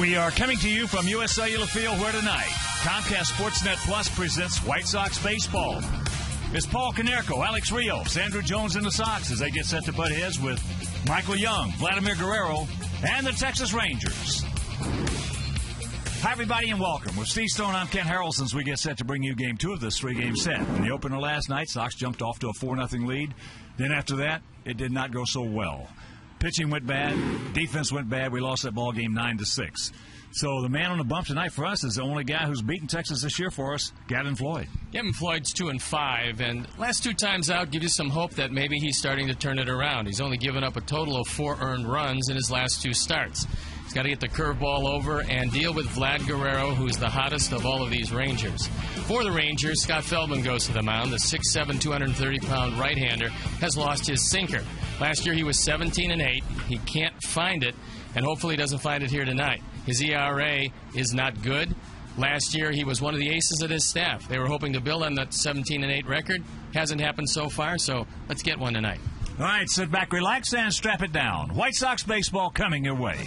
We are coming to you from U.S. Cellular Field, where tonight Comcast Sportsnet Plus presents White Sox baseball. It's Paul Konerko, Alex Rios, Andrew Jones, and the Sox as they get set to butt heads with Michael Young, Vladimir Guerrero, and the Texas Rangers. Hi, everybody, and welcome. With Steve Stone, I'm Ken Harrelson as we get set to bring you Game 2 of this three-game set. In the opener last night, Sox jumped off to a 4-0 lead. Then after that, it did not go so well. Pitching went bad. Defense went bad. We lost that ball game 9-6. So the man on the bump tonight for us is the only guy who's beaten Texas this year for us, Gavin Floyd. Gavin Floyd's 2-5, and last two times out give you some hope that maybe he's starting to turn it around. He's only given up a total of 4 earned runs in his last 2 starts. He's got to get the curveball over and deal with Vlad Guerrero, who's the hottest of all of these Rangers. For the Rangers, Scott Feldman goes to the mound. The 6'7", 230-pound right-hander has lost his sinker. Last year he was 17-8. He can't find it, and hopefully he doesn't find it here tonight. His ERA is not good. Last year he was one of the aces of his staff. They were hoping to build on that 17-8 record. Hasn't happened so far, so let's get one tonight. All right, sit back, relax, and strap it down. White Sox baseball coming your way.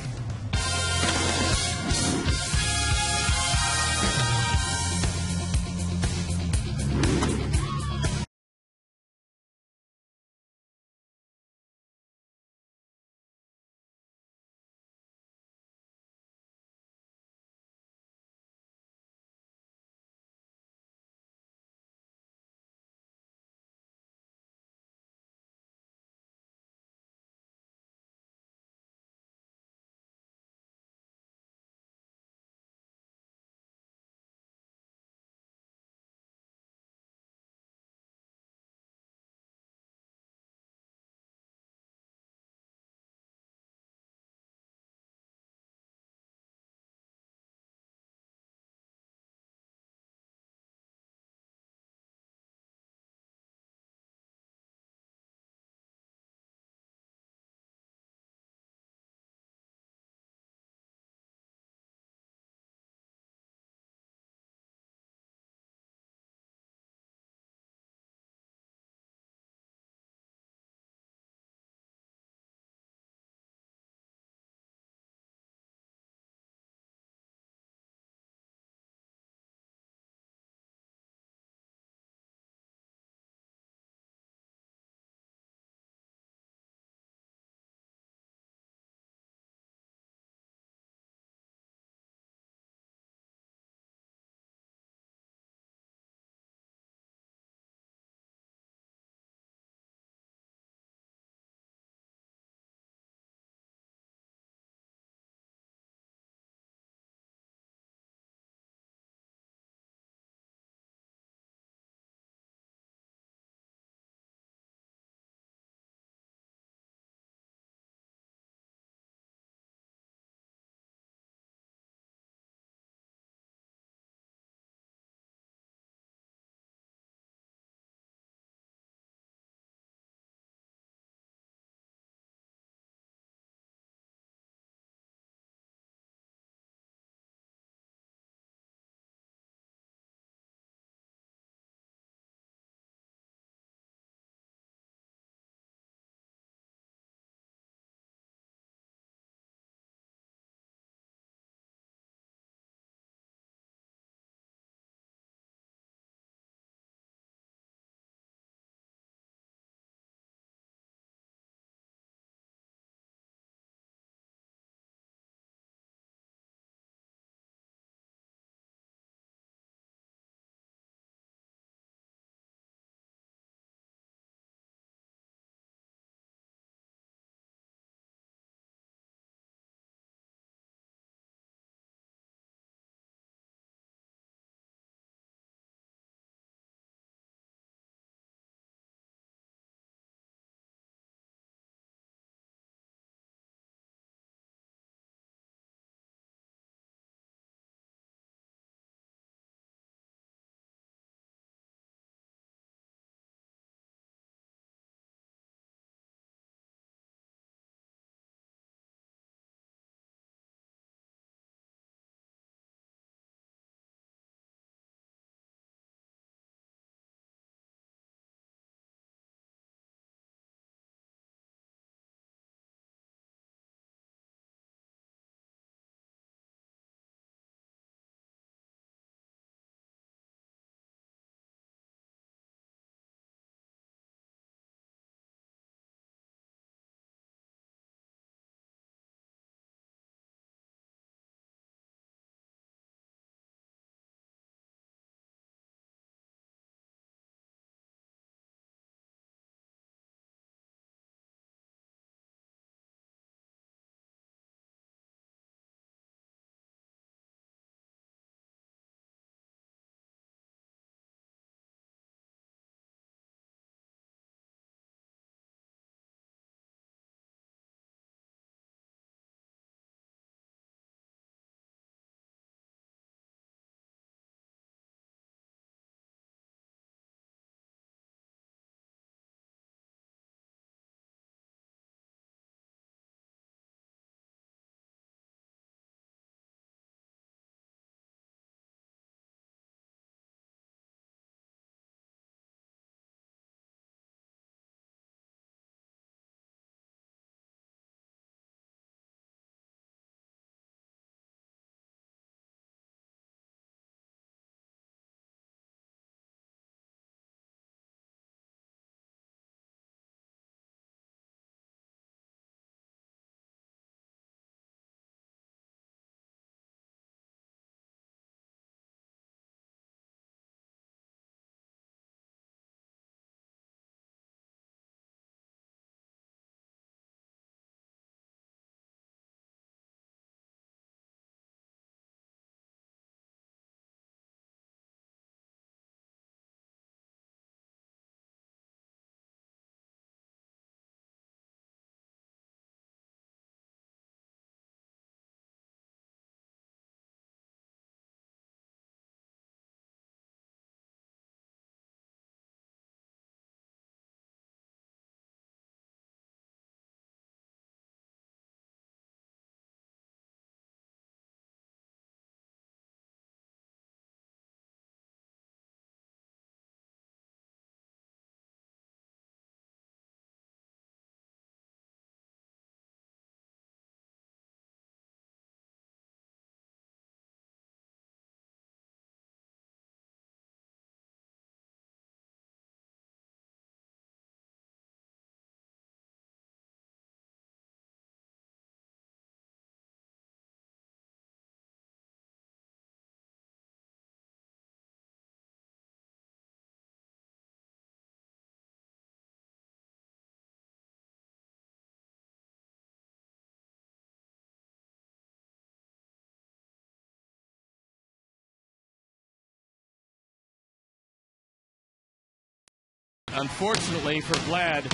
Unfortunately for Vlad,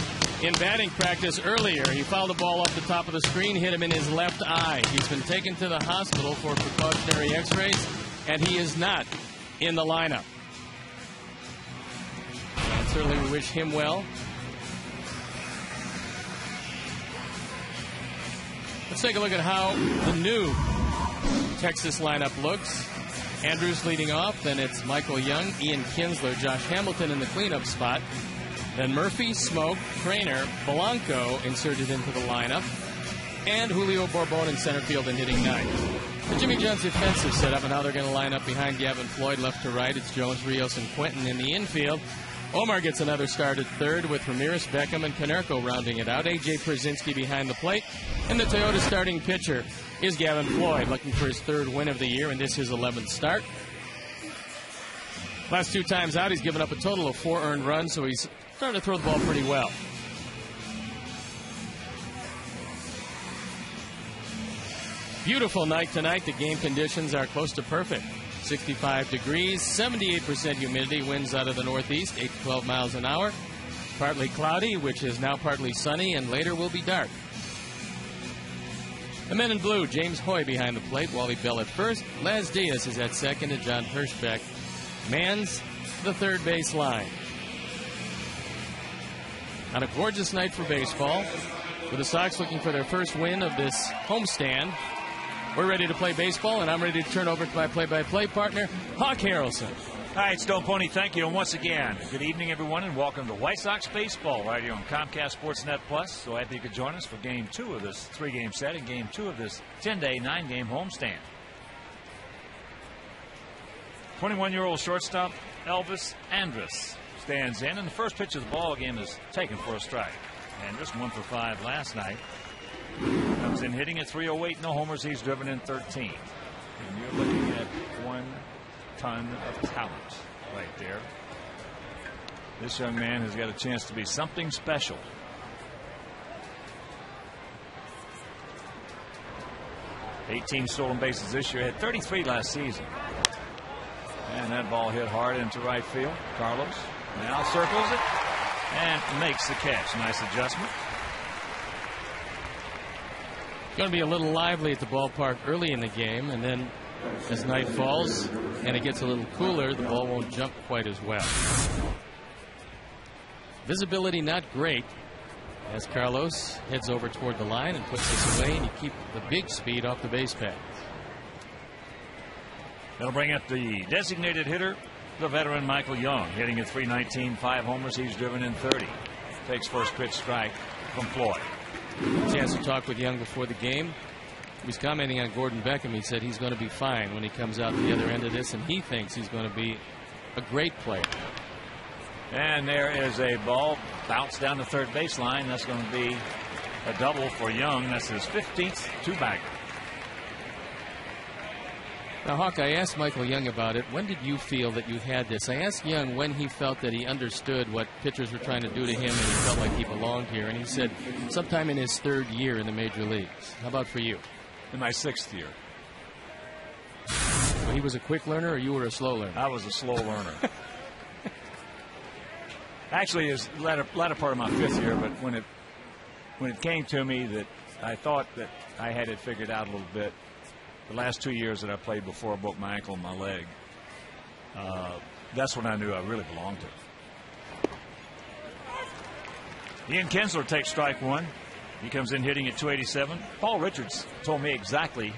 in batting practice earlier, he fouled the ball off the top of the screen, hit him in his left eye. He's been taken to the hospital for precautionary x-rays, and he is not in the lineup. And certainly we wish him well. Let's take a look at how the new Texas lineup looks. Andrews leading off, then it's Michael Young, Ian Kinsler, Josh Hamilton in the cleanup spot. Then Murphy, Smoke, Trainer, Blanco inserted into the lineup, and Julio Bourbon in center field and hitting ninth. The Jimmy John's defensive setup and how they're going to line up behind Gavin Floyd left to right. It's Jones, Rios, and Quentin in the infield. Omar gets another start at third with Ramirez, Beckham, and Konerko rounding it out. A.J. Przinsky behind the plate. And the Toyota starting pitcher is Gavin Floyd, looking for his third win of the year, and this is his 11th start. Last two times out, he's given up a total of 4 earned runs, so he's starting to throw the ball pretty well. Beautiful night tonight. The game conditions are close to perfect. 65 degrees, 78% humidity, winds out of the northeast, 8 to 12 miles an hour. Partly cloudy, which is now partly sunny, and later will be dark. The men in blue, James Hoy behind the plate, Wally Bell at first, Laz Diaz is at second, and John Hirschbeck mans the third base line. On a gorgeous night for baseball, with the Sox looking for their first win of this homestand. We're ready to play baseball, and I'm ready to turn over to my play-by-play partner, Hawk Harrelson. All right, Stone Pony, thank you. And once again, good evening, everyone, and welcome to White Sox Baseball right here on Comcast Sportsnet Plus. So happy you could join us for Game 2 of this 3-game set and Game 2 of this 10-day, 9-game homestand. 21-year-old shortstop Elvis Andrus stands in, and the first pitch of the ball game is taken for a strike. Andrus 1 for 5 last night. Comes in hitting at 308, no homers. He's driven in 13. And you're looking at 1 ton of talent right there. This young man has got a chance to be something special. $18 stolen bases this year, had 33 last season. And that ball hit hard into right field. Carlos now circles it and makes the catch. Nice adjustment. Going to be a little lively at the ballpark early in the game, and then as night falls and it gets a little cooler, the ball won't jump quite as well. Visibility not great as Carlos heads over toward the line and puts this away, and you keep the big speed off the base paths. That'll bring up the designated hitter, the veteran Michael Young, hitting at 319, 5 homers. He's driven in 30. Takes first pitch strike from Floyd. Chance to talk with Young before the game. He was commenting on Gordon Beckham. He said he's going to be fine when he comes out the other end of this, and he thinks he's going to be a great player. And there is a ball bounced down the third baseline. That's going to be a double for Young. That's his 15th two-bagger. Now, Hawk, I asked Michael Young about it. When did you feel that you had this? I asked Young when he felt that he understood what pitchers were trying to do to him and he felt like he belonged here. And he said sometime in his 3rd year in the major leagues. How about for you? In my 6th year. So he was a quick learner, or you were a slow learner? I was a slow learner. Actually, it's the latter part of my 5th year, but when it came to me that I thought that I had it figured out a little bit, the last 2 years that I played before I broke my ankle and my leg, that's when I knew I really belonged to it. Ian Kinsler takes strike 1. He comes in hitting at 287. Paul Richards told me exactly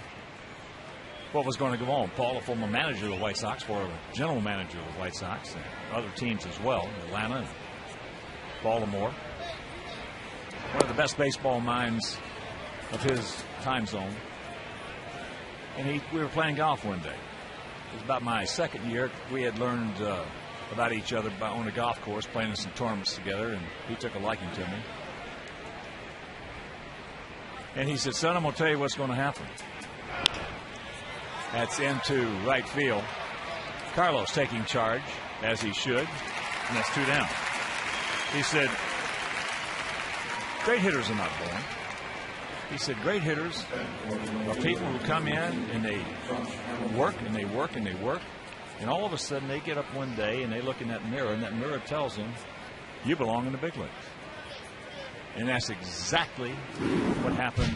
what was going to go on. Paul, a former manager of the White Sox, former general manager of the White Sox, and other teams as well, Atlanta and Baltimore. One of the best baseball minds of his time zone. And we were playing golf one day. It was about my 2nd year. We had learned about each other on a golf course, playing in some tournaments together, and he took a liking to me. And he said, son, I'm going to tell you what's going to happen. That's into right field. Carlos taking charge, as he should, and that's 2 down. He said, great hitters are not born. He said, great hitters are people who come in and they work and they work and they work, and all of a sudden they get up one day and they look in that mirror, and that mirror tells them you belong in the big leagues. And that's exactly what happened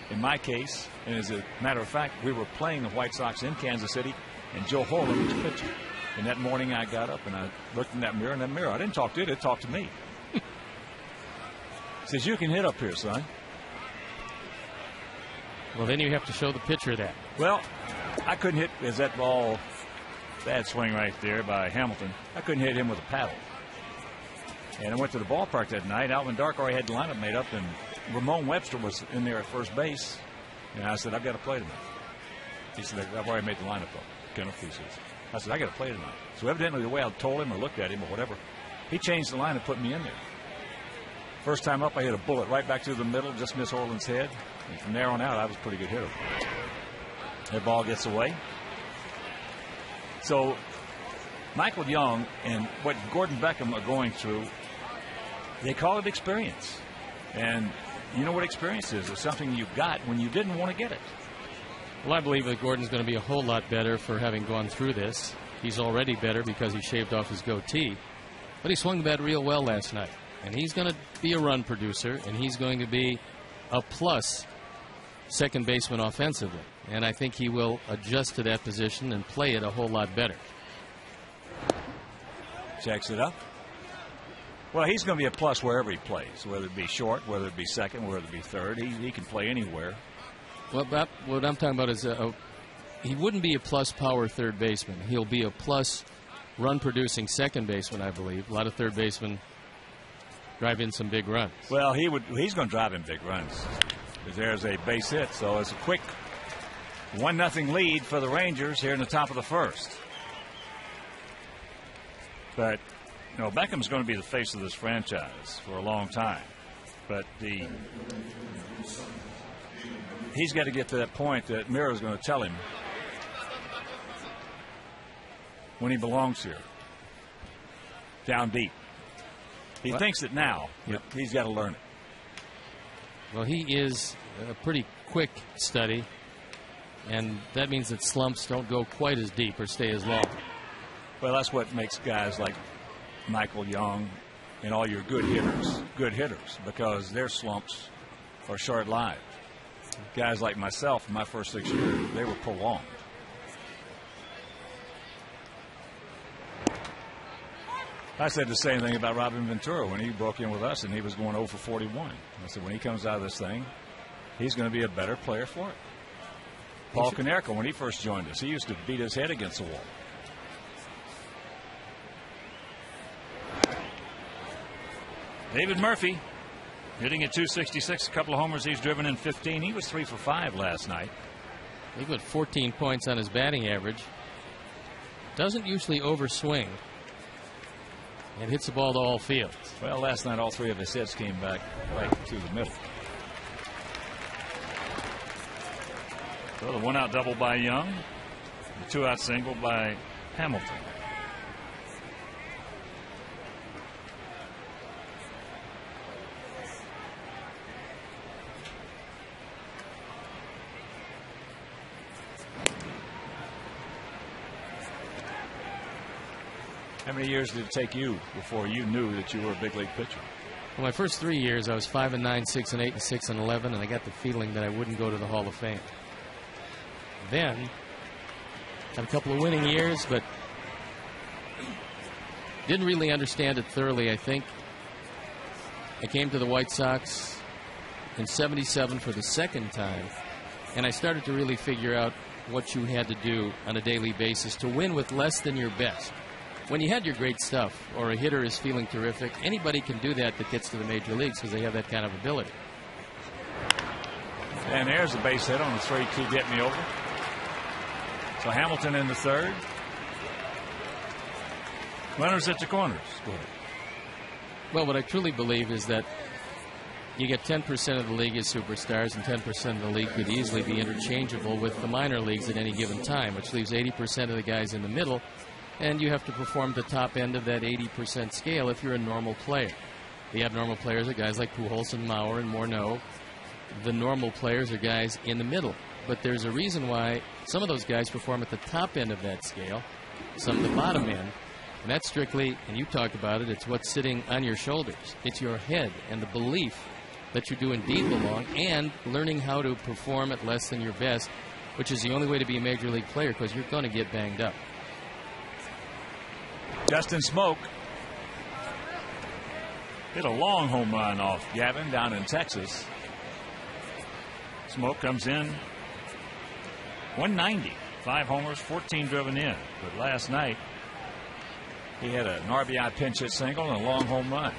in my case. And as a matter of fact, we were playing the White Sox in Kansas City, and Joe Horler was pitching. And that morning I got up and I looked in that mirror, I didn't talk to it talked to me. He says, you can hit up here, son. Well, then you have to show the pitcher that. Well, I couldn't hit, as that ball, bad swing right there by Hamilton, I couldn't hit him with a paddle. And I went to the ballpark that night. Alvin Dark already had the lineup made up, and Ramon Webster was in there at first base. And I said, I've got to play tonight. He said, I've already made the lineup up. Kenneth, he says. I said, I got to play tonight. So evidently the way I told him or looked at him or whatever, he changed the line and put me in there. First time up, I hit a bullet right back through the middle, just missed Orland's head. And from there on out, I was a pretty good hitter. That ball gets away. So Michael Young and what Gordon Beckham are going through, they call it experience. And you know what experience is? It's something you got when you didn't want to get it. Well, I believe that Gordon's going to be a whole lot better for having gone through this. He's already better because he shaved off his goatee. But he swung the bat real well last night. And he's going to be a run producer, and he's going to be a plus second baseman offensively. And I think he will adjust to that position and play it a whole lot better. Checks it up. Well, he's going to be a plus wherever he plays, whether it be short, whether it be second, whether it be third. He can play anywhere. Well, what I'm talking about is he wouldn't be a plus power third baseman. He'll be a plus run producing second baseman, I believe. A lot of third basemen drive in some big runs. Well, he's going to drive in big runs. There's a base hit, so it's a quick 1-0 lead for the Rangers here in the top of the first. But, you know, Beckham's going to be the face of this franchise for a long time. But he's got to get to that point that Mira's going to tell him when he belongs here. Down deep. He thinks it now. Yep. He's got to learn it. Well, he is a pretty quick study, and that means that slumps don't go quite as deep or stay as long. Well, that's what makes guys like Michael Young and all your good hitters, because their slumps are short-lived. Guys like myself, in my first 6 years, they were prolonged. I said the same thing about Robin Ventura when he broke in with us and he was going 0 for 41. I said, when he comes out of this thing, he's going to be a better player for it. Paul Konerko, when he first joined us, he used to beat his head against the wall. David Murphy hitting at .266, a couple of homers. He's driven in 15. He was 3 for 5 last night. He put 14 points on his batting average. Doesn't usually overswing. And hits the ball to all fields. Well, last night all 3 of his hits came back right to the middle. So the 1-out double by Young, the 2-out single by Hamilton. How many years did it take you before you knew that you were a big league pitcher? Well, my first 3 years, I was 5-9, 6-8, and 6-11, and I got the feeling that I wouldn't go to the Hall of Fame. Then, had a couple of winning years, but didn't really understand it thoroughly, I think. I came to the White Sox in '77 for the second time, and I started to really figure out what you had to do on a daily basis to win with less than your best. When you had your great stuff, or a hitter is feeling terrific, anybody can do that gets to the major leagues because they have that kind of ability. And there's a base hit on the 3-2 get me over. So Hamilton in the third. Runners at the corners. Go ahead. Well, what I truly believe is that you get 10% of the league as superstars, and 10% of the league could easily be interchangeable with the minor leagues at any given time, which leaves 80% of the guys in the middle. And you have to perform the top end of that 80% scale if you're a normal player. The abnormal players are guys like Pujols and Mauer and Morneau. The normal players are guys in the middle. But there's a reason why some of those guys perform at the top end of that scale, some at the bottom end. And that's strictly, and you talked about it, it's what's sitting on your shoulders. It's your head and the belief that you do indeed belong, and learning how to perform at less than your best, which is the only way to be a major league player, because you're going to get banged up. Justin Smoke hit a long home run off Gavin down in Texas. Smoke comes in 190, 5 homers, 14 driven in. But last night he had an RBI pinch hit single and a long home run.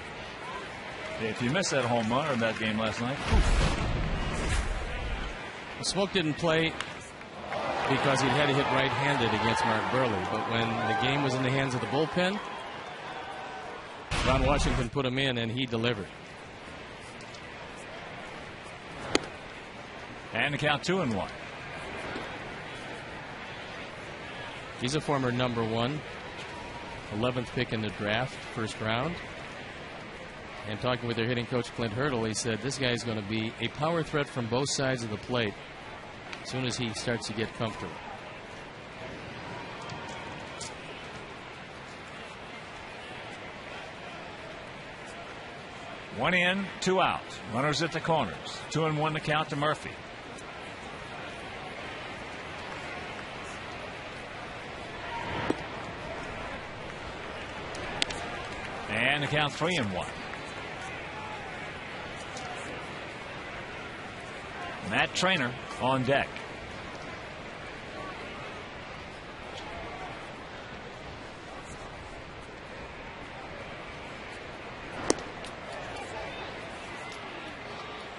If you missed that home run in that game last night, Smoke didn't play because he had to hit right-handed against Mark Burley. But when the game was in the hands of the bullpen, Ron Washington put him in, and he delivered. And the count 2-1. He's a former #1, 11th pick in the draft, first round. And talking with their hitting coach, Clint Hurdle, he said this guy is going to be a power threat from both sides of the plate as soon as he starts to get comfortable. One in, 2 out. Runners at the corners. 2-1 the count to Murphy. And the count 3-1. Matt Trainer on deck.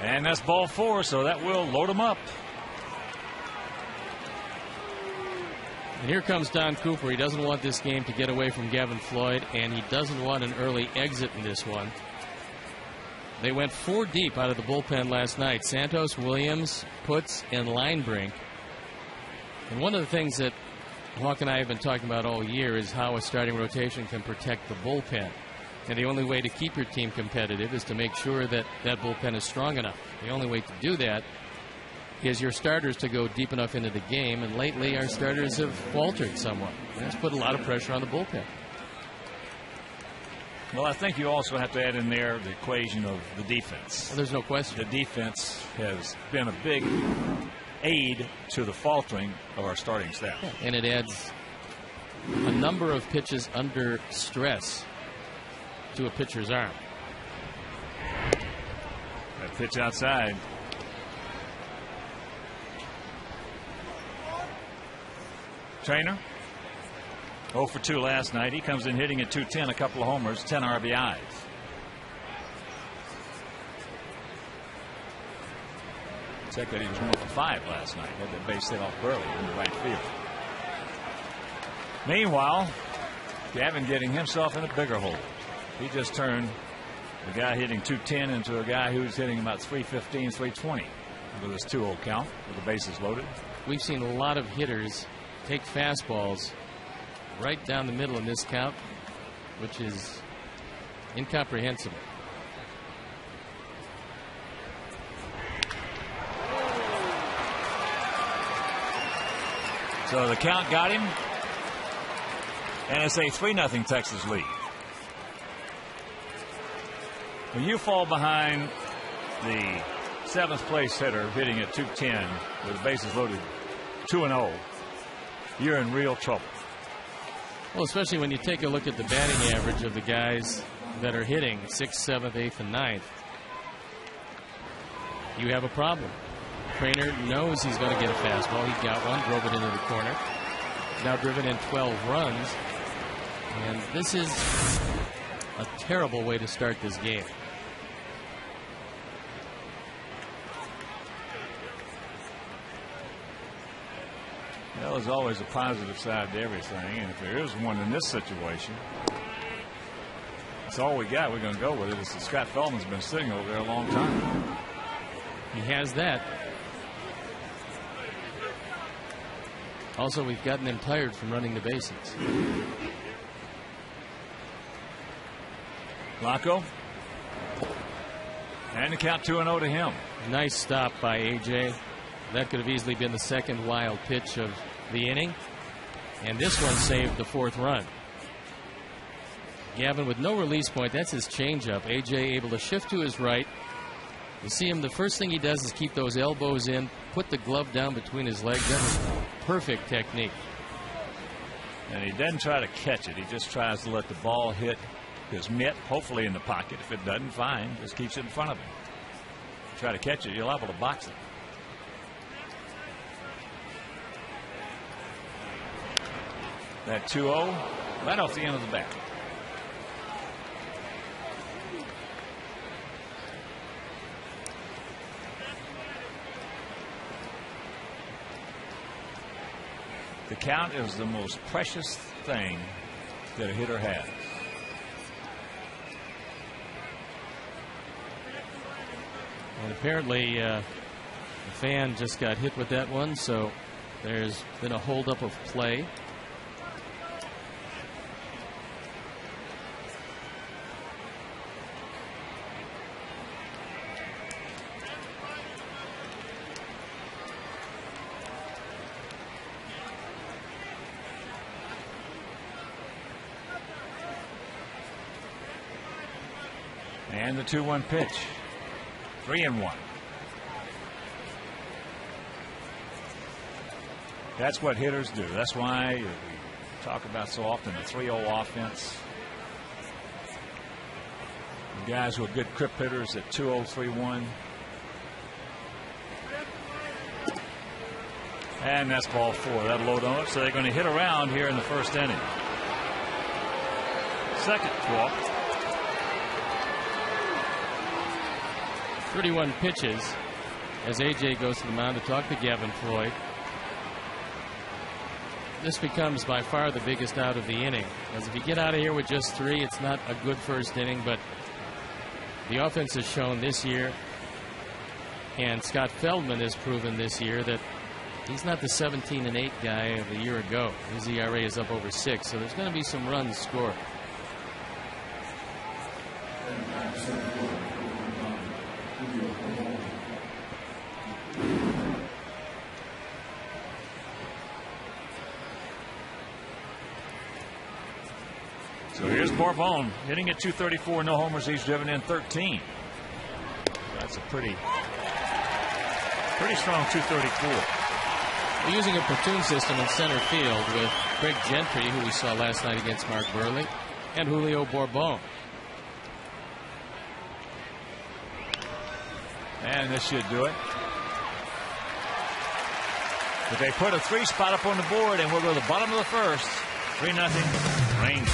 And that's ball 4, so that will load him up. And here comes Don Cooper. He doesn't want this game to get away from Gavin Floyd, and he doesn't want an early exit in this one. They went 4 deep out of the bullpen last night. Santos, Williams, Putz, and Linebrink. And one of the things that Hawk and I have been talking about all year is how a starting rotation can protect the bullpen. And the only way to keep your team competitive is to make sure that that bullpen is strong enough. The only way to do that is your starters to go deep enough into the game. And lately our starters have faltered somewhat. That's put a lot of pressure on the bullpen. Well, I think you also have to add in there the equation of the defense. Well, there's no question. The defense has been a big aid to the faltering of our starting staff. Yeah, and it adds a number of pitches under stress to a pitcher's arm. That pitch outside. Trainer 0 for 2 last night. He comes in hitting at .210, a couple of homers, 10 RBIs. Check that he was 1 for 5 last night. Had that base hit off Burley in the right field. Meanwhile, Gavin getting himself in a bigger hole. He just turned the guy hitting .210 into a guy who's hitting about .315, .320 with his 2-0 count with the bases loaded. We've seen a lot of hitters take fastballs right down the middle in this count, which is incomprehensible. So the count got him, and it's a 3-0 Texas lead. When you fall behind the 7th place hitter hitting at .210 with bases loaded 2-0, you're in real trouble. Well, especially when you take a look at the batting average of the guys that are hitting 6th, 7th, 8th, and 9th. You have a problem. Trainer knows he's going to get a fastball. He got one, drove it into the corner. Now driven in 12 runs. And this is a terrible way to start this game. Well, there's always a positive side to everything, and if there is one in this situation, it's all we got. We're going to go with it. It's that Scott Feldman's been sitting over there a long time. He has that. Also, we've gotten him tired from running the bases. Blanco. And the count 2-0 to him. Nice stop by A.J. That could have easily been the second wild pitch of the inning. And this one saved the 4th run. Gavin with no release point. That's his changeup. AJ able to shift to his right. You see him, the first thing he does is keep those elbows in, put the glove down between his legs. That is perfect technique. And he doesn't try to catch it. He just tries to let the ball hit his mitt, hopefully in the pocket. If it doesn't, fine. Just keeps it in front of him. Try to catch it, you're liable to box it. That 2-0 right off the end of the bat. The count is the most precious thing that a hitter has. And apparently the fan just got hit with that one, so there's been a holdup of play. And the 2-1 pitch. 3-1. That's what hitters do. That's why we talk about so often the 3-0 offense. The guys who are good crip hitters at 2-0, 3-1. And that's ball 4. That'll load on it. So they're going to hit around here in the first inning. Second walk. 31 pitches as AJ goes to the mound to talk to Gavin Floyd. This becomes by far the biggest out of the inning, as if you get out of here with just 3, it's not a good first inning, but the offense has shown this year, and Scott Feldman has proven this year, that he's not the 17-8 guy of a year ago. His ERA is up over 6, so there's going to be some runs scored. So here's Bourbon hitting at 234, no homers. He's driven in 13. That's a pretty strong 234. We're using a platoon system in center field with Craig Gentry, who we saw last night against Mark Burley, and Julio Bourbon. And this should do it. But they put a 3 spot up on the board, and we'll go to the bottom of the first. 3-0 Rangers.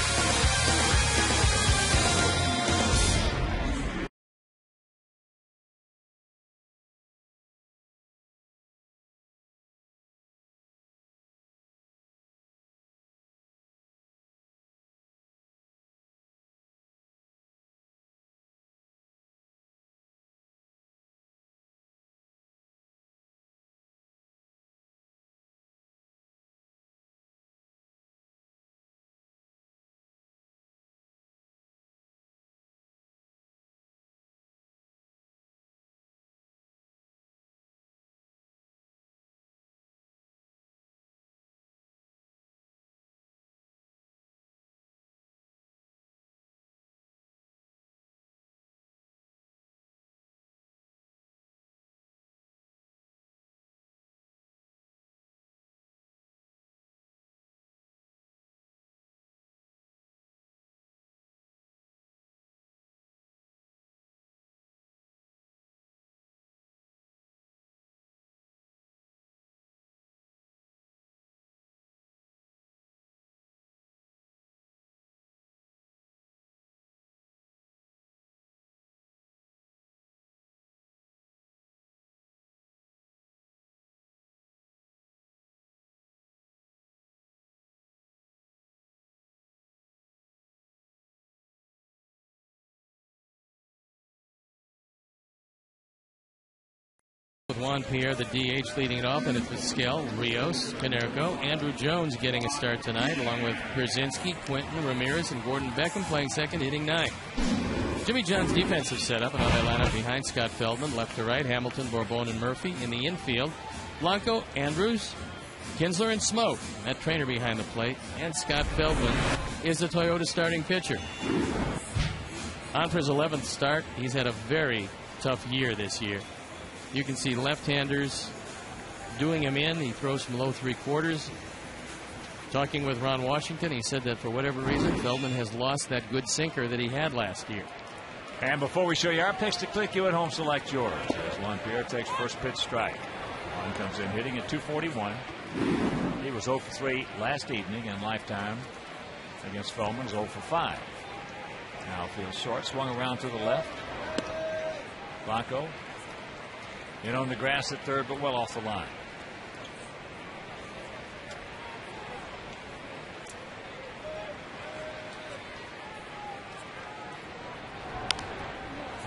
With Juan Pierre, the DH, leading it off, and it's Vizquel, Rios, Konerko, Andrew Jones getting a start tonight, along with Pierzynski, Quinton, Ramirez, and Gordon Beckham playing second, hitting 9. Jimmy John's defensive setup, another lineup behind Scott Feldman, left to right, Hamilton, Bourbon, and Murphy in the infield. Blanco, Andrews, Kinsler and Smoke, that trainer behind the plate, and Scott Feldman is the Toyota starting pitcher. On for his 11th start. He's had a very tough year this year. You can see left-handers doing him in. He throws from low 3/4. Talking with Ron Washington, he said that for whatever reason, Feldman has lost that good sinker that he had last year. And before we show you our picks to click, you at home select yours. As Juan Pierre takes first pitch strike. Juan comes in hitting at 241. He was 0 for 3 last evening, and lifetime against Feldman's 0 for 5. Now field short, swung around to the left. Blanco in on the grass at third, but well off the line.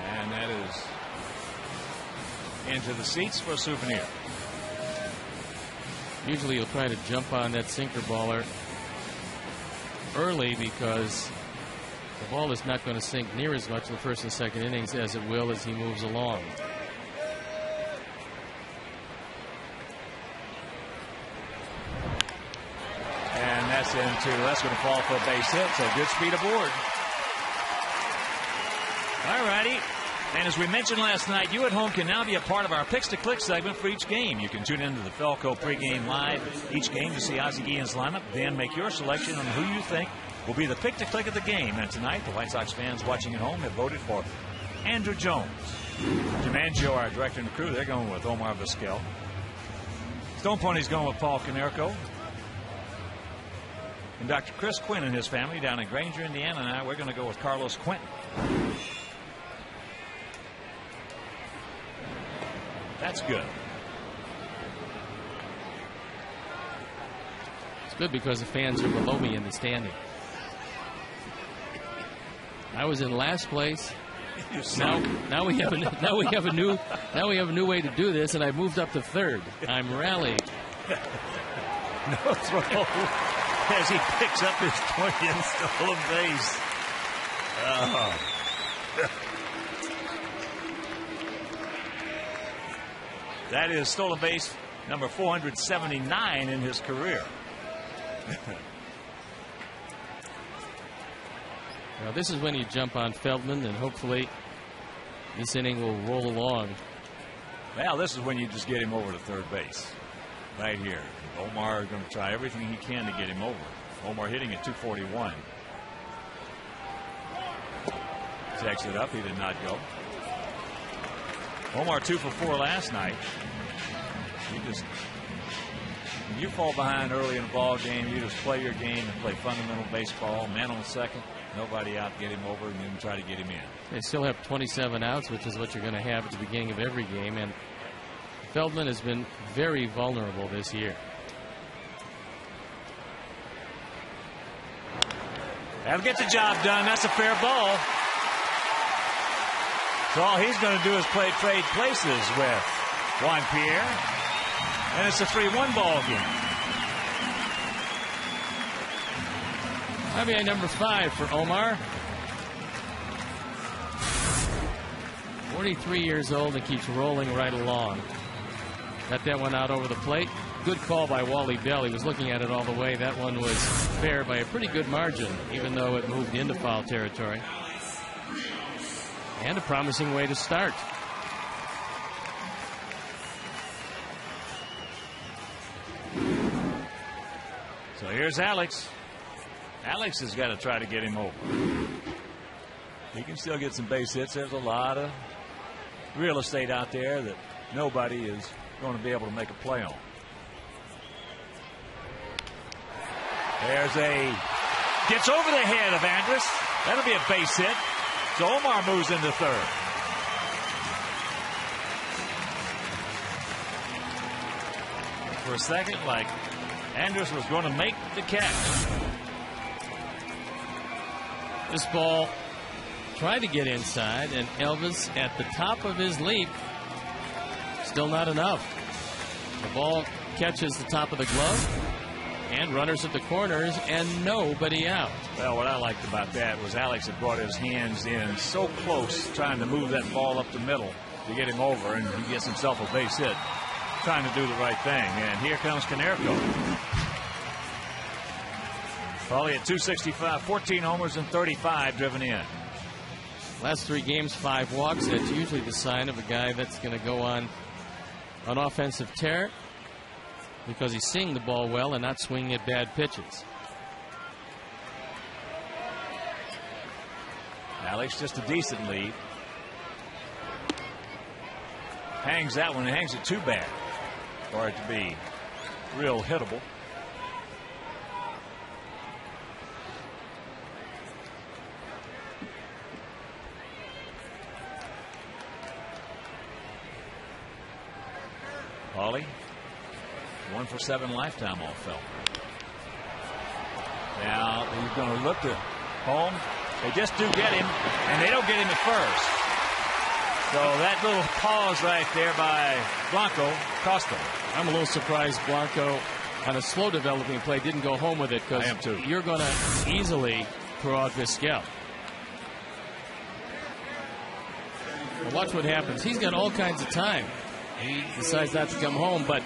And that is into the seats for a souvenir. Usually you'll try to jump on that sinker baller early because the ball is not going to sink near as much in the first and second innings as it will as he moves along. And that's going to fall for a base hit, so good speed aboard. All righty. And as we mentioned last night, you at home can now be a part of our Picks to Click segment for each game. You can tune into the Felco pregame live each game to see Ozzie Guillen's lineup, then make your selection on who you think will be the pick to click of the game. And tonight, the White Sox fans watching at home have voted for Andrew Jones. Dimangio, our director and crew, they're going with Omar Vizquel. Stone Pony's going with Paul Konerko. And Dr. Chris Quinn and his family down in Granger, Indiana, and I, we're going to go with Carlos Quentin. That's good. It's good because the fans are below me in the standing. I was in last place. Now we have a new way to do this, and I moved up to third. I'm rallying. No throw as he picks up his 20th stolen base. That is stolen base number 479 in his career. Now this is when you jump on Feldman, and hopefully this inning will roll along. Well, this is when you just get him over to third base. Right here. Omar is going to try everything he can to get him over. Omar hitting at 241. Checks it up. He did not go. Omar 2 for 4 last night. When you fall behind early in a ball game, you just play your game and play fundamental baseball. Man on second, nobody out, get him over, and then try to get him in. They still have 27 outs, which is what you're going to have at the beginning of every game. And Feldman has been very vulnerable this year. That'll get the job done. That's a fair ball. So all he's going to do is trade places with Juan Pierre. And it's a 3-1 ball game. RBI number 5 for Omar. 43 years old and keeps rolling right along. Got that one out over the plate. Good call by Wally Bell. He was looking at it all the way. That one was fair by a pretty good margin, even though it moved into foul territory. And a promising way to start. So here's Alex. Alex has got to try to get him over. He can still get some base hits. There's a lot of real estate out there that nobody is going to be able to make a play on. Gets over the head of Andrus. That'll be a base hit. So Omar moves into third. For a second, like Andrus was going to make the catch. This ball tried to get inside, and Elvis at the top of his leap. Still not enough. The ball catches the top of the glove, and runners at the corners, and nobody out. Well, what I liked about that was Alex had brought his hands in so close, trying to move that ball up the middle to get him over, and he gets himself a base hit. trying to do the right thing. And here comes Konerko. Probably at 265, 14 homers and 35 driven in. Last 3 games, 5 walks. That's usually the sign of a guy that's going to go on an offensive tear because he's seeing the ball well and not swinging at bad pitches. Alex just a decent lead. Hangs that one and hangs it too bad for it to be real hittable. Paulie, 1 for 7 lifetime off Felton. Now he's going to look to home. They just do get him, and they don't get him at first. So that little pause right there by Blanco cost him. I'm a little surprised Blanco on a slow developing play didn't go home with it, because you're going to easily throw out Vizquel. Watch what happens. He's got all kinds of time. He decides not to come home, but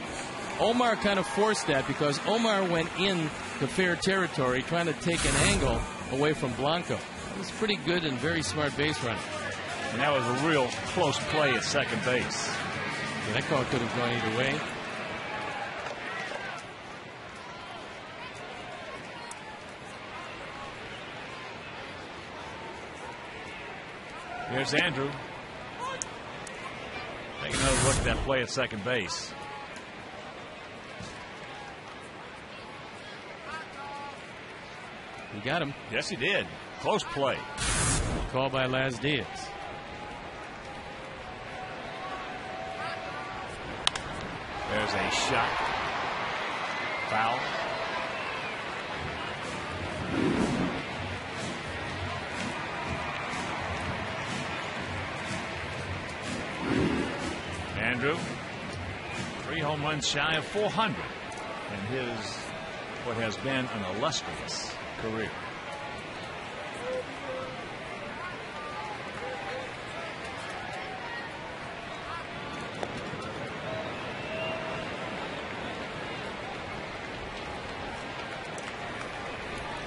Omar kind of forced that because Omar went in to fair territory trying to take an angle away from Blanco. It was pretty good and very smart base running. And that was a real close play at second base. Yeah, that call could have gone either way. Here's Andrew. Take another look at that play at second base. He got him. Yes, he did. Close play. Call by Laz Diaz. There's a shot. Foul. Andrew, 3 home runs shy of 400 in his what has been an illustrious career.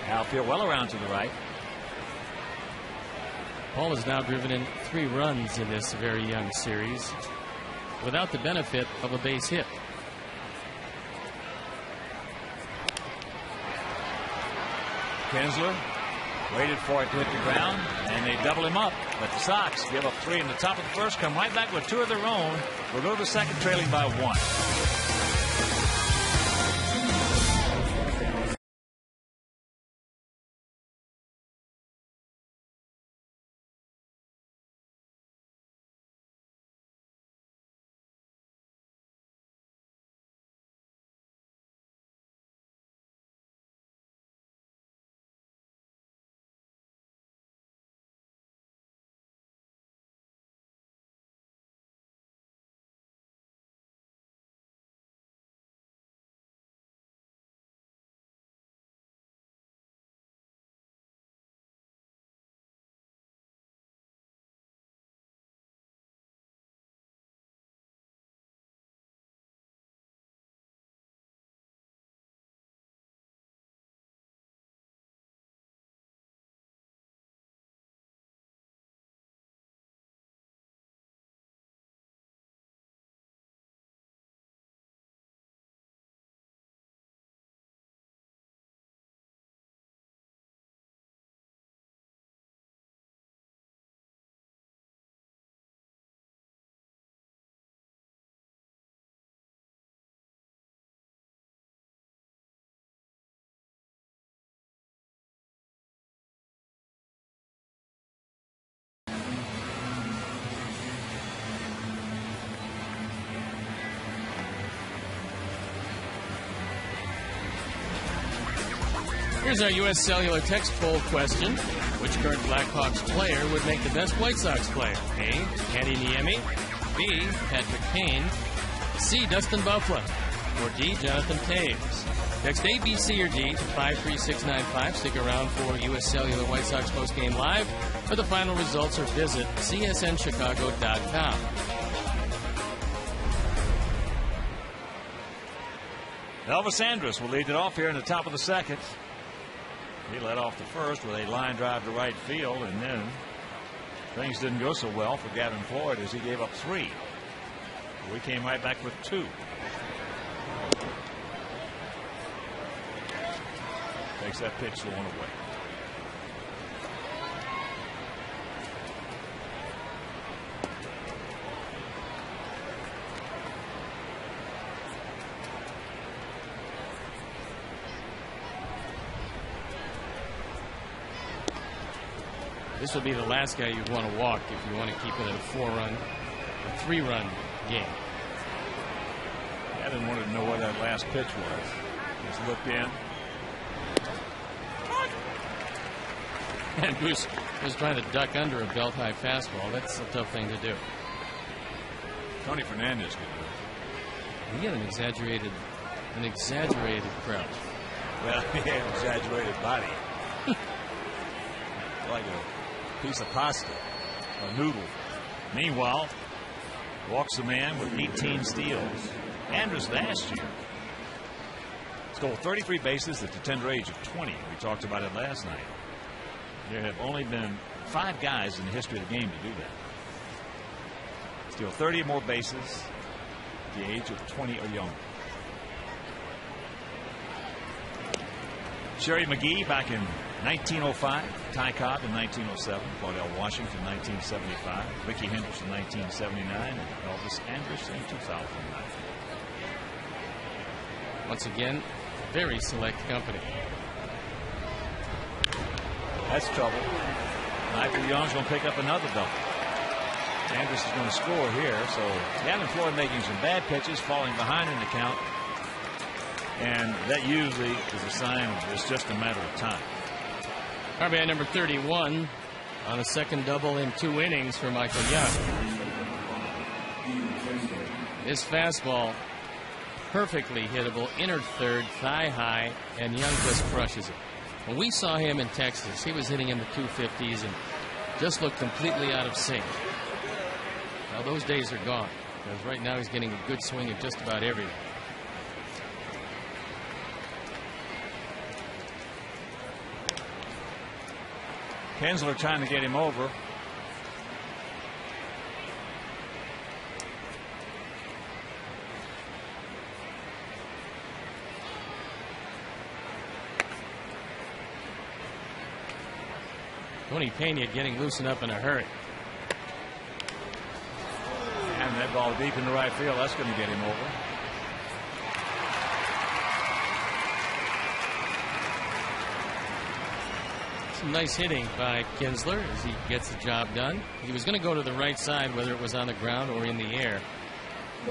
Outfield well around to the right. Paul has now driven in 3 runs in this very young series without the benefit of a base hit. Kinsler waited for it to hit the ground, and they double him up. But the Sox give up 3 in the top of the first, come right back with 2 of their own. We'll go to the second, trailing by 1. Here's our U.S. Cellular text poll question. Which current Blackhawks player would make the best White Sox player? A. Andy Niemi. B. Patrick Kane. C. Dustin Buffalo. Or D. Jonathan Taves. Text A, B, C, or D to 53695. Stick around for U.S. Cellular White Sox postgame live for the final results, or visit csnchicago.com. Elvis Andrus will lead it off here in the top of the second. He led off the first with a line drive to right field, and then things didn't go so well for Gavin Floyd as he gave up 3. We came right back with 2. Takes that pitch, the one away. This would be the last guy you'd want to walk if you want to keep it at a 4-run, a 3-run game. Gavin wanted to know where that last pitch was. Just looked in. And Goose was trying to duck under a belt-high fastball. That's a tough thing to do. Tony Fernandez could do it. He had an exaggerated crouch. Well, he had an exaggerated body. Like a piece of pasta, a noodle. Meanwhile, walks a man with 18 steals. Andrus last year stole 33 bases at the tender age of 20. We talked about it last night. There have only been 5 guys in the history of the game to do that. Steal 30 or more bases at the age of 20 or younger. Sherry McGee back in 1905, Ty Cobb in 1907, Claudell Washington 1975, Rickey Henderson 1979, and Elvis Andrus in 2009. Once again, very select company. That's trouble. Michael Young's going to pick up another double. Andrus is going to score here, so Gavin Floyd making some bad pitches, falling behind in the count, and that usually is a sign of it's just a matter of time. RBI number 31 on a second double in 2 innings for Michael Young. This fastball, perfectly hittable, inner third, thigh high, and Young just crushes it. When we saw him in Texas, he was hitting in the 250s and just looked completely out of sync. Now those days are gone, because right now he's getting a good swing at just about everything. Kinsler trying to get him over. Tony Pena getting loosened up in a hurry. And that ball deep in the right field. That's going to get him over. Some nice hitting by Kinsler as he gets the job done. He was going to go to the right side, whether it was on the ground or in the air.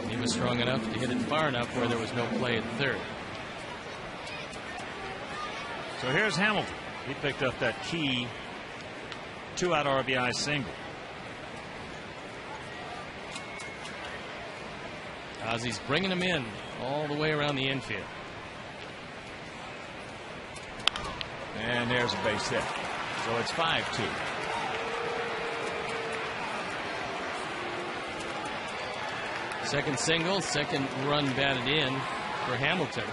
He was strong enough to hit it far enough where there was no play at third. So here's Hamilton. He picked up that key 2-out RBI single. Ozzy's bringing him in all the way around the infield. And there's a base hit. So it's 5-2. Second single, second run batted in for Hamilton.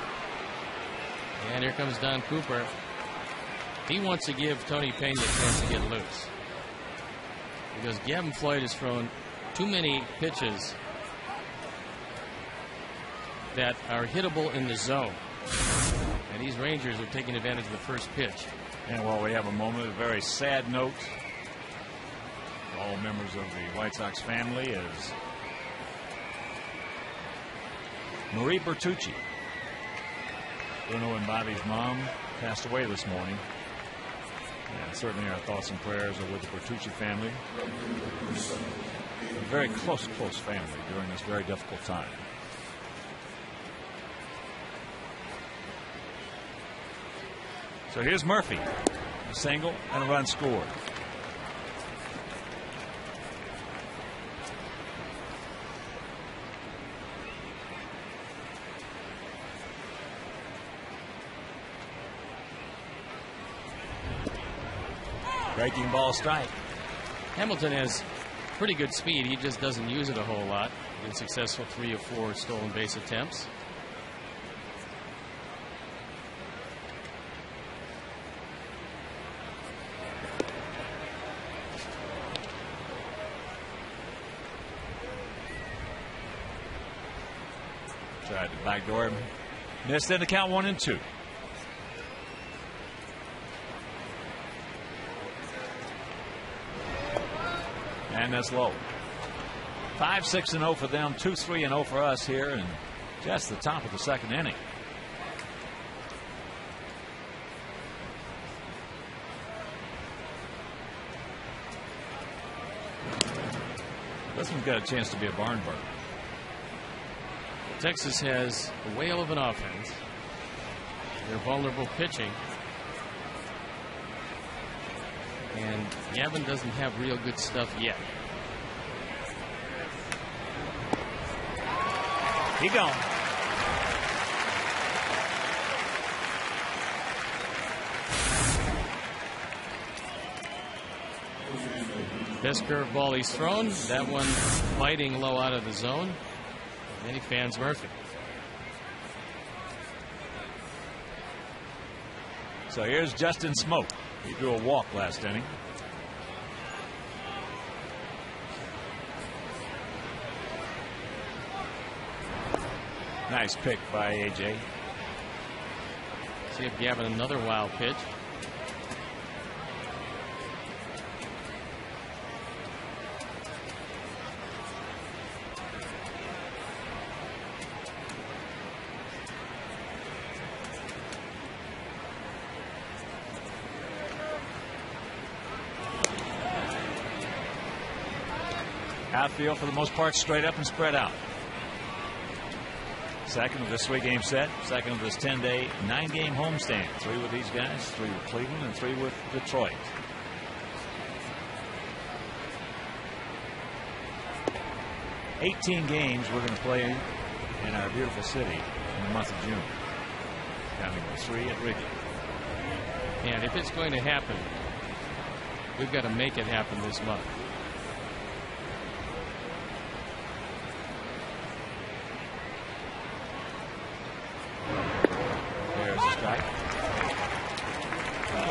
And here comes Don Cooper. He wants to give Tony Pena a chance to get loose, because Gavin Floyd has thrown too many pitches that are hittable in the zone. And these Rangers are taking advantage of the first pitch. And while we have a moment, a very sad note for all members of the White Sox family is Marie Bertucci. Bruno and Bobby's mom passed away this morning. And certainly our thoughts and prayers are with the Bertucci family. A very close family during this very difficult time. So here's Murphy, a single and a run scored. Breaking ball strike. Hamilton has pretty good speed. He just doesn't use it a whole lot. Been successful 3 of 4 stolen base attempts. Tried to backdoor him. Missed in the count 1-2. And that's low. 5-6-0 for them, 2-3-0 for us here, and just the top of the second inning. This one's got a chance to be a barn burner. Texas has a whale of an offense. They're vulnerable pitching. And Gavin doesn't have real good stuff yet. He gone. Best curveball he's thrown. That one biting low out of the zone. Then he fans Murphy. So here's Justin Smoke. He drew a walk last inning. Nice pick by AJ. See if Gavin another wild pitch. Outfield for the most part straight up and spread out. Second of this 3-game set. Second of this 10-day, 9-game homestand. 3 with these guys, 3 with Cleveland, and 3 with Detroit. $18 games we're going to play in our beautiful city in the month of June. Counting the 3 at Wrigley. And if it's going to happen, we've got to make it happen this month.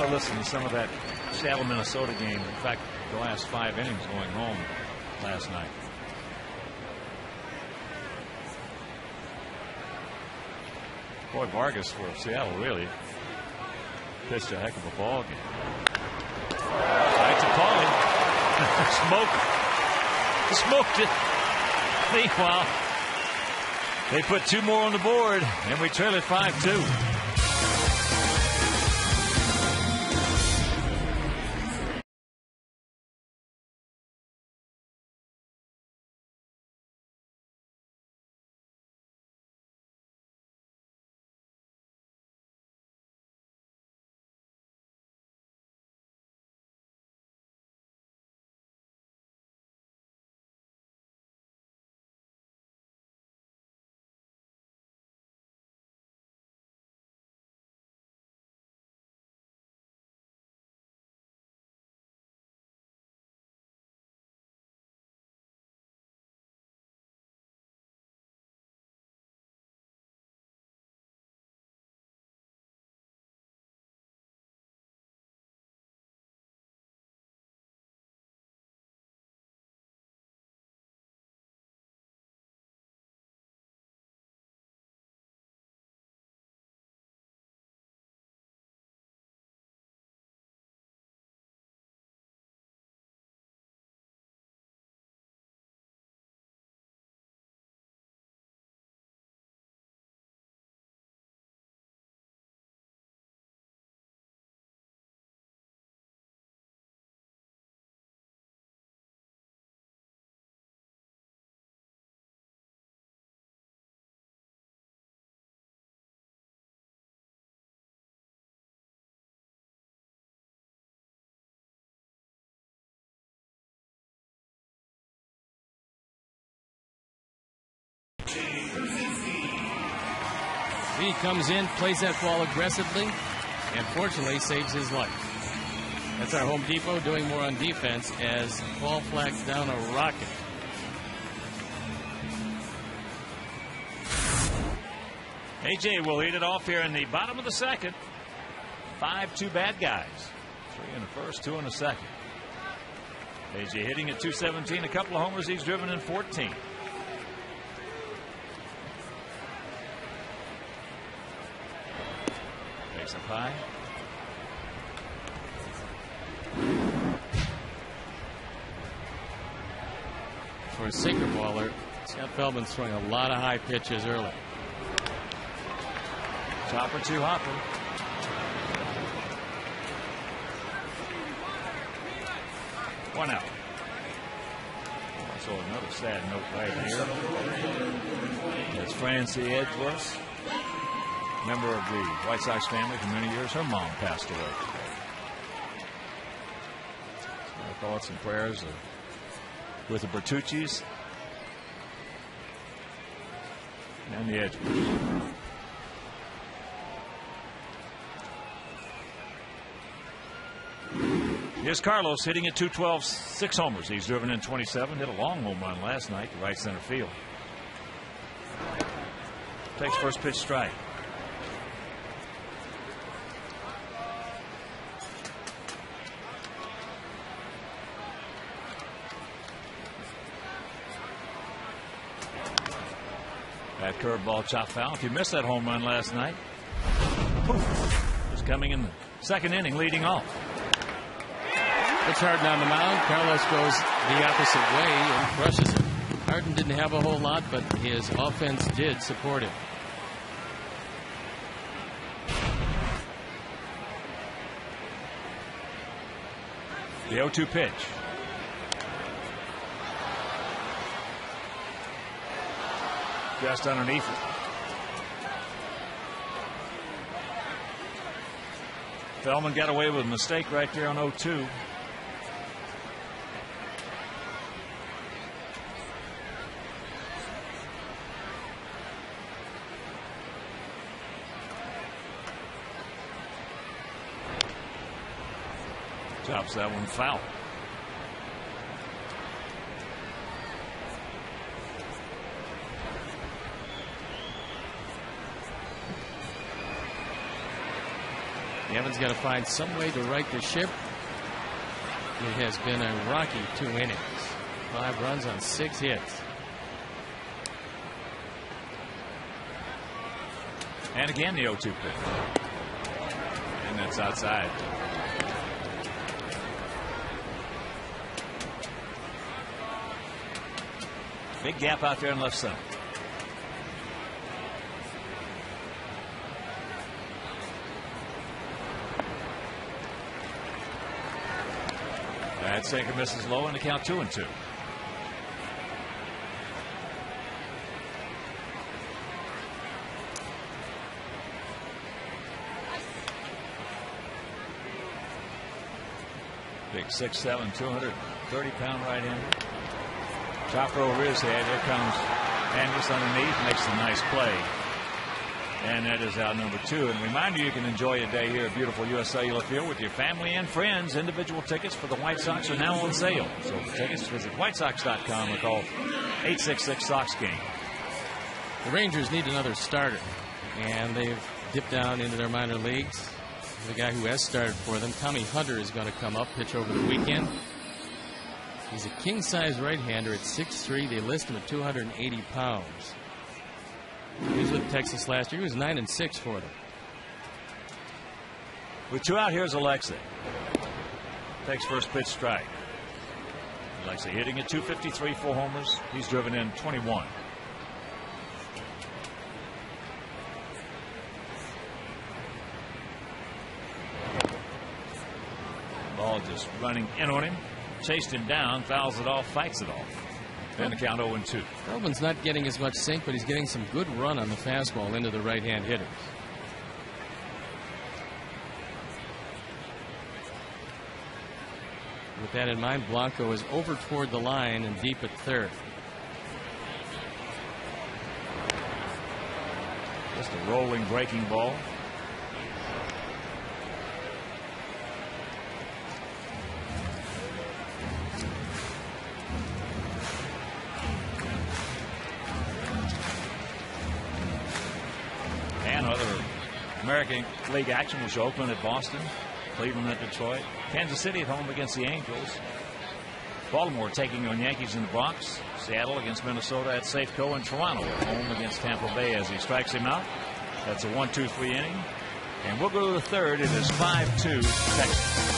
Listen to some of that Seattle, Minnesota game. In fact, the last 5 innings going home last night. Boy, Vargas for Seattle really pitched a heck of a ball game. Right to Paulie. Smoked it. Meanwhile, they put 2 more on the board, and we trail it 5-2. Lee comes in, plays that ball aggressively, and fortunately saves his life. That's our Home Depot doing more on defense as ball flags down a rocket. AJ will lead it off here in the bottom of the second. 5-2 bad guys. 3 in the first, 2 in the second. AJ hitting at .217. A couple of homers he's driven in 14. TEX up high. For a sinker baller, Scott Feldman's throwing a lot of high pitches early. Chopper 2 hopper. One out. So another sad note right here. That's Francie Edgeworth, member of the White Sox family for many years. Her mom passed away today. So our thoughts and prayers with the Bertucci's and the Edgeworths. Here's Carlos hitting at 212, 6 homers. He's driven in 27. Hit a long home run last night to right center field. Takes first pitch strike. That curveball chop foul. If you missed that home run last night, was coming in the second inning, leading off. It's Harden on the mound. Carlos goes the opposite way and crushes it. Harden didn't have a whole lot, but his offense did support him. The 0-2 pitch. Just underneath it. Feldman got away with a mistake right there on 0-2. Chops that one foul. Evans got to find some way to right the ship. It has been a rocky 2 innings. 5 runs on 6 hits. And again the 0-2 pitch. And that's outside. Big gap out there in left center. That sinker misses low and the count 2-2. Big 6'7", 230-pound right-hander. Chopper over his head. Here comes Andrus underneath. Makes a nice play. And that is out number 2. And remind you can enjoy a day here at beautiful U.S. Cellular Field with your family and friends. Individual tickets for the White Sox are now on sale. So for tickets, visit whitesox.com or call 866-SOX-GAME. The Rangers need another starter. And they've dipped down into their minor leagues. The guy who has started for them, Tommy Hunter, is going to come up, pitch over the weekend. He's a king-size right-hander at 6'3". They list him at 280 pounds. He was with Texas last year. He was 9-6 for them. With 2 out, here's Alexei. Takes first pitch strike. Alexei hitting at 253, 4 homers. He's driven in 21. Ball just running in on him. Chased him down, fouls it off, fights it off. Then the count 0-2. Feldman's not getting as much sink, but he's getting some good run on the fastball into the right-hand hitters. With that in mind, Blanco is over toward the line and deep at third. Just a rolling breaking ball. American League action will show Oakland at Boston, Cleveland at Detroit, Kansas City at home against the Angels, Baltimore taking on Yankees in the Bronx, Seattle against Minnesota at Safeco, and Toronto at home against Tampa Bay as he strikes him out. That's a 1-2-3 inning. And we'll go to the third. It is 5-2 Texas.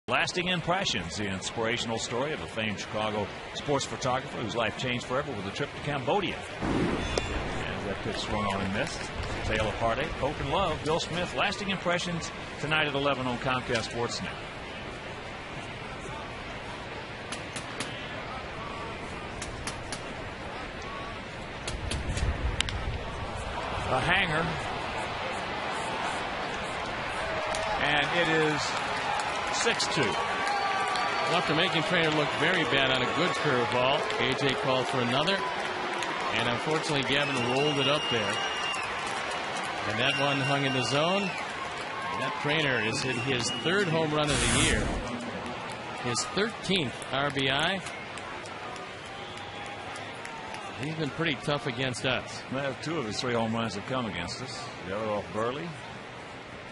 Lasting impressions, the inspirational story of a famed Chicago sports photographer whose life changed forever with a trip to Cambodia. As that pitch swung on and missed. Tale of heartache, hope, and love. Bill Smith, lasting impressions tonight at 11 on Comcast Sportsnet. A hanger. And it is 6-2. Well, after making Trainer look very bad on a good curveball, A.J. called for another. And unfortunately, Gavin rolled it up there. And that one hung in the zone. And that Trainer has hit his third home run of the year. His 13th RBI. He's been pretty tough against us. Well, 2 of his 3 home runs have come against us. The other off Burley,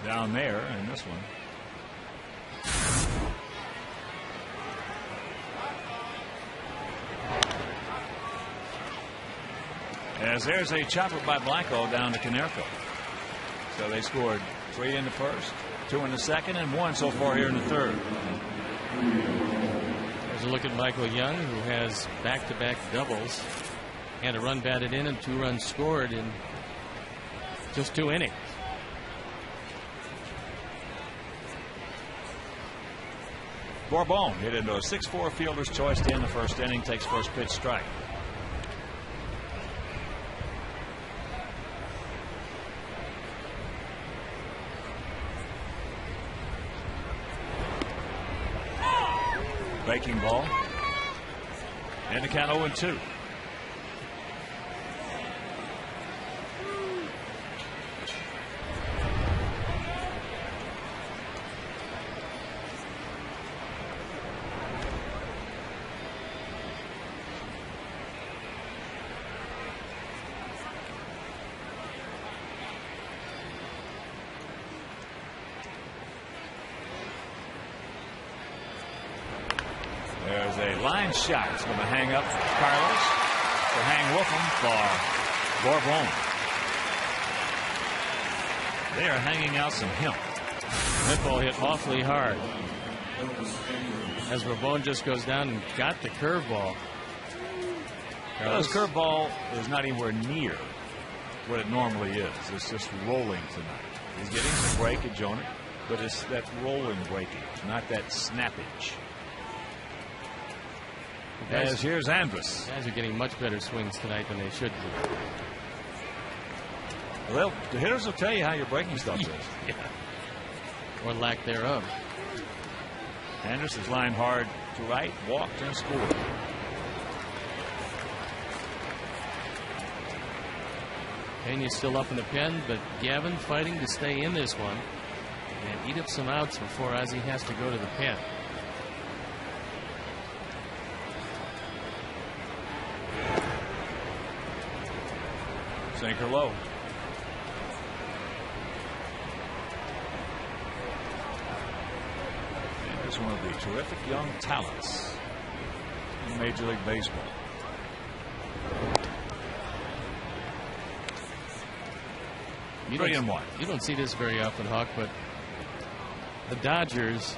down there, and this one. As there's a chopper by Blanco down to Konerko. So they scored 3 in the first, 2 in the second, and 1 so far here in the third. There's a look at Michael Young, who has back-to-back doubles and a run batted in and 2 runs scored in just 2 innings. Bourbon hit into a 6-4 fielder's choice to end the first inning, takes first pitch strike. Breaking ball. And the count 0-2. There's a line shot. It's going to hang up Carlos. To hang with him for Bourbon. They are hanging out some hemp. That ball hit awfully hard. As Bourbon just goes down and got the curveball. Well, his curveball is not anywhere near what it normally is. It's just rolling tonight. He's getting some breakage on it, but it's that rolling breakage, not that snappage. As here's Andrus. Guys are getting much better swings tonight than they should be. Well, the hitters will tell you how your breaking stuff is. Yeah. Or lack thereof. Andrus is lined hard to right, walked and scored. Pena's still up in the pen, but Gavin fighting to stay in this one and eat up some outs before Ozzie has to go to the pen. Sinker low. And here's one of the terrific young talents in Major League Baseball. You don't see this very often, Hawk, but the Dodgers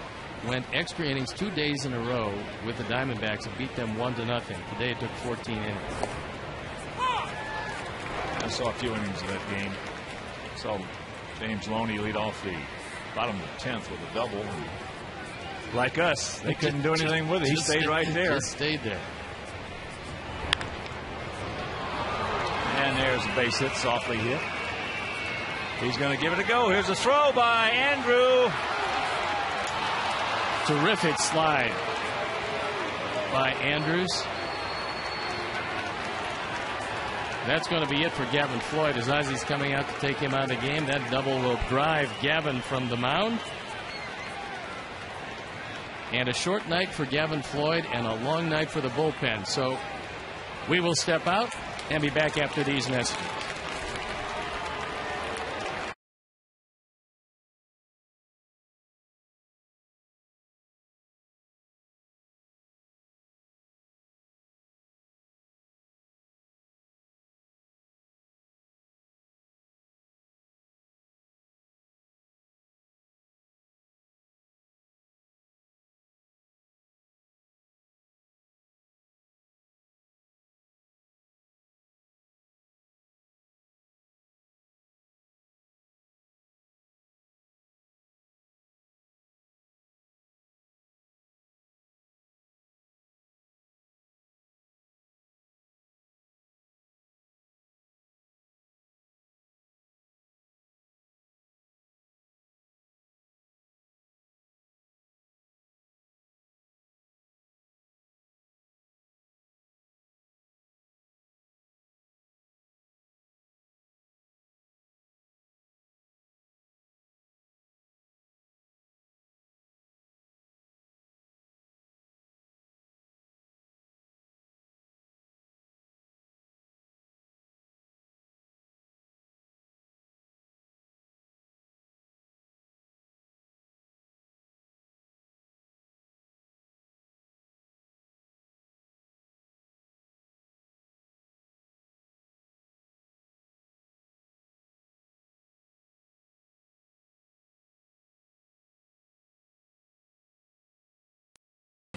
went extra innings 2 days in a row with the Diamondbacks and beat them 1-0. Today it took 14 innings. I saw a few innings of that game. Saw James Loney lead off the bottom of the 10th with a double. And like us, they couldn't do anything with it. He stayed right there. Just stayed there. And there's a base hit, softly hit. He's going to give it a go. Here's a throw by Andrew. Terrific slide by Andrews. That's going to be it for Gavin Floyd as Ozzie's coming out to take him out of the game. That double will drive Gavin from the mound. And a short night for Gavin Floyd and a long night for the bullpen. So we will step out and be back after these messages.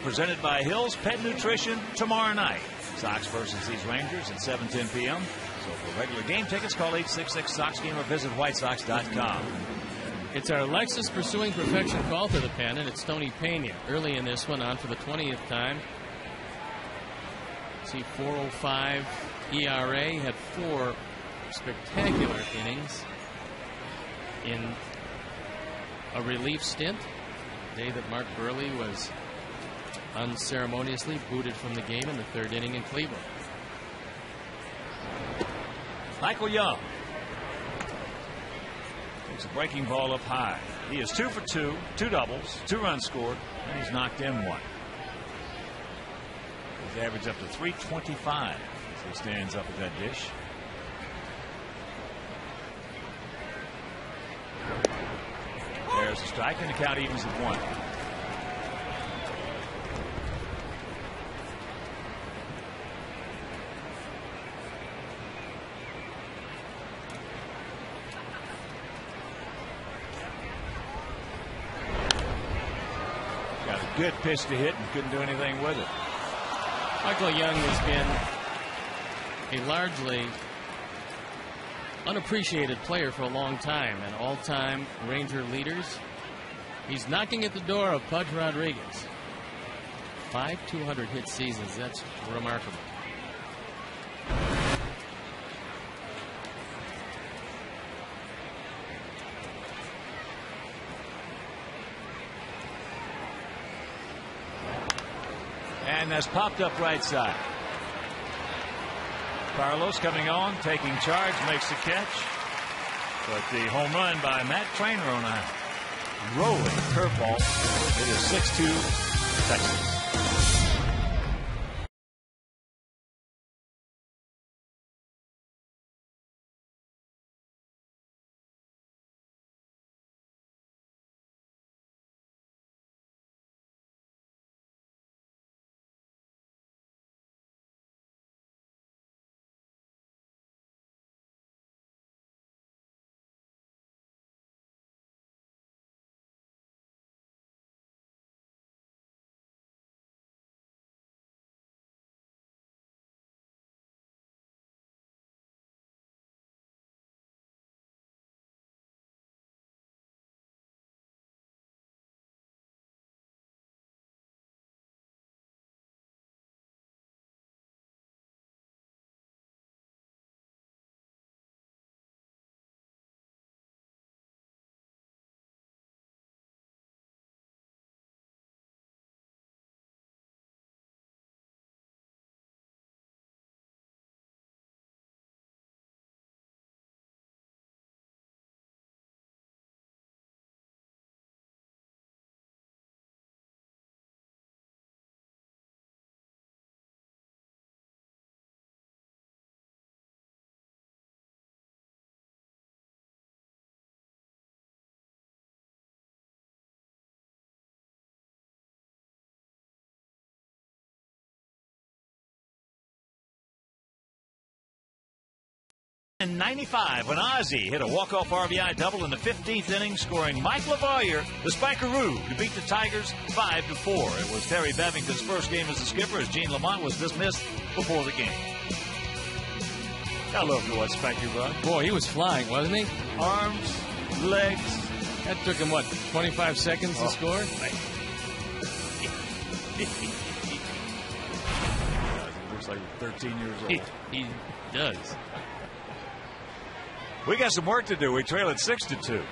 Presented by Hills Pet Nutrition tomorrow night. Sox versus these Rangers at 7:10 p.m. So for regular game tickets, call 866-SOX-GAME or visit whitesox.com. It's our Lexus Pursuing Perfection call to the pen, and it's Tony Pena early in this one, on for the 20th time. See, 4.05 ERA, had 4 spectacular innings in a relief stint. The day that Mark Burley was unceremoniously booted from the game in the 3rd inning in Cleveland. Michael Young takes a breaking ball up high. He is 2 for 2, 2 doubles, 2 runs scored, and he's knocked in 1. He's averaged up to 325 as he stands up at that dish. There's a strike, and the count evens at 1. Good pitch to hit and couldn't do anything with it. Michael Young has been a largely unappreciated player for a long time, and all-time Ranger leaders. He's knocking at the door of Pudge Rodriguez. 5 200-hit seasons. That's remarkable. And that's popped up right side. Carlos coming on, taking charge, makes the catch. But the home run by Matt Trainer on a rolling curveball. It is 6-2 Texas. In 95, when Ozzie hit a walk-off RBI double in the 15th inning, scoring Mike LaValliere, the Spikeroo, to beat the Tigers 5-4. It was Terry Bevington's first game as a skipper, as Gene Lamont was dismissed before the game. I love to watch Spiker run. Boy, he was flying, wasn't he? Arms, legs. That took him, what, 25 seconds to score? He looks like 13 years old. He does. We got some work to do. We trail at 6-2.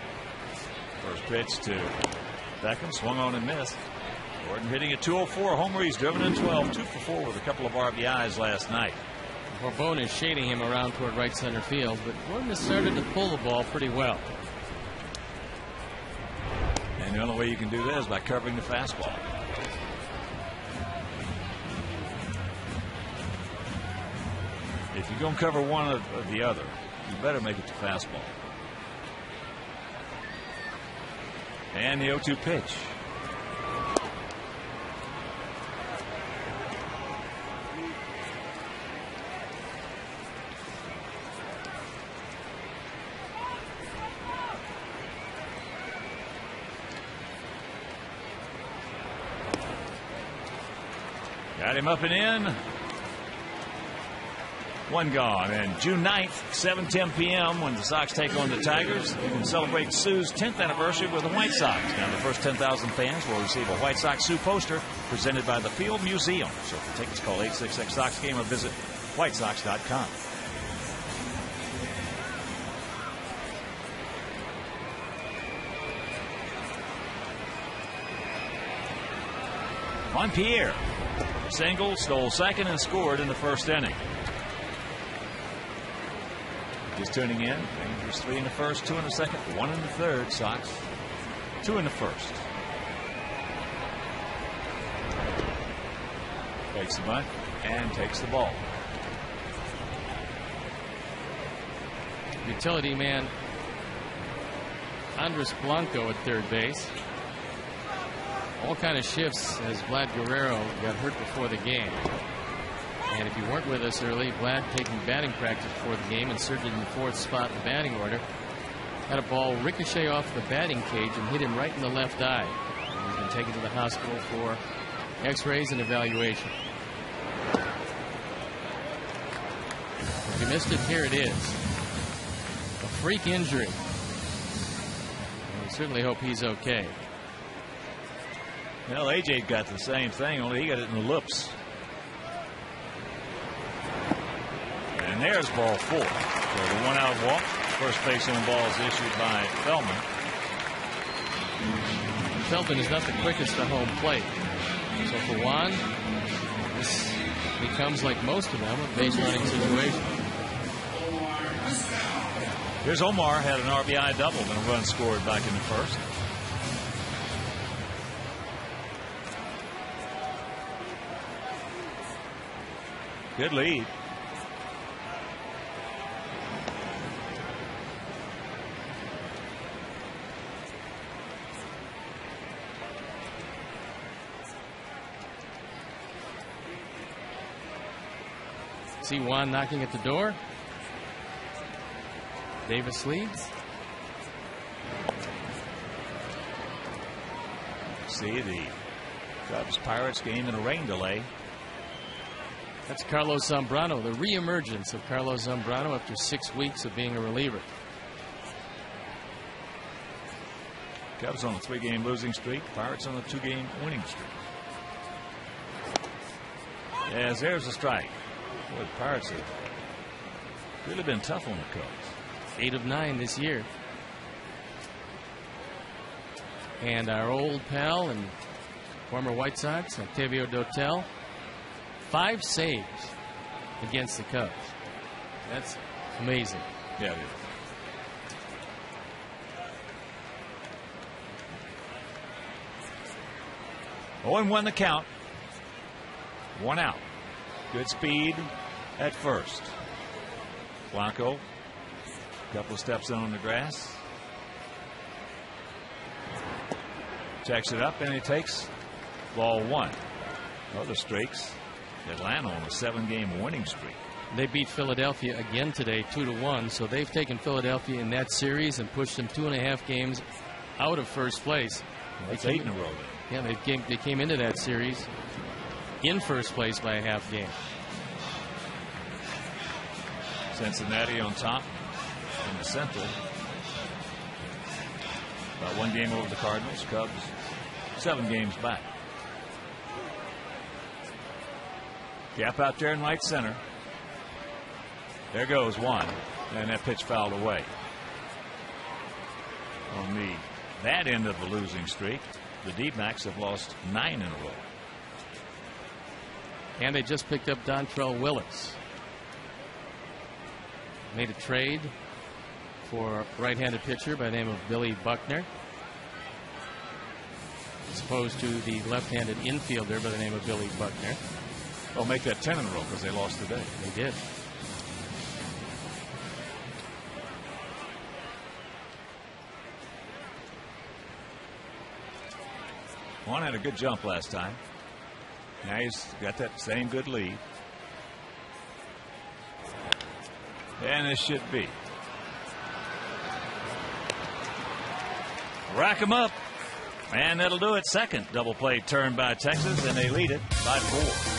First pitch to Beckham, swung on and missed. Gordon hitting at 204. Homer, he's driven in 12, 2 for 4 with a couple of RBIs last night. Bourbon is shading him around toward right center field, but Gordon has started to pull the ball pretty well. And the only way you can do that is by covering the fastball. If you're going to cover one of the other, you better make it to fastball. And the 0-2 pitch. Got him up and in. One gone. And June 9th, 7:10 p.m. when the Sox take on the Tigers, you can celebrate Sue's 10th anniversary with the White Sox. Now the first 10,000 fans will receive a White Sox Sue poster presented by the Field Museum. So for tickets, call 866-SOX-GAME or visit whitesox.com. Juan Pierre, single, stole second, and scored in the first inning. Just tuning in. Rangers 3 in the first, 2 in the second, 1 in the third. Sox 2 in the first. Takes the bunt and takes the ball. Utility man Andres Blanco at third base. All kind of shifts as Vlad Guerrero got hurt before the game. And if you weren't with us early, Vlad taking batting practice before the game, inserted in the fourth spot in the batting order. Had a ball ricochet off the batting cage and hit him right in the left eye. And he's been taken to the hospital for x-rays and evaluation. If you missed it, here it is. A freak injury. And we certainly hope he's okay. Well, AJ got the same thing, only he got it in the lips. And there's ball 4. So the 1-out walk. First base on ball is issued by Feldman. Feldman is not the quickest to home plate. So for Juan, this becomes, like most of them, a base running situation. Here's Omar, had an RBI double and a run scored back in the first. Good lead. See Juan knocking at the door. Davis leads. See the Cubs-Pirates game in a rain delay. That's Carlos Zambrano, the reemergence of Carlos Zambrano after 6 weeks of being a reliever. Cubs on a 3-game losing streak. Pirates on a 2-game winning streak. As there's a strike. Boy, the Pirates have really been tough on the Cubs. 8 of 9 this year. And our old pal and former White Sox, Octavio Dotel, 5 saves against the Cubs. That's amazing. Yeah, it is. Oh, and 1 the count. 1 out. Good speed at first. Blanco, a couple of steps in on the grass. Checks it up and he takes ball 1. Other streaks. Atlanta on a 7-game winning streak. They beat Philadelphia again today 2-1, so they've taken Philadelphia in that series and pushed them 2.5 games out of first place. Well, that's 8 in a row then. Yeah, they came into that series in first place by a half game. Cincinnati on top in the Central. About 1 game over the Cardinals. Cubs 7 games back. Gap out there in right center. There goes 1. And that pitch fouled away. On that end of the losing streak, the D-backs have lost 9 in a row. And they just picked up Dontrell Willis. Made a trade for a right-handed pitcher by the name of Billy Buckner, as opposed to the left-handed infielder by the name of Billy Buckner. They'll make that 10 in a row because they lost today. They did. Juan had a good jump last time. Now he's got that same good lead. And this should be. Rack 'em up. And that'll do it. Second double play turn by Texas, and they lead it by 4.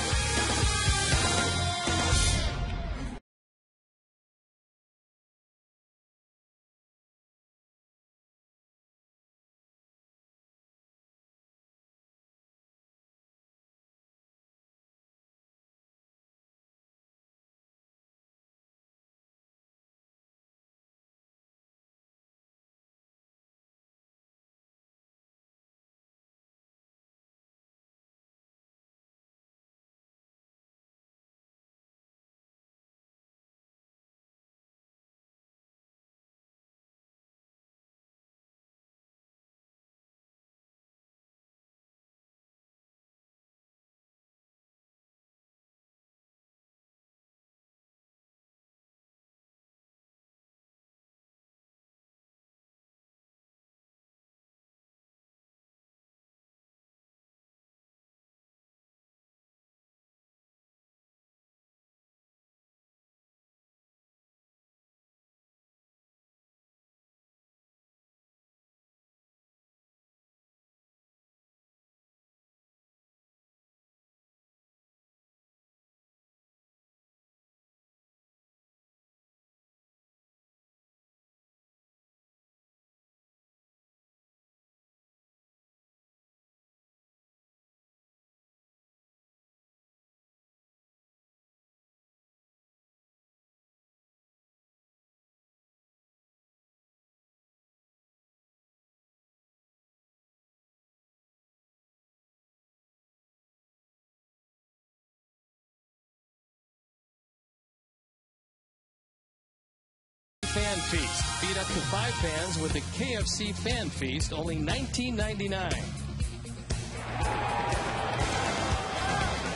Fan Feast. Feed up to 5 fans with the KFC Fan Feast, only $19.99.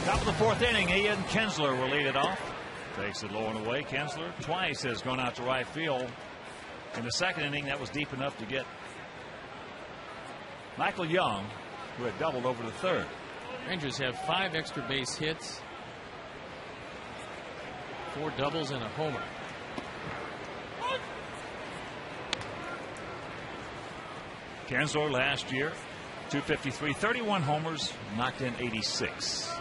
Top of the 4th inning, Ian Kinsler will lead it off. Takes it low and away. Kinsler twice has gone out to right field. In the 2nd inning, that was deep enough to get Michael Young, who had doubled over to 3rd. Rangers have 5 extra base hits, 4 doubles, and a homer. Kinsler last year, .253, 31 homers, knocked in 86.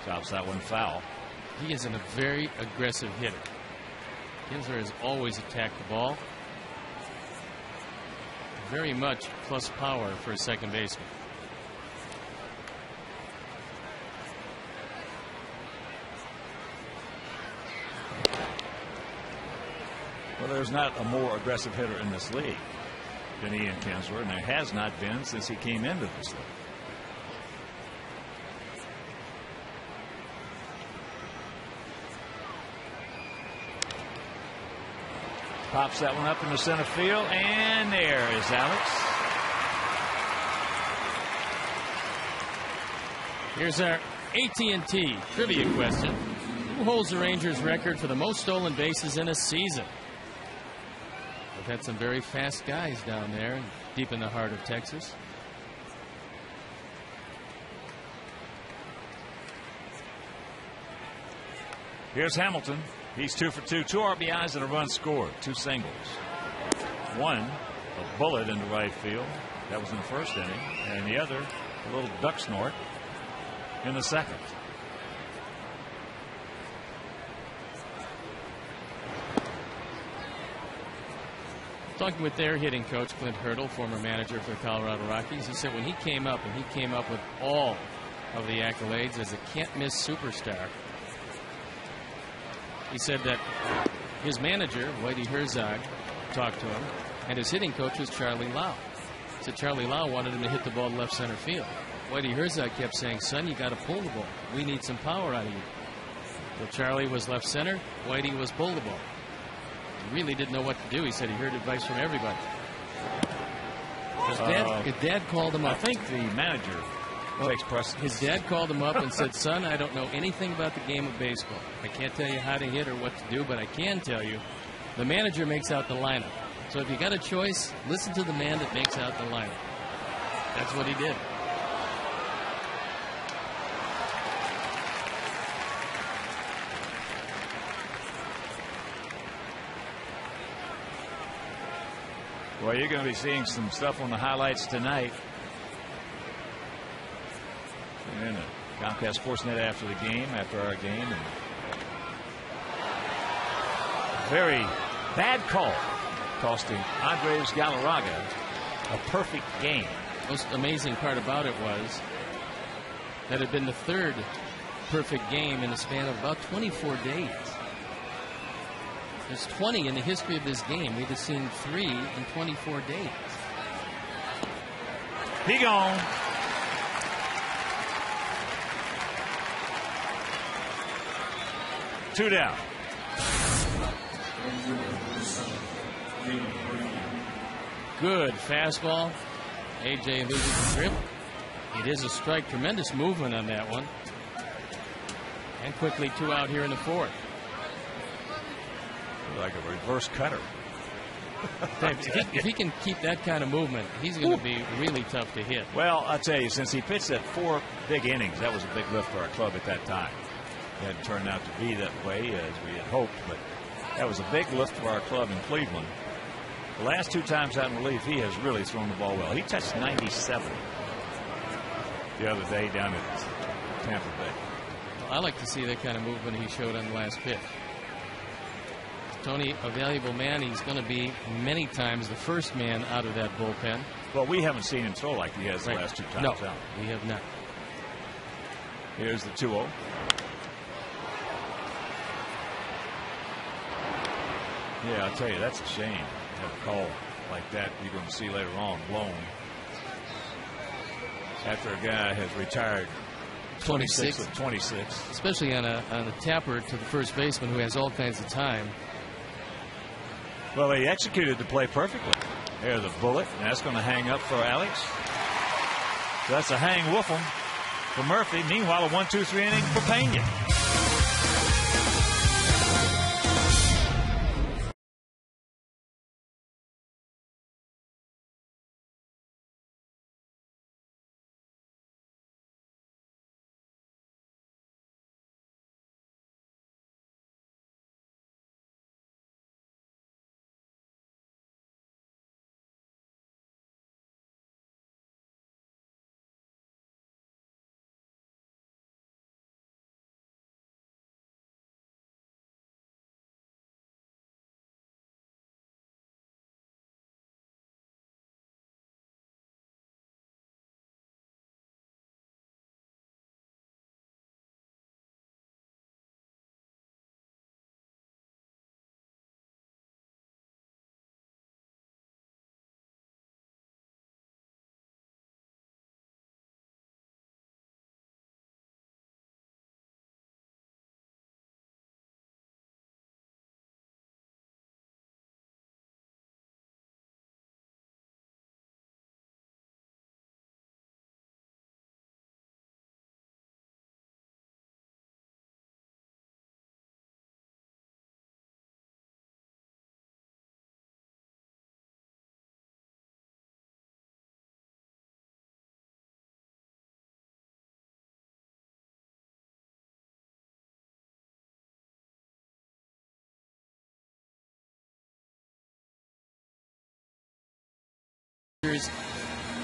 Chops that one foul. He is a very aggressive hitter. Kinsler has always attacked the ball. Very much plus power for a second baseman. Well, there's not a more aggressive hitter in this league than Ian Kinsler, and there has not been since he came into this league. Pops that one up in the center field, and there is Alex. Here's our AT&T trivia question. Who holds the Rangers record for the most stolen bases in a season? We've had some very fast guys down there, deep in the heart of Texas. Here's Hamilton. He's 2 for 2, 2 RBIs and a run scored, 2 singles. One, a bullet into right field. That was in the 1st inning. And the other, a little duck snort in the 2nd. Talking with their hitting coach, Clint Hurdle, former manager for the Colorado Rockies, he said when he came up, and he came up with all of the accolades as a can't-miss superstar, he said that his manager, Whitey Herzog, talked to him, and his hitting coach was Charlie Lau. He said Charlie Lau wanted him to hit the ball to left center field. Whitey Herzog kept saying, son, you got to pull the ball. We need some power out of you. So Charlie was left center, Whitey was pull the ball. He really didn't know what to do. He said he heard advice from everybody. His dad called him up. I think the manager takes precedence. His dad called him up and said, son, I don't know anything about the game of baseball. I can't tell you how to hit or what to do, but I can tell you the manager makes out the lineup. So if you got a choice, listen to the man that makes out the lineup. That's what he did. Well, you're going to be seeing some stuff on the highlights tonight. And Comcast Sportsnet after the game, after our game. And very bad call, costing Andres Galarraga a perfect game. Most amazing part about it was that it had been the 3rd perfect game in the span of about 24 days. There's 20 in the history of this game. We've seen 3 in 24 days. He gone. Two down. Good fastball. AJ loses the grip. It is a strike. Tremendous movement on that one. And quickly 2 out here in the 4th. Like a reverse cutter. If he can keep that kind of movement, he's going to be really tough to hit. Well, I'll tell you, since he pitched at 4 big innings, that was a big lift for our club at that time. It hadn't turned out to be that way as we had hoped, but that was a big lift for our club in Cleveland. The last 2 times out in relief, he has really thrown the ball well. He touched 97 the other day down at Tampa Bay. Well, I like to see that kind of movement he showed on the last pitch. Tony, a valuable man. He's going to be many times the first man out of that bullpen. Well, we haven't seen him throw like he has the last 2 times out. No, we have not. Here's the 2-0. Yeah, I'll tell you, that's a shame. Have a call like that you're going to see later on blown after a guy has retired 26 with 26. Especially on a tapper to the first baseman who has all kinds of time. Well, they executed the play perfectly. There's the bullet, and that's going to hang up for Alex. So that's a hang woofum for Murphy. Meanwhile, a 1-2-3 inning for Pena.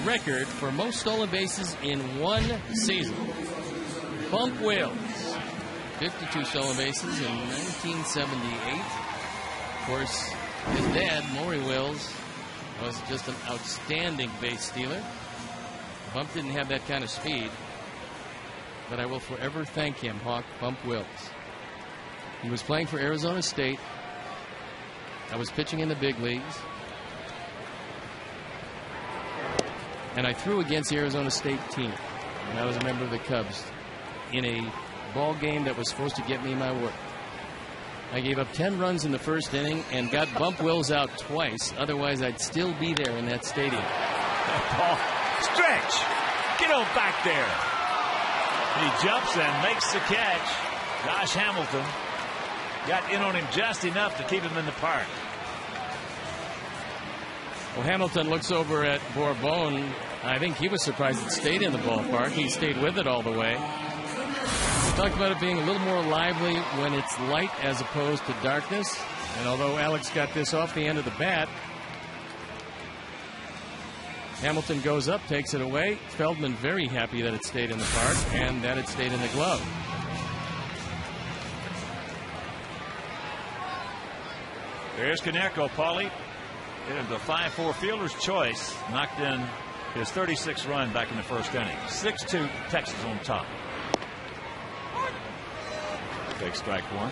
Record for most stolen bases in one season. Bump Wills, 52 stolen bases in 1978. Of course, his dad, Maury Wills, was just an outstanding base stealer. Bump didn't have that kind of speed, but I will forever thank him, Hawk Bump Wills. He was playing for Arizona State. I was pitching in the big leagues. And I threw against the Arizona State team. And I was a member of the Cubs in a ball game that was supposed to get me my work. I gave up 10 runs in the first inning and got Bump Wills out twice. Otherwise, I'd still be there in that stadium. Paul, stretch. Get on back there. He jumps and makes the catch. Josh Hamilton got in on him just enough to keep him in the park. Well, Hamilton looks over at Bourbon. I think he was surprised it stayed in the ballpark. He stayed with it all the way. We talked about it being a little more lively when it's light as opposed to darkness. And although Alex got this off the end of the bat, Hamilton goes up, takes it away. Feldman very happy that it stayed in the park and that it stayed in the glove. There's Konerko, Paulie. Hit him the 5-4 fielder's choice. Knocked in his 36th run back in the first inning. 6-2, Texas on top. Big strike one.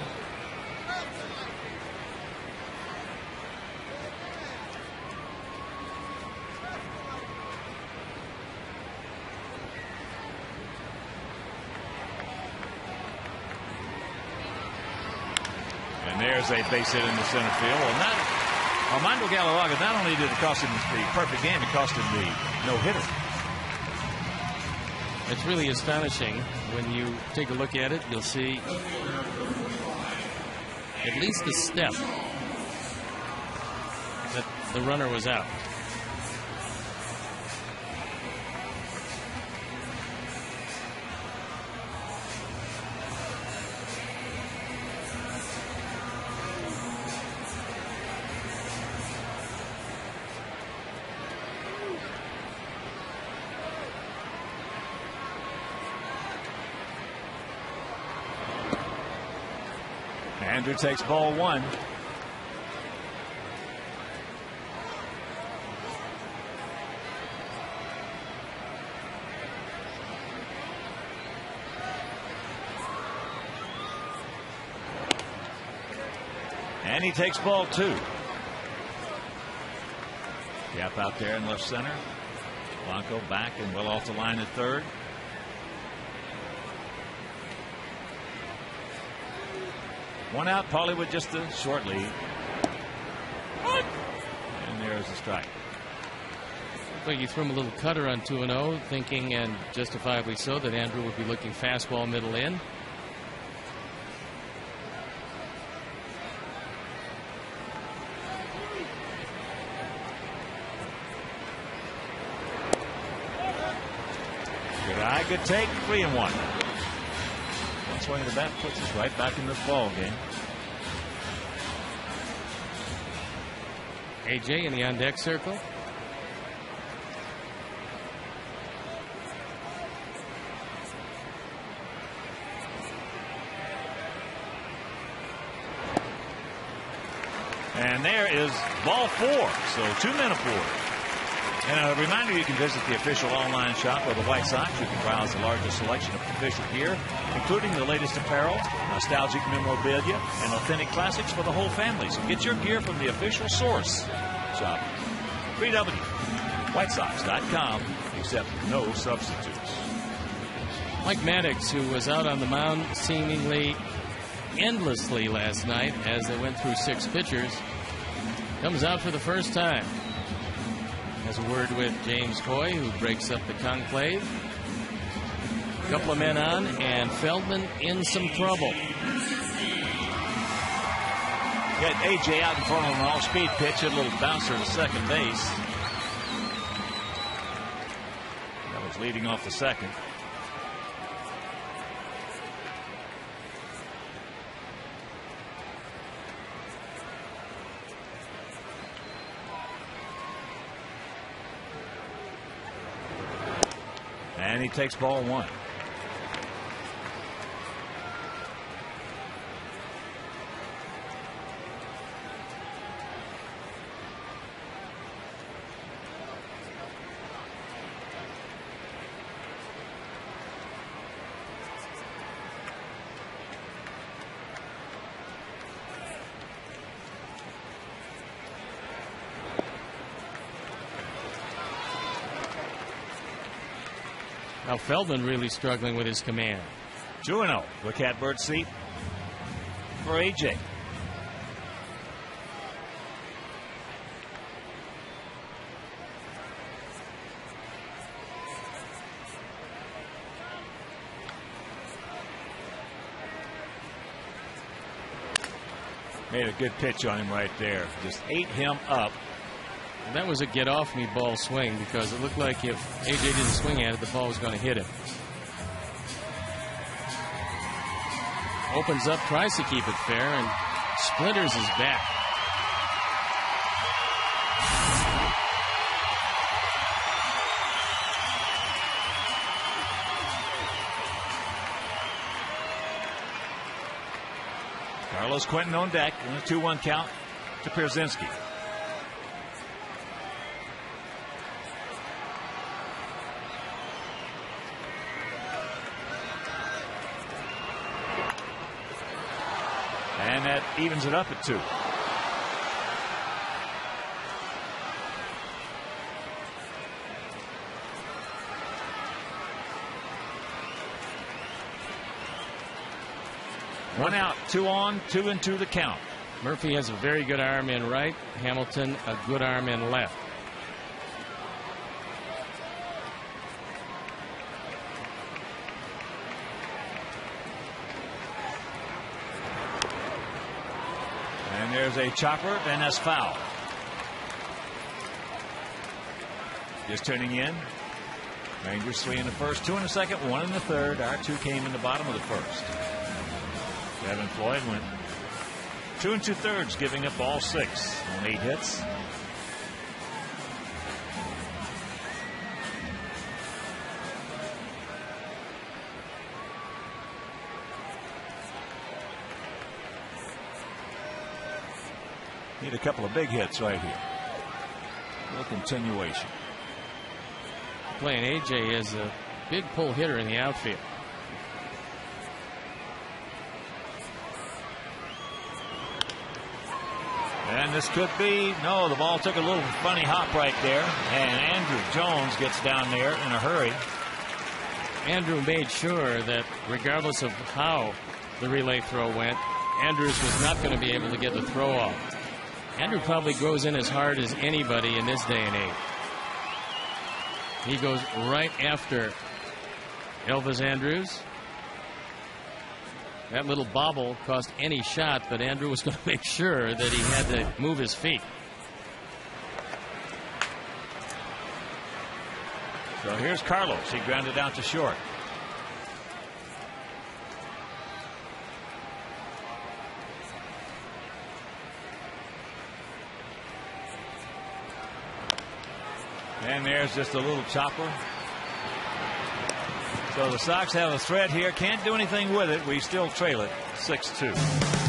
And there's a base hit in the center field. Well, Armando Galarraga, not only did it cost him the perfect game, it cost him the no-hitter. It's really astonishing. When you take a look at it, you'll see at least a step that the runner was out. Andrew takes ball one. And he takes ball two. Gap out there in left center. Blanco back and well off the line at third. One out, Paulie with just a short lead. And there's the strike. Looks like he threw him a little cutter on 2-0, thinking, and justifiably so, that Andrew would be looking fastball middle in. Good eye, good take, 3-1. One swing of the bat puts us right back in this ball game. AJ in the on-deck circle. And there is ball 4. So 2 men aboard. And a reminder, you can visit the official online shop of the White Sox. You can browse the largest selection of official gear, including the latest apparel, nostalgic memorabilia, and authentic classics for the whole family. So get your gear from the official source shop. www.whitesox.com, except no substitutes. Mike Maddox, who was out on the mound seemingly endlessly last night as they went through 6 pitchers, comes out for the first time. Has a word with James Coy, who breaks up the conclave. A couple of men on, and Feldman in some trouble. Got AJ out in front of an off-speed pitch, a little bouncer to second base. That was leading off the second. And he takes ball 1. Now Feldman really struggling with his command. 2-0. The catbird seat for AJ. Made a good pitch on him right there. Just ate him up. That was a get-off-me ball swing, because it looked like if AJ didn't swing at it, the ball was going to hit him. Opens up, tries to keep it fair, and splinters his back. Carlos Quentin on deck in a 2-1 count to Pierzynski. And that evens it up at 2. One out, 2 on, 2-2 the count. Murphy has a very good arm in right. Hamilton a good arm in left. And there's a chopper, and that's foul. Just turning in. Rangers 3 in the first, 2 in the second, 1 in the third. Our 2 came in the bottom of the first. Kevin Floyd went 2 2/3, giving up all 6 on 8 hits. Need a couple of big hits right here. A little continuation. Playing AJ as a big pull hitter in the outfield. And this could be, no, the ball took a little funny hop right there, and Andrew Jones gets down there in a hurry. Andrew made sure that regardless of how the relay throw went, Andrews was not going to be able to get the throw off. Andrew probably goes in as hard as anybody in this day and age. He goes right after Elvis Andrews. That little bobble cost any shot, but Andrew was going to make sure that he had to move his feet. So here's Carlos. He grounded out to short. And there's just a little chopper. So the Sox have a threat here. Can't do anything with it. We still trail it 6-2.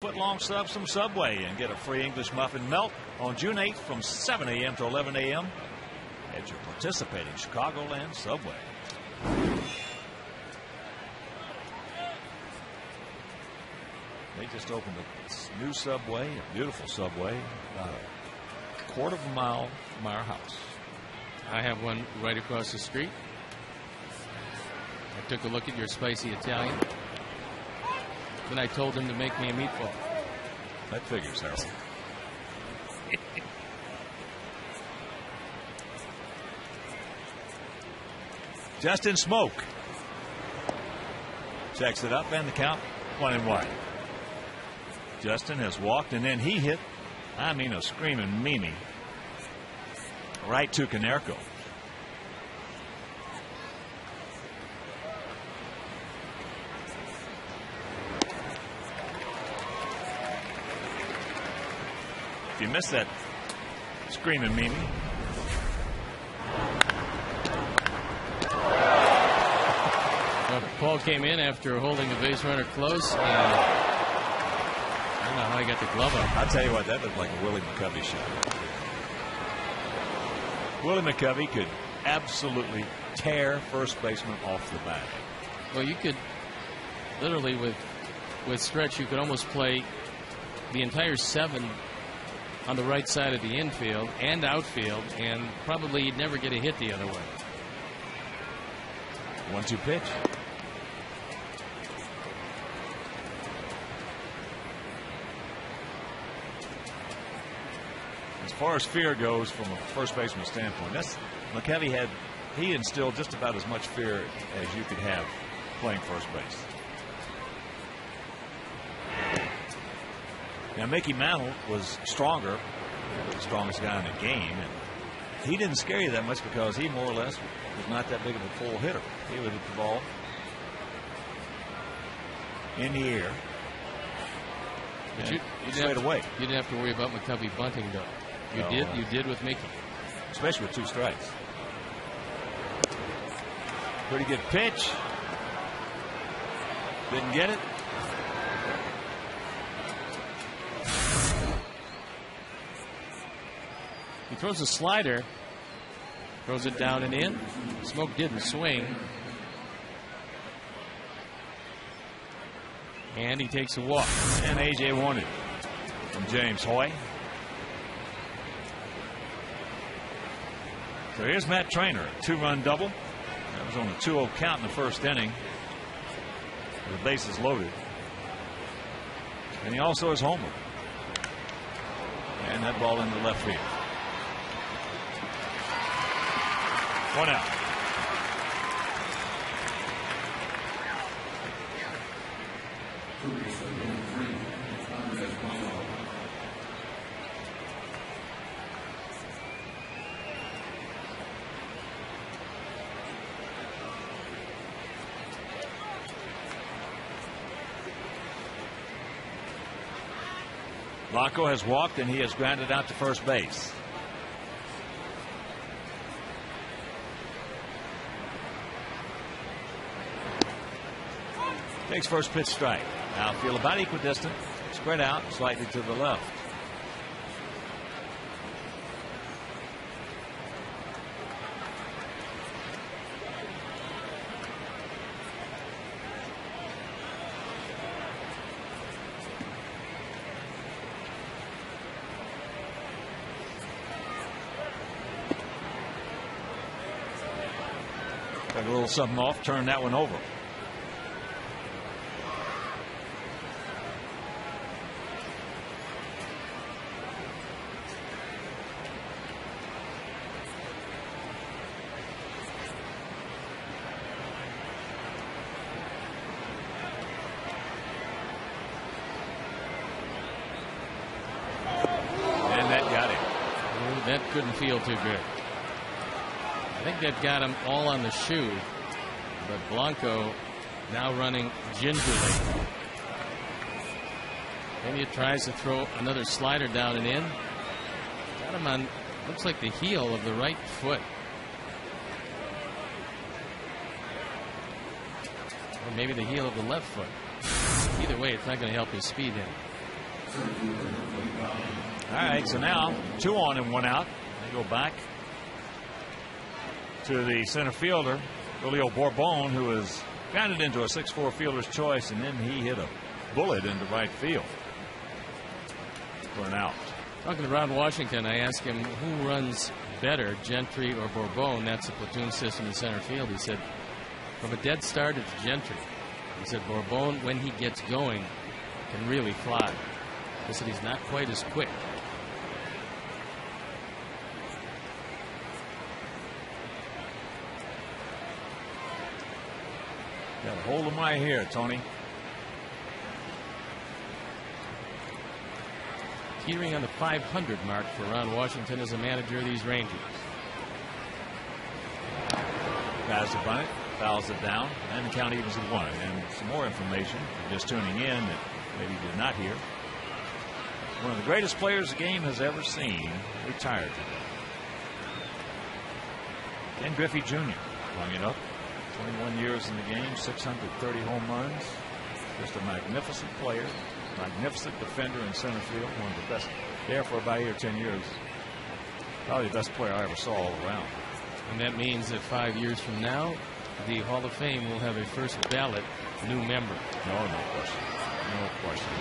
Foot-long sub some Subway and get a free English muffin melt on June 8th from 7 a.m. to 11 a.m. at your participating Chicagoland Subway. They just opened a new Subway, a beautiful Subway, about a quarter of a mile from our house. I have one right across the street. I took a look at your spicy Italian. Then I told him to make me a meatball. That figures, Harold. Justin Smoke checks it up, and the count 1-1. Justin has walked, and then he hit, I mean, a screaming Mimi right to Konerko. If you missed that screaming Mimi. Well, Paul came in after holding the base runner close, and I don't know how he got the glove up. I'll tell you what, that looked like a Willie McCovey shot. Willie McCovey could absolutely tear first baseman off the bag. Well, you could literally, with stretch, you could almost play the entire 7 on the right side of the infield and outfield, and probably you'd never get a hit the other way. 1-2 pitch. As far as fear goes from a first baseman standpoint, that's McCovey he instilled just about as much fear as you could have playing first base. Now, Mickey Mantle was stronger, the strongest guy in the game, and he didn't scare you that much because he more or less was not that big of a pull hitter. He would hit the ball in the air. But you straight away. You didn't have to worry about McCovey bunting, though. You did with Mickey. Especially with 2 strikes. Pretty good pitch. Didn't get it. He throws a slider. Throws it down and in. Smoke didn't swing. And he takes a walk. And A.J. wanted from James Hoy. So here's Matt Trainer, 2-run double. That was on a 2-0 count in the first inning. The bases loaded. And he also has homer. And that ball into left field. 1 out. Blanco has walked and he has grounded out to first base. Takes first pitch strike. Outfield about equidistant. Spread out slightly to the left. Got a little something off. Turn that one over. That couldn't feel too good. I think that got him all on the shoe, but Blanco now running gingerly. Maybe it tries to throw another slider down and in. Got him on, looks like the heel of the right foot. Or maybe the heel of the left foot. Either way, it's not going to help his speed hit. All right, so now 2 on and 1 out. They go back to the center fielder, Julio Bourbon, who was grounded into a 6-4 fielder's choice, and then he hit a bullet into right field for an out. Talking to Ron Washington, I asked him who runs better, Gentry or Bourbon. That's a platoon system in center field. He said, from a dead start, it's Gentry. He said Bourbon, when he gets going, can really fly. He said he's not quite as quick. Got a hold of my hair, Tony. Teetering on the 500 mark for Ron Washington as a manager of these Rangers. Guys up on it, fouls it down, and the count evens at 1. And some more information, just tuning in, that maybe you did not hear. One of the greatest players the game has ever seen retired today. Ken Griffey Jr. hung it up. 21 years in the game, 630 home runs. Just a magnificent player, magnificent defender in center field. One of the best there for about 8 or 10 years. Probably the best player I ever saw all around. And that means that 5 years from now, the Hall of Fame will have a first ballot new member. No question. No question.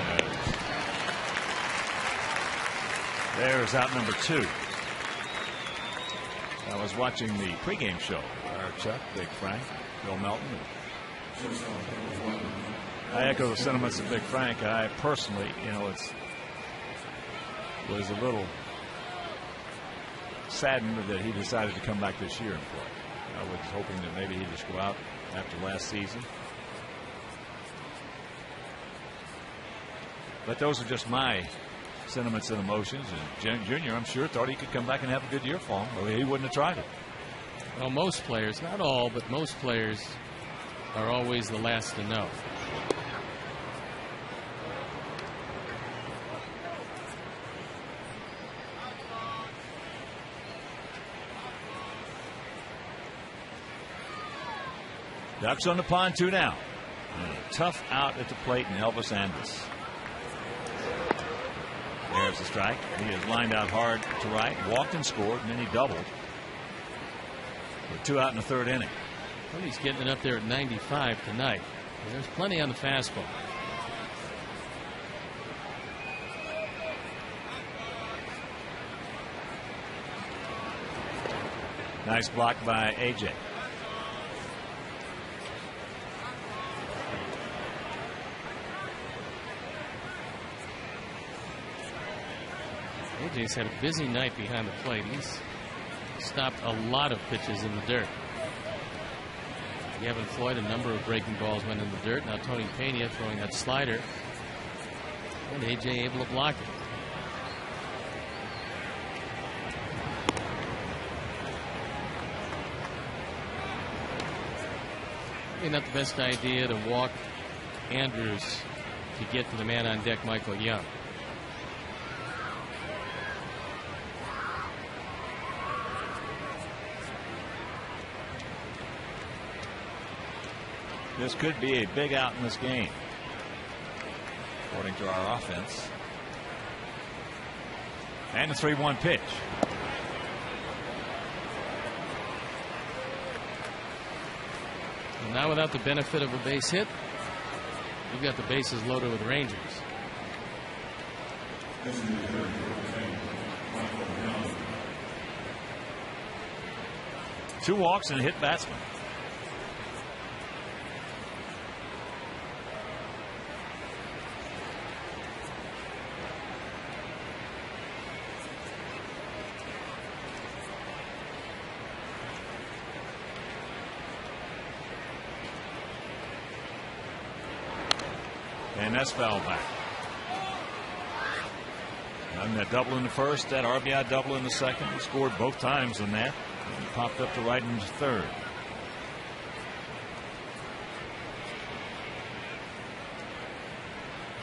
There's out number 2. I was watching the pregame show. Chuck, Big Frank, Bill Melton. I echo the sentiments of Big Frank. I personally, was a little saddened that he decided to come back this year and play. I was hoping that maybe he'd just go out after last season. But those are just my sentiments and emotions. And Junior, I'm sure, thought he could come back and have a good year for him, or he wouldn't have tried it. Well, most players, not all, but most players are always the last to know. Ducks on the pond, 2 down. And a tough out at the plate, and Elvis Andrus. There's the strike. He has lined out hard to right, walked and scored, and then he doubled. With 2 out in the 3rd inning. Well, he's getting it up there at 95 tonight. There's plenty on the fastball. Nice block by AJ. AJ's had a busy night behind the plate. He's stopped a lot of pitches in the dirt. Gavin Floyd, a number of breaking balls went in the dirt. Now Tony Pena throwing that slider. And AJ able to block it. Maybe not the best idea to walk Andrews to get to the man on deck, Michael Young. This could be a big out in this game, according to our offense. And a 3-1 pitch. And now without the benefit of a base hit, you've got the bases loaded with Rangers. Two walks and a hit batsman. And that's foul back. And that double in the first, that RBI double in the second. He scored both times in that. And he popped up to right in the 3rd.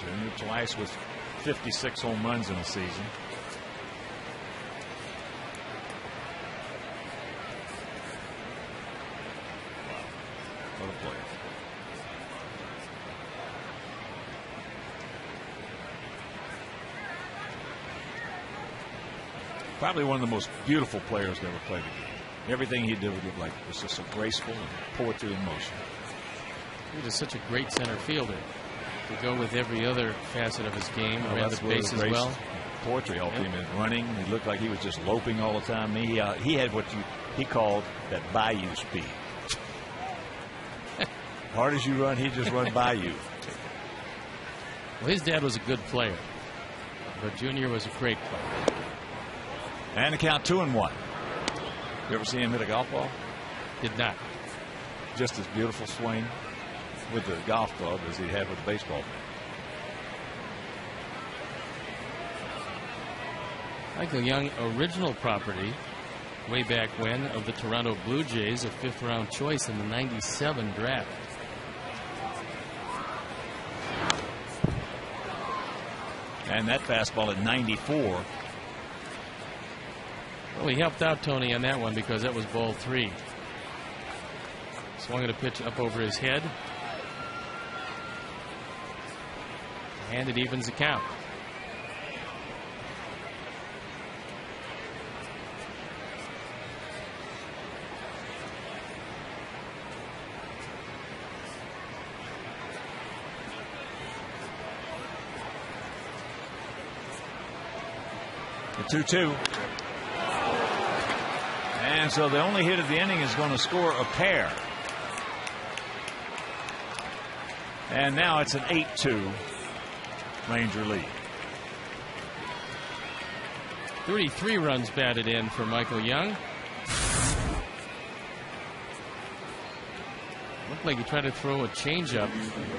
Junior twice with 56 home runs in a season. What a player. Probably one of the most beautiful players that ever played the game. Everything he did was just so graceful and poetry in motion. He was such a great center fielder to go with every other facet of his game. Around the base as well. Poetry helped him in running. He looked like he was just loping all the time. He had what he called that bayou speed. Hard as you run, he just run by you. Well, his dad was a good player, but Junior was a great player. And the count 2-1. You ever see him hit a golf ball? Did not. Just as beautiful swing with the golf club as he had with the baseball bat. Michael Young, original property way back when of the Toronto Blue Jays, a 5th round choice in the '97 draft. And that fastball at 94. Well, he helped out Tony on that one because that was ball 3. Swung at a pitch up over his head. And it evens the count. The 2-2. And so the only hit of the inning is going to score a pair. And now it's an 8-2 Ranger lead. 33 runs batted in for Michael Young. Looked like he tried to throw a changeup.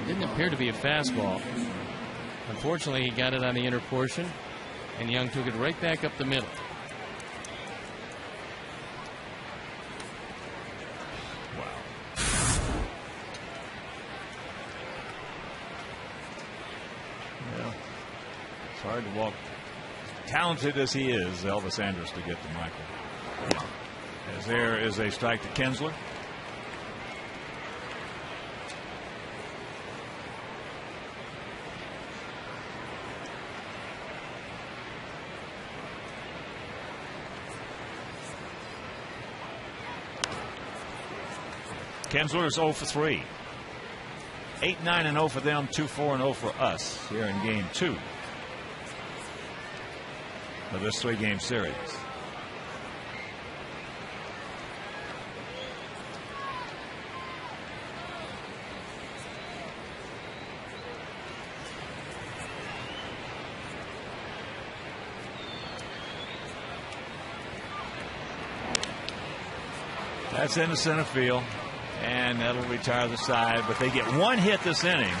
Didn't appear to be a fastball. Unfortunately, he got it on the inner portion, and Young took it right back up the middle. Hard to walk, talented as he is, Elvis Andrus, to get to Michael. As there is a strike to Kinsler. Kinsler's 0 for 3. 8-9-0 for them, 2-4-0 for us here in game 2 of this 3-game series. That's into center field, and that'll retire the side. But they get one hit this inning,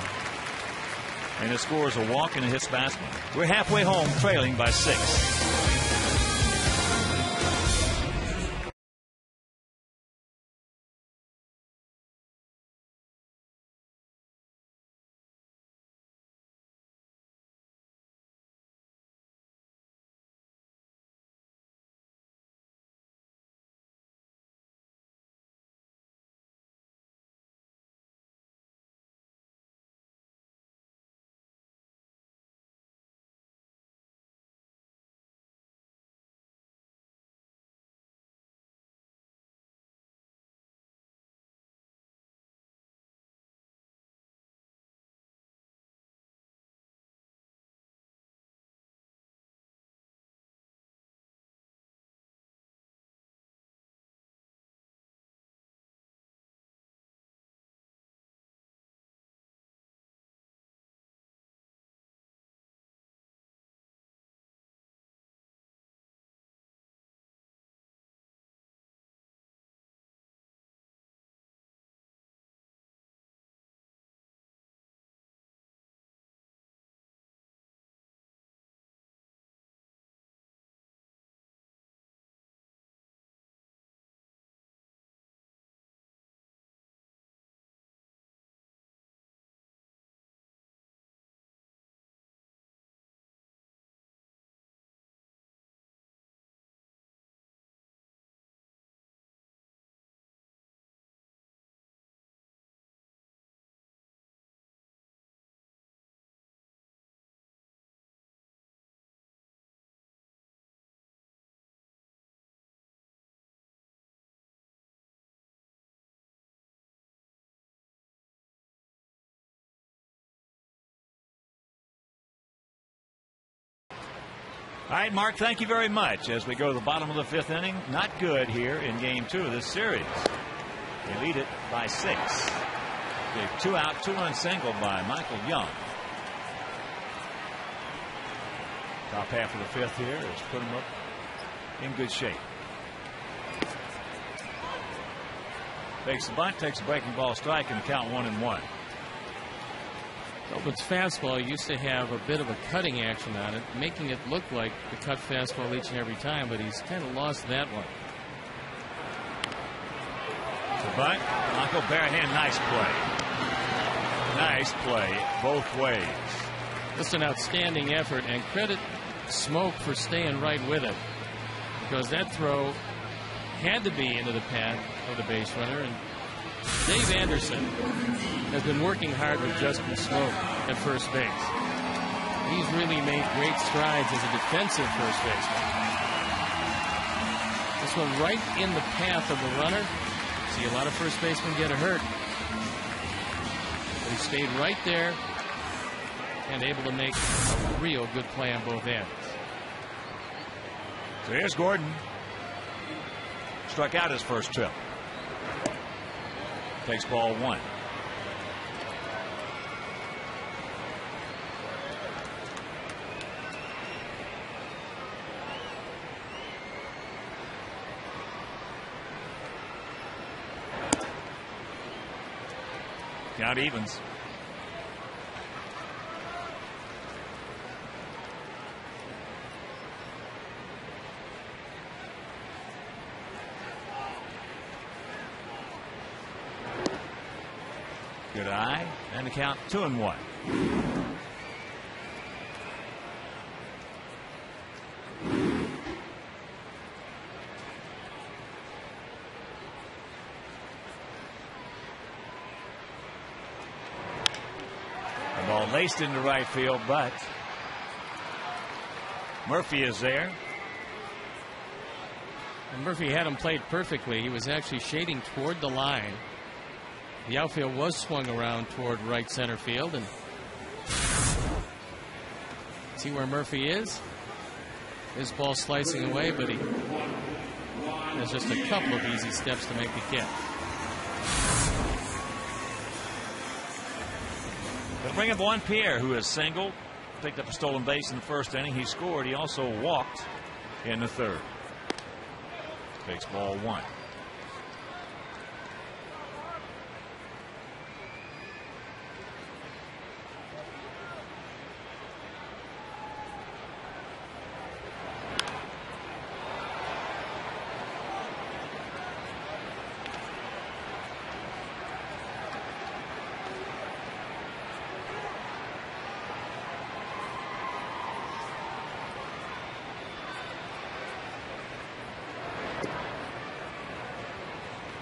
and it scores a walk and a hits batsman. We're halfway home, trailing by 6. All right, Mark, thank you very much. As we go to the bottom of the 5th inning, not good here in game 2 of this series. They lead it by 6. Big 2-out, 2-run single by Michael Young. Top half of the 5th here has put him up in good shape. Takes the bunt, takes a breaking ball strike, and the count 1-1. Open's fastball used to have a bit of a cutting action on it, making it look like the cut fastball each and every time, but he's kind of lost that one. The bunt, Uncle Barehand, nice play. Nice play both ways. Just an outstanding effort, and credit Smoke for staying right with it, because that throw had to be into the path of the base runner, and Dave Anderson has been working hard with Justin Smoke at first base. He's really made great strides as a defensive first baseman. This one right in the path of the runner. See a lot of first basemen get hurt. But he stayed right there and able to make a real good play on both ends. So here's Gordon. Struck out his first trip. Takes ball 1. Count evens. Good eye, and the count 2-1. The ball laced into right field, but Murphy is there. And Murphy had him played perfectly. He was actually shading toward the line The outfield was swung around toward right center field, and see where Murphy is. His ball slicing away, but he has just a couple of easy steps to make the catch. They'll bring up Juan Pierre, who has singled, picked up a stolen base in the first inning. He scored. He also walked in the third. Takes ball one.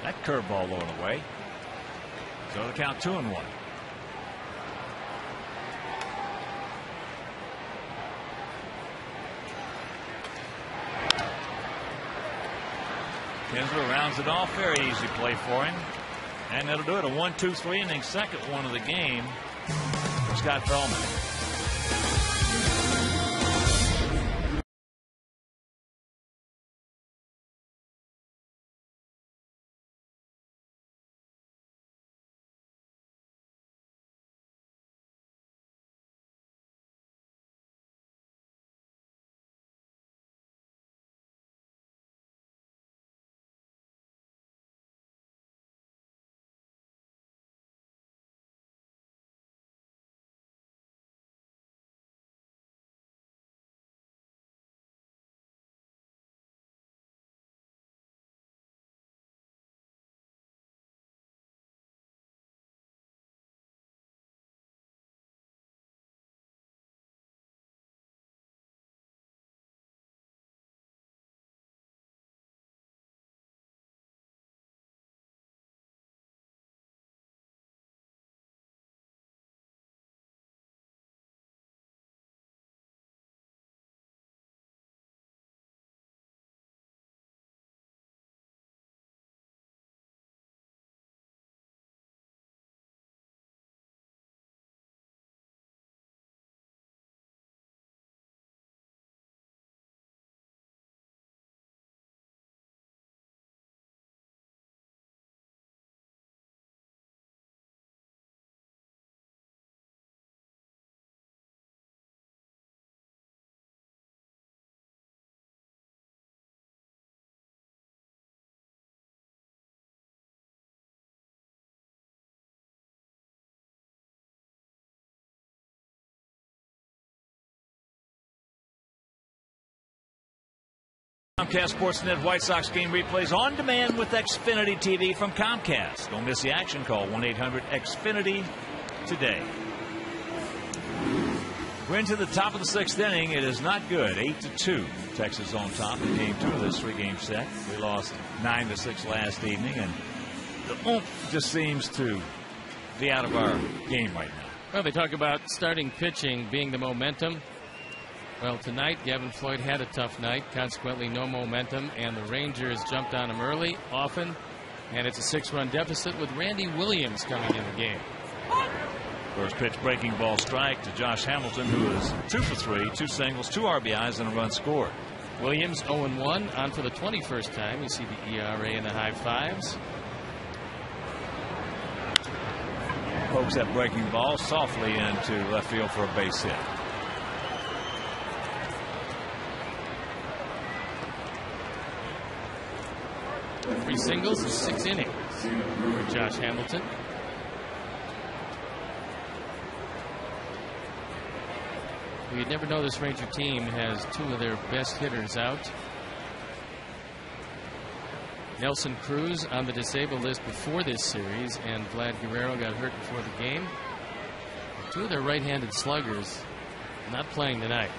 That curveball low and away. So the count 2-1. Kinsler rounds it off. Very easy play for him. And that'll do it. A 1-2-3 inning second one of the game for Scott Feldman. Comcast Sportsnet White Sox game replays on demand with Xfinity TV from Comcast. Don't miss the action. Call 1-800-XFINITY today. We're into the top of the sixth inning. It is not good. 8-2. Texas on top in game 2 of this 3-game set. We lost 9-6 last evening, and the oomph just seems to be out of our game right now. Well, they talk about starting pitching being the momentum. Well, tonight, Gavin Floyd had a tough night, consequently no momentum, and the Rangers jumped on him early, often, and it's a 6-run deficit with Randy Williams coming in the game. First pitch breaking ball strike to Josh Hamilton, who is 2 for 3, 2 singles, 2 RBIs, and a run scored. Williams 0-1, on for the 21st time. You see the ERA in the high 5s. Pokes that breaking ball softly into left field for a base hit. Three singles in 6 innings for Josh Hamilton. You'd never know this Ranger team has 2 of their best hitters out. Nelson Cruz on the disabled list before this series, and Vlad Guerrero got hurt before the game. 2 of their right-handed sluggers not playing tonight.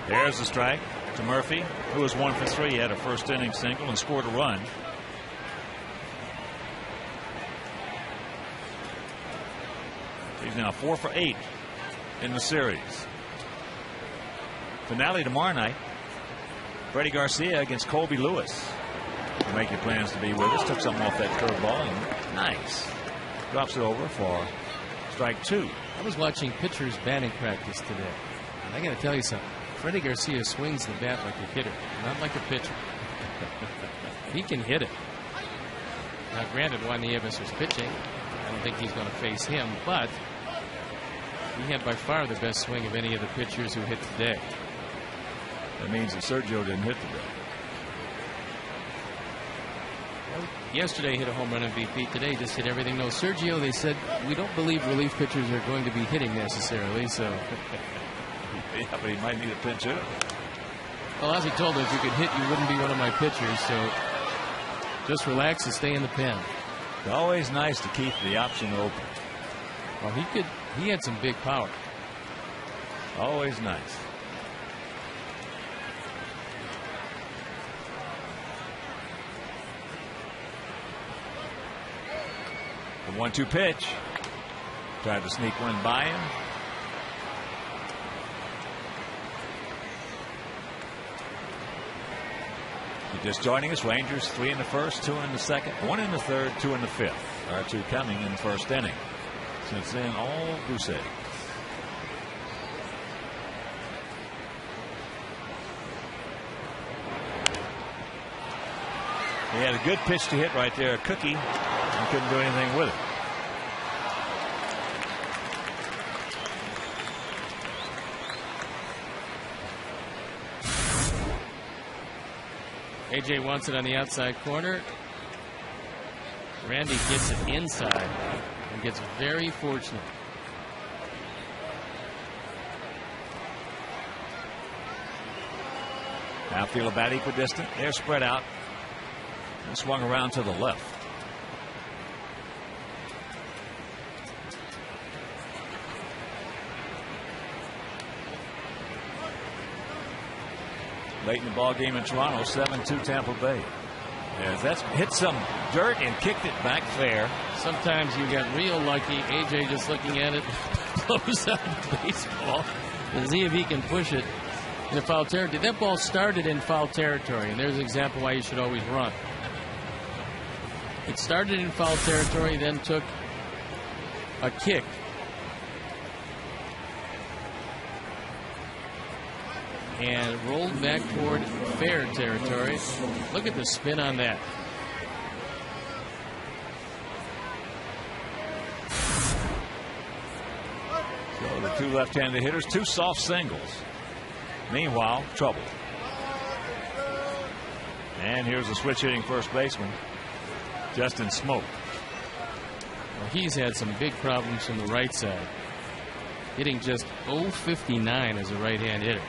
There's the strike to Murphy, who was 1 for 3. He had a first inning single and scored a run. He's now 4 for 8 in the series. Finale tomorrow night. Freddie Garcia against Colby Lewis. Make your plans to be with us. Took something off that curveball and nice. Drops it over for strike 2. I was watching pitchers batting practice today. And I got to tell you something. Freddie Garcia swings the bat like a hitter, not like a pitcher. He can hit it. Now, granted, Juan Nieves was pitching. I don't think he's going to face him, but he had by far the best swing of any of the pitchers who hit today. That means that Sergio didn't hit today. Well, yesterday hit a home run MVP. Today just hit everything. No, Sergio, they said, we don't believe relief pitchers are going to be hitting necessarily, so. Yeah, but he might need a pinch hitter. Well, as he told us, if you could hit, you wouldn't be one of my pitchers, so just relax and stay in the pen. It's always nice to keep the option open. Well, he had some big power. Always nice. The 1-2 pitch. Tried to sneak one by him. If you're just joining us, Rangers 3 in the first, 2 in the second, 1 in the third, 2 in the fifth. Our 2 coming in the first inning. Since then, all goose eggs. He had a good pitch to hit right there, a cookie, and couldn't do anything with it. AJ wants it on the outside corner. Randy gets it inside and gets very fortunate. Outfield about equidistant. They're spread out. And swung around to the left. Late in the ball game in Toronto, 7-2 Tampa Bay. As that's hit some dirt and kicked it back fair. Sometimes you get real lucky. AJ just looking at it, close out the baseball to see if he can push it in foul territory. That ball started in foul territory, and there's an example why you should always run. It started in foul territory, then took a kick. And rolled back toward fair territory. Look at the spin on that. So the 2 left-handed hitters, 2 soft singles. Meanwhile, trouble. And here's a switch hitting first baseman, Justin Smoke. Well, he's had some big problems from the right side. Hitting just .059 as a right-hand hitter.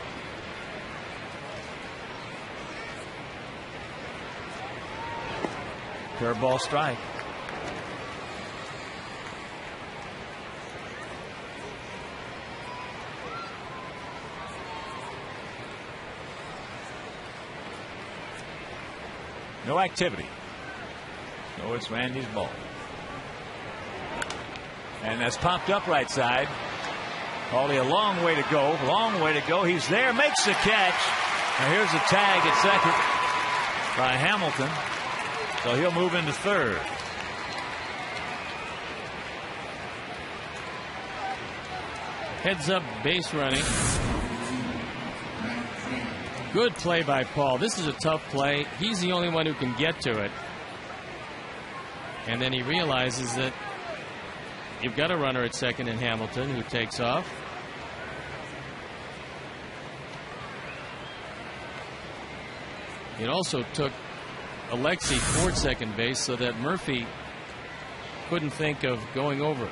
Curveball strike. No activity. No, it's Randy's ball. And that's popped up right side. Only a long way to go. Long way to go. He's there. Makes the catch. Now here's a tag at second by Hamilton. So he'll move into third. Heads up base running. Good play by Paul. This is a tough play. He's the only one who can get to it. And then he realizes that you've got a runner at second in Hamilton who takes off. It also took Alexi toward second base so that Murphy couldn't think of going over.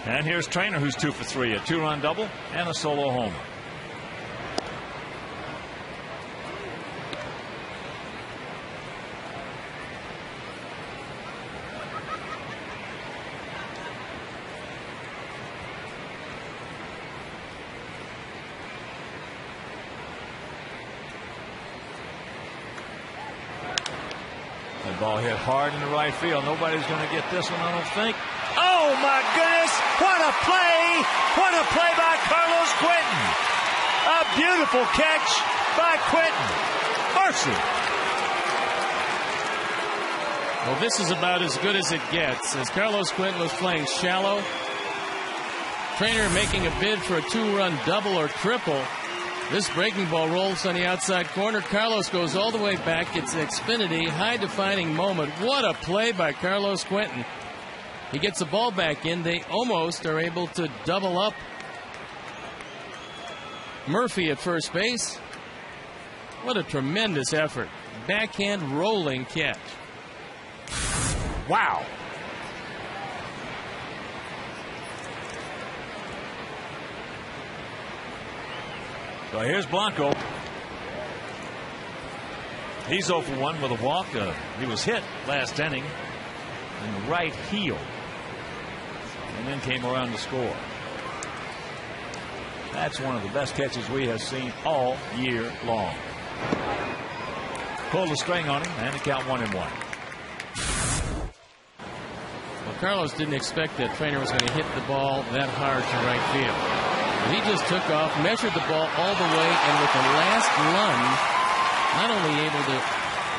And here's Trainer, who's 2 for 3, a 2-run double and a solo homer. ball hit hard in the right field. Nobody's going to get this one, I don't think. Oh, my goodness. What a play. What a play by Carlos Quentin. A beautiful catch by Quentin. Mercy. Well, this is about as good as it gets, as Carlos Quentin was playing shallow. Trainer making a bid for a 2-run double or triple. This breaking ball rolls on the outside corner. Carlos goes all the way back. It's an Xfinity high-defining moment. What a play by Carlos Quentin. He gets the ball back in. They almost are able to double up Murphy at first base. What a tremendous effort. Backhand rolling catch. Wow. So here's Blanco. He's 0 for 1 with a walk. He was hit last inning in the right heel and then came around to score. That's one of the best catches we have seen all year long. Pulled the string on him and the count 1-1. Well, Carlos didn't expect that Trainer was going to hit the ball that hard to right field. He just took off, measured the ball all the way, and with the last lunge, not only able to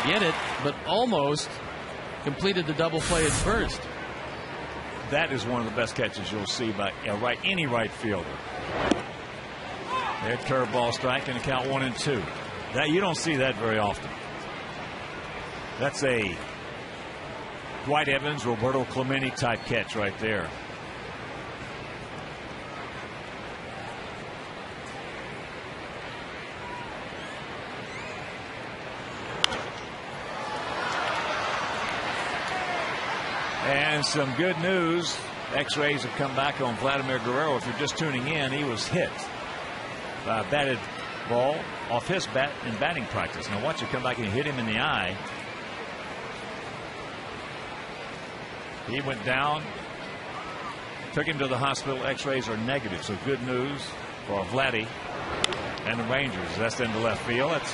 get it, but almost completed the double play at first. That is one of the best catches you'll see by any right fielder. That curveball strike and a count 1-2. That you don't see that very often. That's a Dwight Evans, Roberto Clemente type catch right there. And some good news. X-rays have come back on Vladimir Guerrero. If you're just tuning in, he was hit by a batted ball off his bat in batting practice. Now watch it come back and hit him in the eye. He went down, took him to the hospital. X-rays are negative, so good news for Vladdy and the Rangers. That's into left field. That's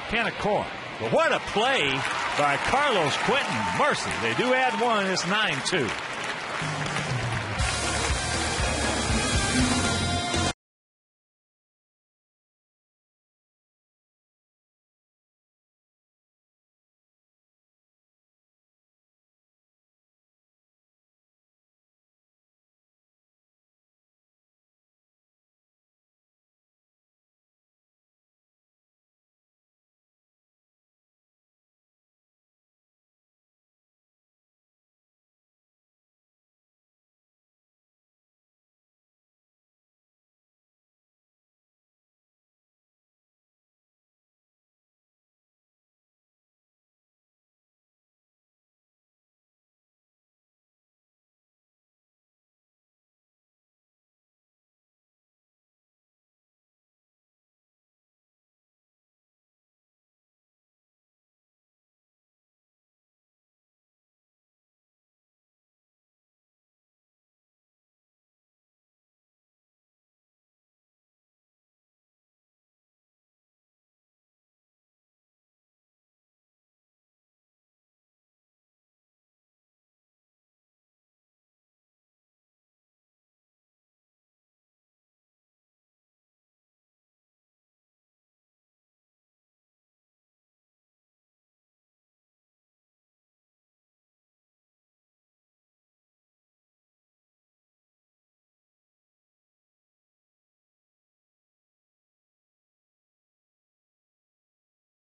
Konerko. But what a play by Carlos Quentin. Mercy. They do add one. It's 9-2.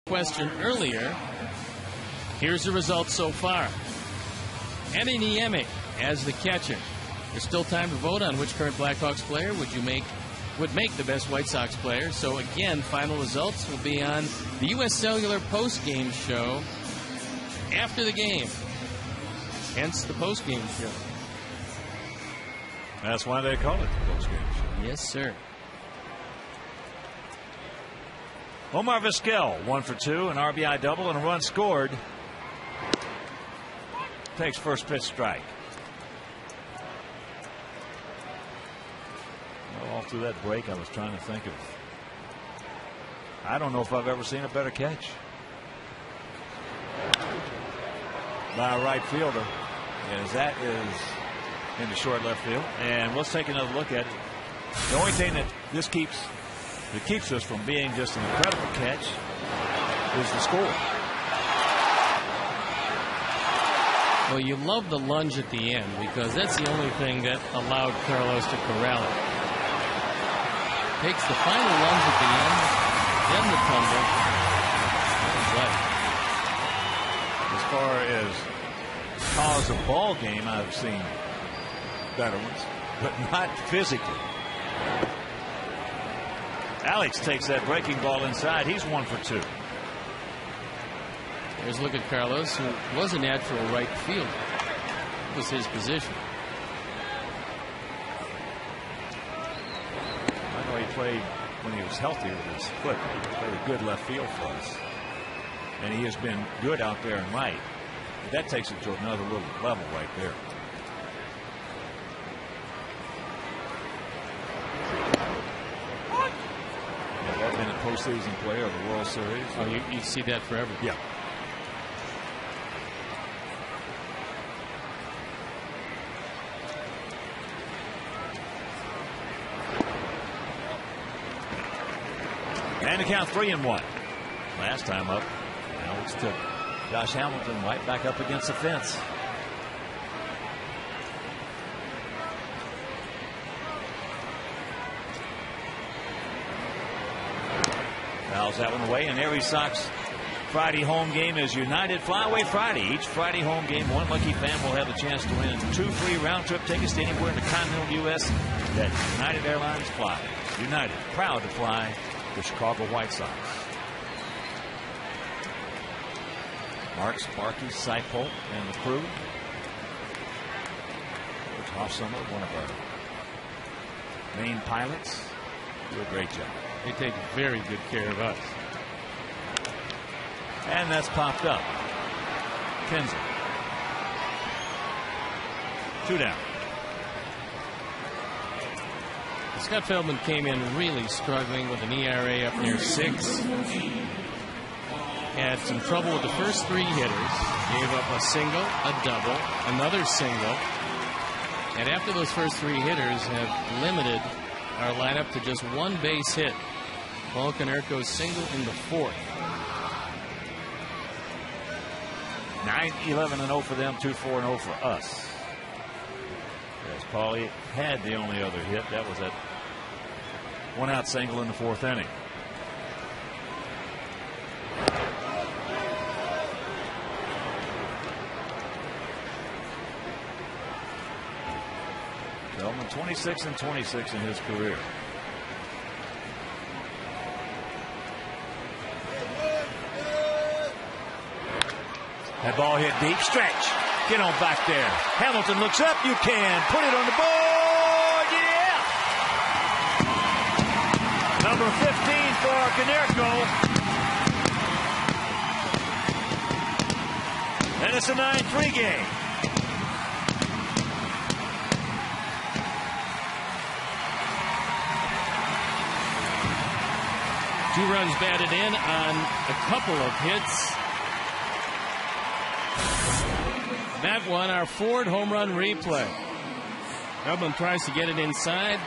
Question earlier. Here's the results so far. Eddie Niemi as the catcher. There's still time to vote on which current Blackhawks player would make the best White Sox player. So again, final results will be on the U.S. Cellular post-game show after the game. Hence the post-game show. That's why they call it the post-game show. Yes, sir. Omar Vizquel, 1 for 2, an RBI double and a run scored. Takes first pitch strike. Well, all through that break, I was trying to think of. I don't know if I've ever seen a better catch. by a right fielder, as that is into short left field. And let's take another look at it. The only thing that keeps us from being just an incredible catch is the score. Well, you love the lunge at the end because that's the only thing that allowed Carlos to corral it. Takes the final lunge at the end, then the tumble. As far as cause of ball game, I've seen better ones, but not physically. Alex takes that breaking ball inside. He's 1 for 2. Here's a look at Carlos, who was a natural right fielder. It was his position. I know he played when he was healthy with his foot. He played a good left field for us. And he has been good out there in right. But that takes it to another little level right there. Yeah, that been a postseason player of the World Series. Oh, you see that forever. Yeah. And the count 3-1. Last time up, Alex took Josh Hamilton right back up against the fence. Fouls that one away, and Erie Sox Friday home game is United Flyaway Friday. Each Friday home game, one lucky fan will have a chance to win 2 free round-trip tickets to anywhere in the continental U.S. that United Airlines flies. United, proud to fly the Chicago White Sox. Mark, Sparky, Seipold, and the crew. Coach Hoffsummer, one of our main pilots, do a great job. They take very good care of us. And that's popped up. Kinsler. 2 down. Scott Feldman came in really struggling with an ERA up near 6. Had some trouble with the first 3 hitters. Gave up a single, a double, another single. And after those first 3 hitters have limited our lineup to just 1 base hit. Paul Konerko's single in the 4th. 9-11-0 for them, 2-4-0 for us. As Paulie had the only other hit, that was that 1-out single in the 4th inning. Feldman 26-26 in his career. That ball hit deep. Stretch. Get on back there. Hamilton looks up. You can put it on the board. Yeah. Number 15 for Konerko. And it's a 9-3 game. Two runs batted in on a couple of hits. That one, our Ford home run replay. Feldman tries to get it inside.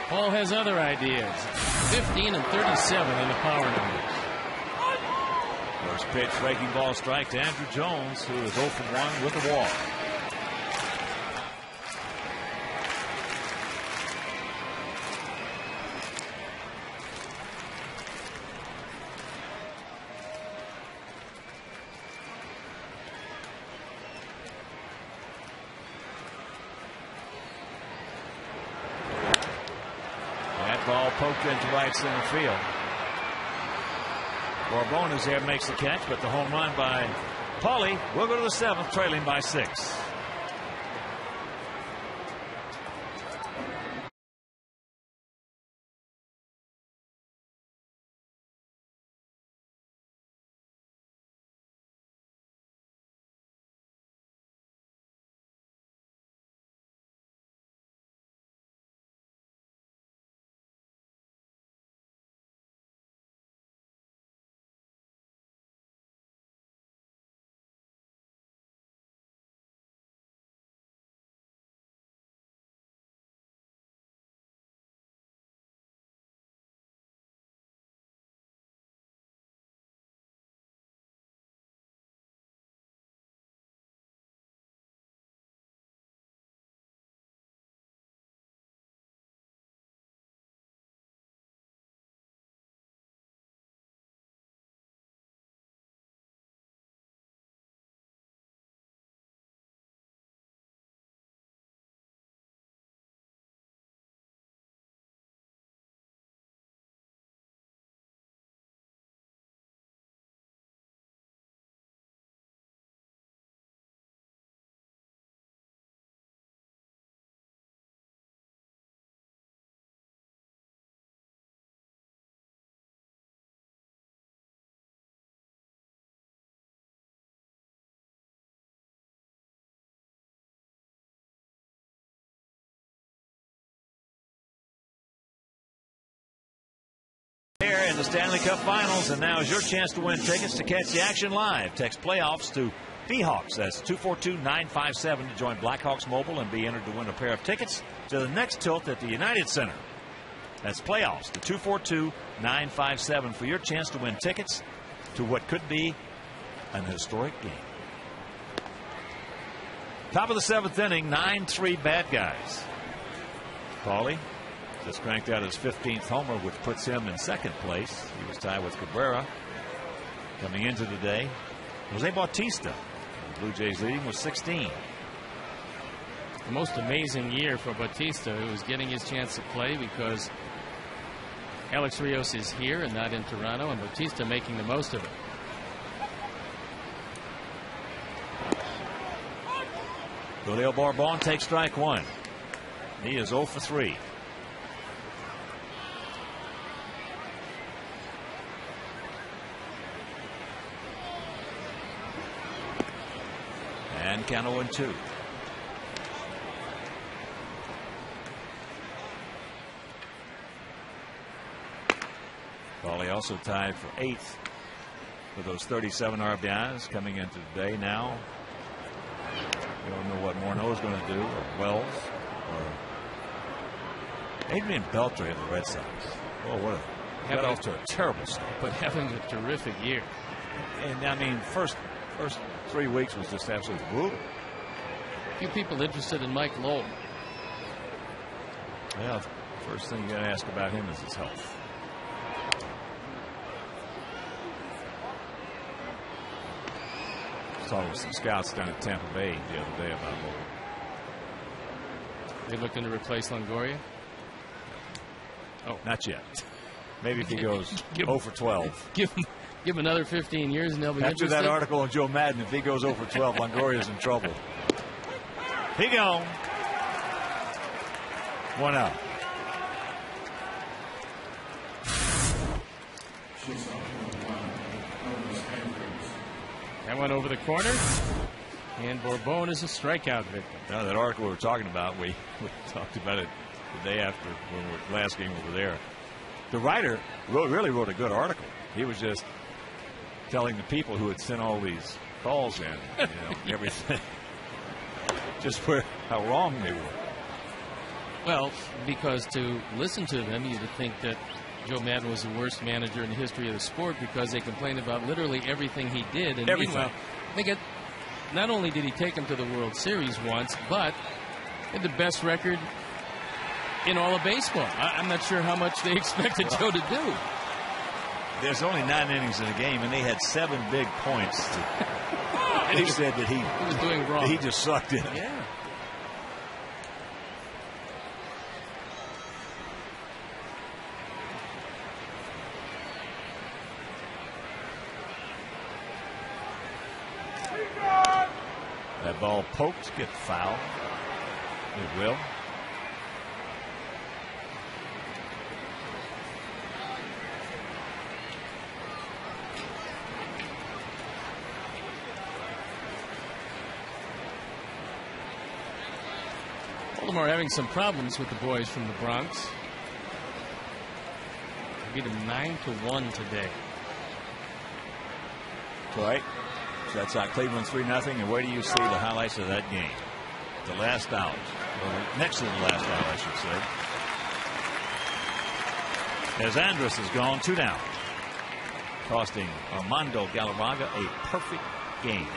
Paul has other ideas. 15 and 37 in the power numbers. First pitch, breaking ball strike to Andrew Jones, who is 0 for 1 with a walk. Ball poked into right center field. Borbon is there, makes the catch, but the home run by Paulie will go to the 7th, trailing by 6. Stanley Cup Finals, and now is your chance to win tickets to catch the action live. Text playoffs to B-Hawks. That's 242-957 to join Blackhawks Mobile and be entered to win a pair of tickets to the next tilt at the United Center. That's playoffs to 242-957 for your chance to win tickets to what could be an historic game. Top of the 7th inning, 9-3 bad guys. Paulie just cranked out his 15th homer, which puts him in second place. He was tied with Cabrera. Coming into the day, Jose Bautista. The Blue Jays leading with 16. The most amazing year for Bautista, who was getting his chance to play because Alex Rios is here and not in Toronto, and Bautista making the most of it. Julio Bourbon takes strike one. He is 0 for 3. And count 0-2. Paulie also tied for 8th with those 37 RBIs coming into the day now. We don't know what Morneau is going to do, or Wells, or Adrian Beltre of the Red Sox. Oh, what a got off to a terrible start, but having a terrific year. And I mean, first 3 weeks was just absolutely brutal. A few people interested in Mike Lowell. Yeah, first thing you got to ask about him is his health. Talking with some scouts down at Tampa Bay the other day about Lowell. They looking to replace Longoria? Oh, not yet. Maybe if he goes 0 for 12. Give him another 15 years and they'll be After interested. that article on Joe Madden, if he goes 0 for 12, Longoria's in trouble. He gone. 1 out. That went over the corner, and Bourbon is a strikeout victim. Now that article we were talking about, we talked about it the day after when last game we were there. The writer really wrote a good article. He was just telling the people who had sent all these calls in, everything, just how wrong they were. Well, because to listen to them, you'd think that Joe Madden was the worst manager in the history of the sport because they complained about literally everything he did. And meanwhile, not only did he take him to the World Series once, but had the best record in all of baseball. I'm not sure how much they expected Joe to do. There's only 9 innings in the game, and they had 7 big points. And he said that he was doing wrong. He just sucked in. Yeah. That ball poked, get foul. It will. Baltimore having some problems with the boys from the Bronx. They beat them 9-1 today. That's right. So that's Cleveland 3-0. And where do you see the highlights of that game? The last out. Or next to the last out, I should say. As Andrus is gone, 2 down. Costing Armando Galarraga a perfect game.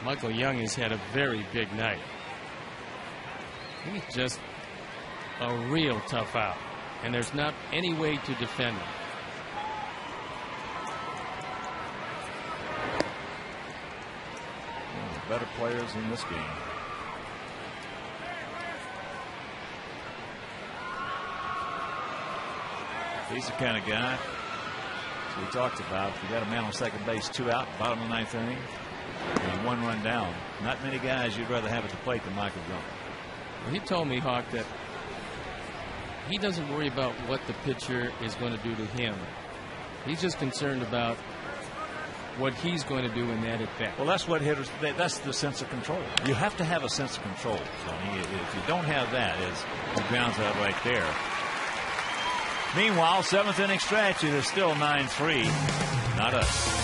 Michael Young has had a very big night. He's just a real tough out, and there's not any way to defend him. One of the better players in this game. He's the kind of guy, as we talked about, if you got a man on second base, 2 out, bottom of the 9th inning, and 1 run down. Not many guys you'd rather have at the plate than Michael Young. Well, he told me, Hawk, that he doesn't worry about what the pitcher is going to do to him. He's just concerned about what he's going to do in that at bat. Well, that's what hitters, that's the sense of control. You have to have a sense of control, Tony. If you don't have that, he grounds out right there. Meanwhile, 7th inning stretch, it is still 9-3. Not us.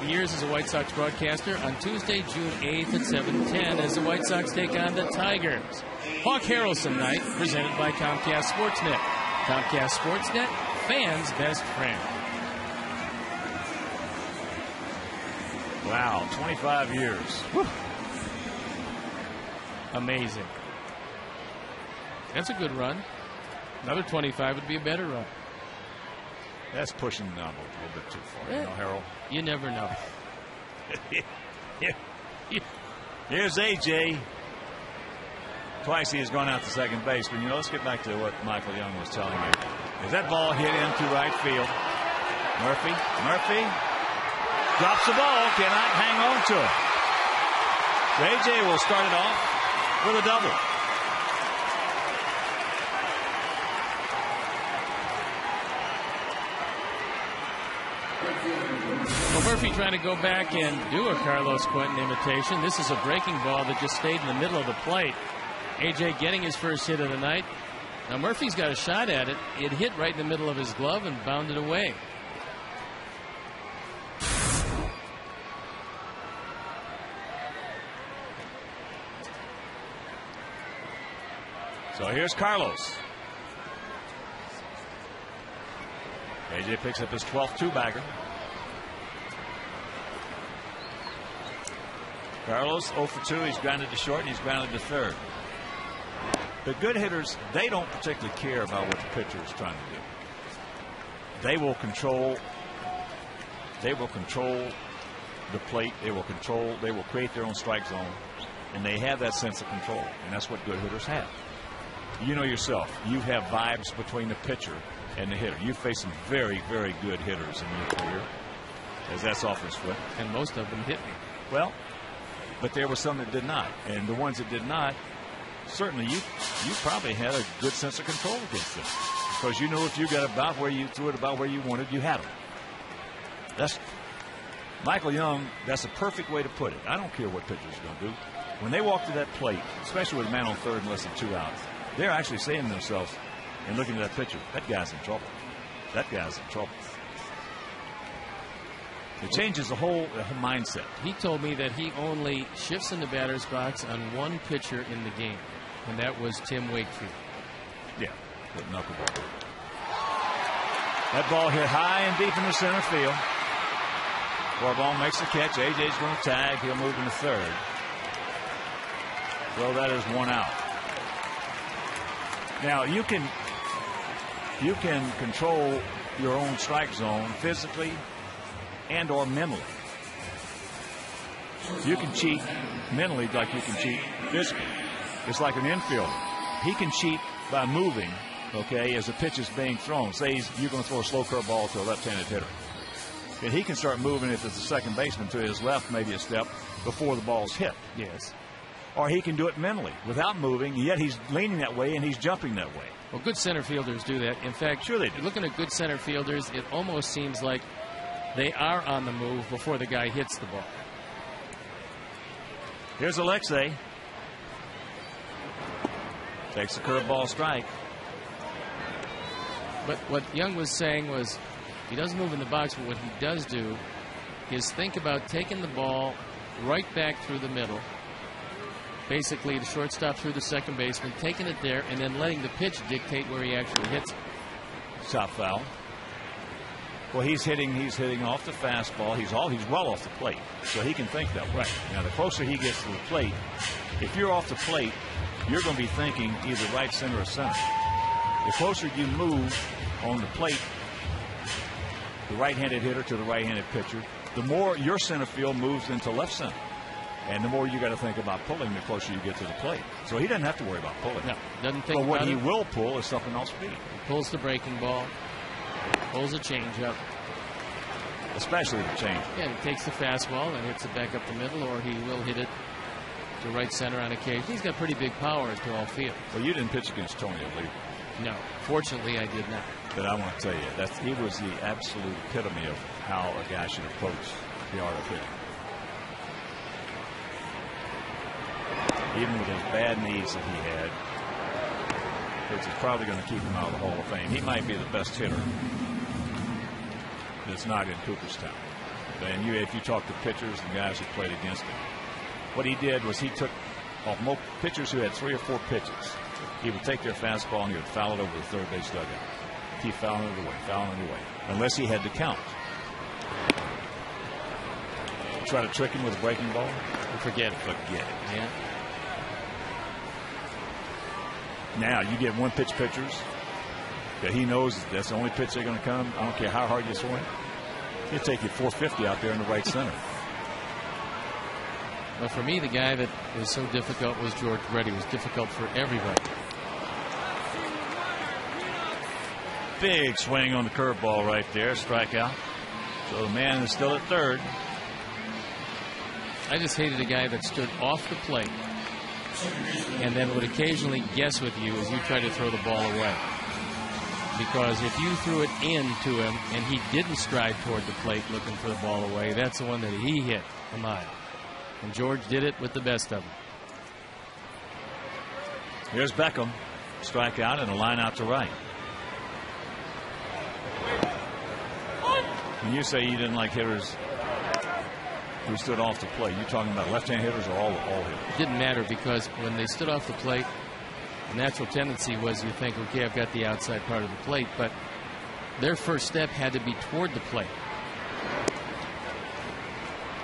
Years as a White Sox broadcaster on Tuesday, June 8th at 7:10 as the White Sox take on the Tigers. Hawk Harrelson night presented by Comcast Sportsnet. Comcast Sportsnet, fans' best friend. Wow, 25 years. Whew. Amazing. That's a good run. Another 25 would be a better run. That's pushing the envelope a little bit too far, you know, Harold. You never know. Here's AJ. Twice he has gone out to second base, but you know, let's get back to what Michael Young was telling me. Is that ball hit into right field? Murphy drops the ball, cannot hang on to it. So AJ will start it off with a double. Well, Murphy trying to go back and do a Carlos Quentin imitation. This is a breaking ball that just stayed in the middle of the plate. AJ getting his first hit of the night. Now Murphy's got a shot at it. It hit right in the middle of his glove and bounded away. So here's Carlos. AJ picks up his 12th two-bagger. Carlos 0 for 2. He's grounded to short and he's grounded to third. The good hitters, they don't particularly care about what the pitcher is trying to do. They will control the plate. They will create their own strike zone. And they have that sense of control. And that's what good hitters have. You know yourself, you have vibes between the pitcher and the hitter. You've faced some very, very good hitters in your career, as that's often split. And most of them hit me. Well, but there were some that did not. And the ones that did not, certainly you probably had a good sense of control against them. Because you know if you got about where you threw it about where you wanted, you had them. That's Michael Young, that's a perfect way to put it. I don't care what pitcher's going to do. When they walk to that plate, especially with a man on third and less than 2 outs, they're actually saying to themselves and looking at that pitcher, that guy's in trouble. That guy's in trouble. It changes the whole mindset. He told me that he only shifts in the batter's box on one pitcher in the game, and that was Tim Wakefield. Yeah, that knuckleball. That ball hit high and deep in the center field. Corbin makes the catch. AJ's going to tag. He'll move into third. So that is 1 out. Now you can control your own strike zone physically and or mentally. You can cheat mentally like you can cheat physically. It's like an infielder. He can cheat by moving, okay, as the pitch is being thrown. Say you're going to throw a slow curve ball to a left-handed hitter. And he can start moving if it's a second baseman to his left, maybe a step before the ball's hit. Yes. Or he can do it mentally without moving, yet he's leaning that way and he's jumping that way. Well, good center fielders do that. In fact, sure they do. Looking at good center fielders, it almost seems like they are on the move before the guy hits the ball. Here's Alexei. Takes the curveball strike. But what Young was saying was he doesn't move in the box, but what he does do is think about taking the ball right back through the middle. Basically, the shortstop through the second baseman, taking it there, and then letting the pitch dictate where he actually hits it. Shot foul. Well, he's hitting off the fastball. He's well off the plate, so he can think that way. Right. Now, the closer he gets to the plate, if you're off the plate, you're going to be thinking either right, center, or center. The closer you move on the plate, the right-handed hitter to the right-handed pitcher, the more your center field moves into left center. And the more you got to think about pulling, the closer you get to the plate. So he doesn't have to worry about pulling. No, doesn't think but what about he it. will pull is something off speed. He pulls the breaking ball, pulls a changeup. Especially the change. Yeah, he takes the fastball and hits it back up the middle, or he will hit it to right center on occasion. He's got pretty big power to all field. Well, you didn't pitch against Tony, I believe. No, fortunately I did not. But I want to tell you, he was the absolute epitome of how a guy should approach the art of hitting. Even with those bad knees that he had, which is probably going to keep him out of the Hall of Fame. He might be the best hitter that's not in Cooperstown. And if you talk to pitchers and guys who played against him, what he did was he took off most pitchers who had 3 or 4 pitches. He would take their fastball and he would foul it over the third base dugout. Keep fouling it away, unless he had to count. Try to trick him with a breaking ball. Forget it. Yeah. Now you get one pitch pitchers that he knows that's the only pitch they're going to come. I don't care how hard you swing. He'll take you 450 out there in the right center. But for me, the guy that was so difficult was George Brett. He was difficult for everybody. Big swing on the curveball right there. Strikeout. So the man is still at third. I just hated a guy that stood off the plate and then would occasionally guess with you as you try to throw the ball away. Because if you threw it in to him and he didn't stride toward the plate looking for the ball away, that's the one that he hit a mile. And George did it with the best of them. Here's Beckham. Strikeout and a line out to right. When you say you didn't like hitters who stood off the plate, you talking about left-hand hitters or all hitters? It didn't matter, because when they stood off the plate, the natural tendency was you think, okay, I've got the outside part of the plate, but their first step had to be toward the plate.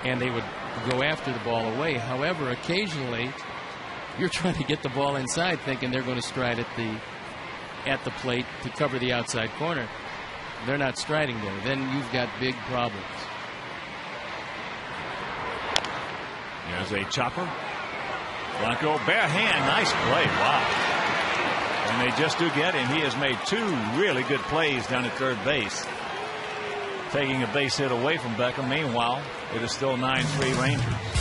And they would go after the ball away. However, occasionally you're trying to get the ball inside thinking they're going to stride at the plate to cover the outside corner. They're not striding there. Then you've got big problems. There's a chopper. Blanco, bare hand, nice play. Wow. And they just do get him. He has made 2 really good plays down at third base, taking a base hit away from Beckham. Meanwhile, it is still 9-3 Rangers.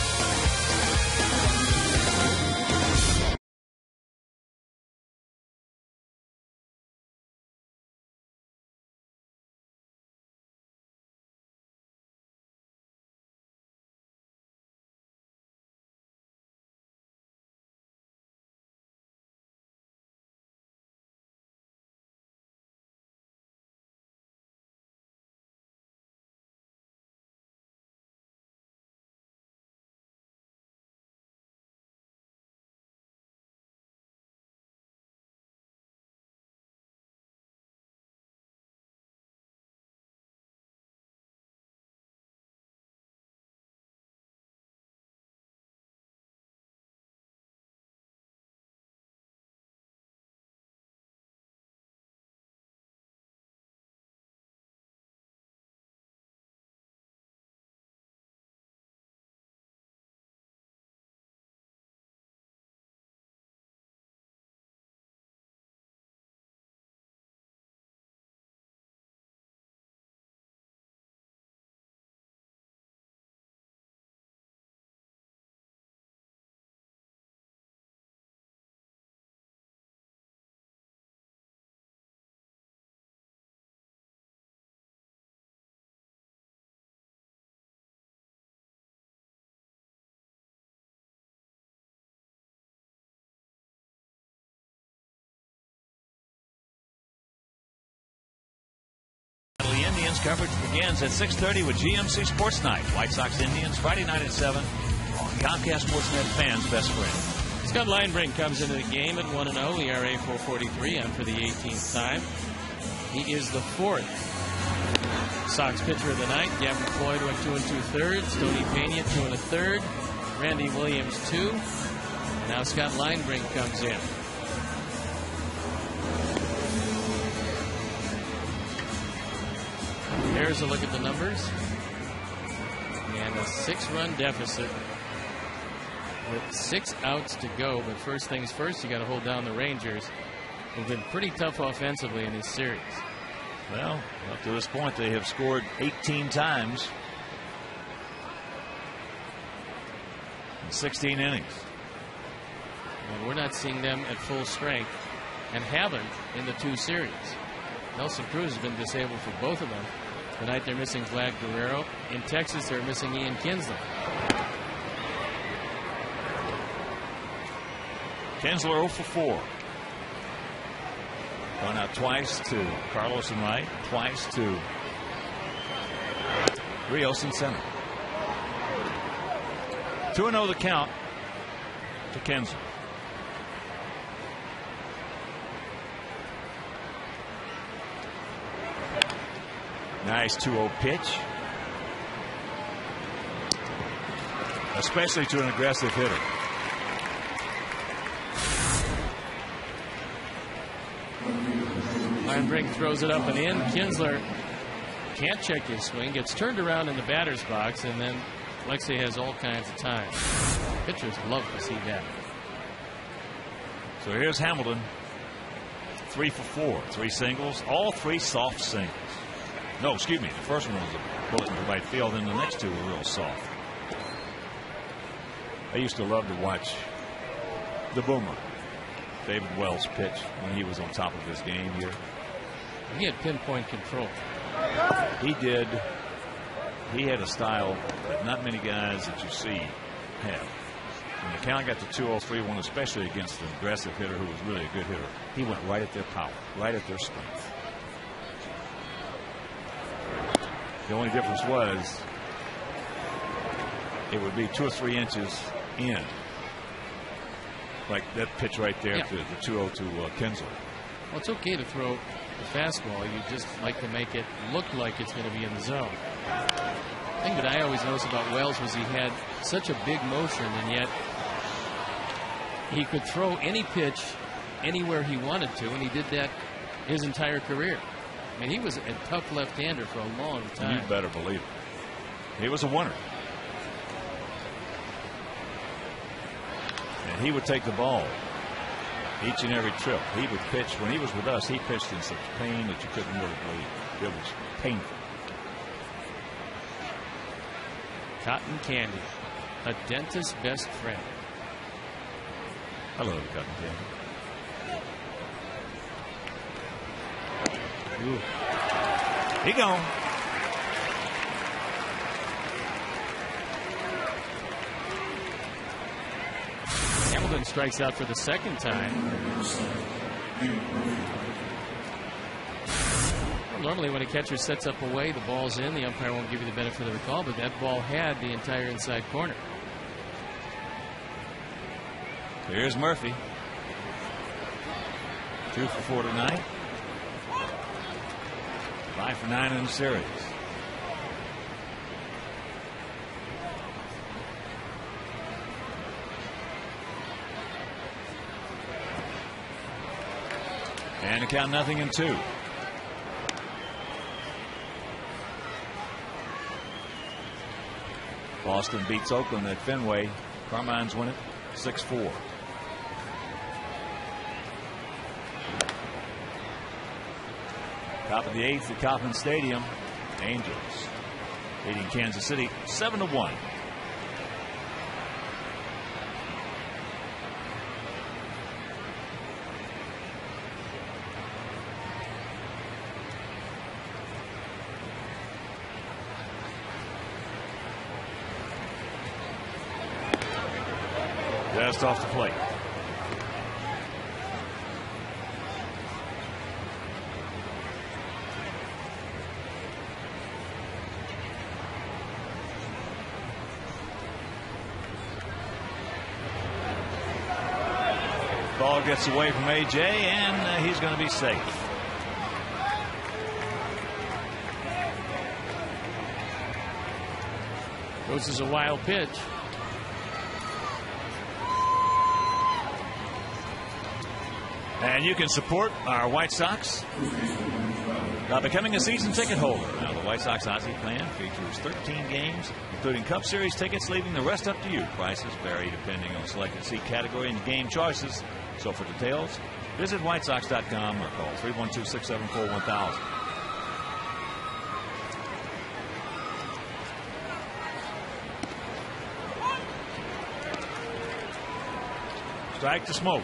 Indians. Coverage begins at 6:30 with GMC Sports Night. White Sox Indians, Friday night at 7 on Comcast Sportsnet fans' best friend. Scott Linebrink comes into the game at 1-0, ERA 4.43, on for the 18th time. He is the 4th Sox pitcher of the night. Gavin Floyd went 2 2/3. Tony Pena 2 1/3. Randy Williams 2. Now Scott Linebrink comes in. Here's a look at the numbers. And a 6-run deficit with 6 outs to go. But first things first, you got to hold down the Rangers, who've been pretty tough offensively in this series. Well, up to this point, they have scored 18 times in 16 innings. And we're not seeing them at full strength, and haven't in the 2 series. Nelson Cruz has been disabled for both of them. Tonight they're missing Vlad Guerrero. In Texas, they're missing Ian Kinsler. Kinsler 0 for 4. Gone out twice to Carlos in right, twice to Rios in center. 2-0 the count to Kinsler. Nice 2-0 pitch. Especially to an aggressive hitter. Linebrink throws it up and in. Kinsler can't check his swing. Gets turned around in the batter's box, and then Lexi has all kinds of time. Pitchers love to see that. So here's Hamilton. 3 for 4. 3 singles. All 3 soft singles. No, excuse me. The first one was a bullet into right field, and the next 2 were real soft. I used to love to watch the Boomer, David Wells, pitch when he was on top of his game here. He had pinpoint control. He did. He had a style that not many guys that you see have. When the count got to 2-0, 3-1, especially against an aggressive hitter who was really a good hitter, he went right at their power, right at their strength. The only difference was it would be 2 or 3 inches in. Like that pitch right there, yeah. to the 2-0 to Kinsler. Well, it's okay to throw the fastball. You just like to make it look like it's going to be in the zone. The thing that I always noticed about Wells was he had such a big motion, and yet he could throw any pitch anywhere he wanted to, and he did that his entire career. I mean, he was a tough left-hander for a long time. You better believe it. He was a winner. And he would take the ball each and every trip. He would pitch. When he was with us, he pitched in such pain that you couldn't really believe. It was painful. Cotton candy, a dentist's best friend. I love cotton candy. Ooh. He gone. Hamilton strikes out for the second time. Normally when a catcher sets up away, the ball's in. The umpire won't give you the benefit of the call, but that ball had the entire inside corner. Here's Murphy. 2 for 4 tonight. 5 for 9 in the series. And a count 0-2. Boston beats Oakland at Fenway. Carmines win it 6-4. Top of the 8th at Kauffman Stadium. Angels beating Kansas City 7-1. Just off the plate. Ball gets away from AJ, and he's going to be safe. This is a wild pitch. And you can support our White Sox by becoming a season ticket holder. Now, the White Sox Ozzie plan features 13 games, including Cup Series tickets, leaving the rest up to you. Prices vary depending on selected seat category and game choices. So for details, visit whitesox.com or call 312-674-1000. Strike to Smoke.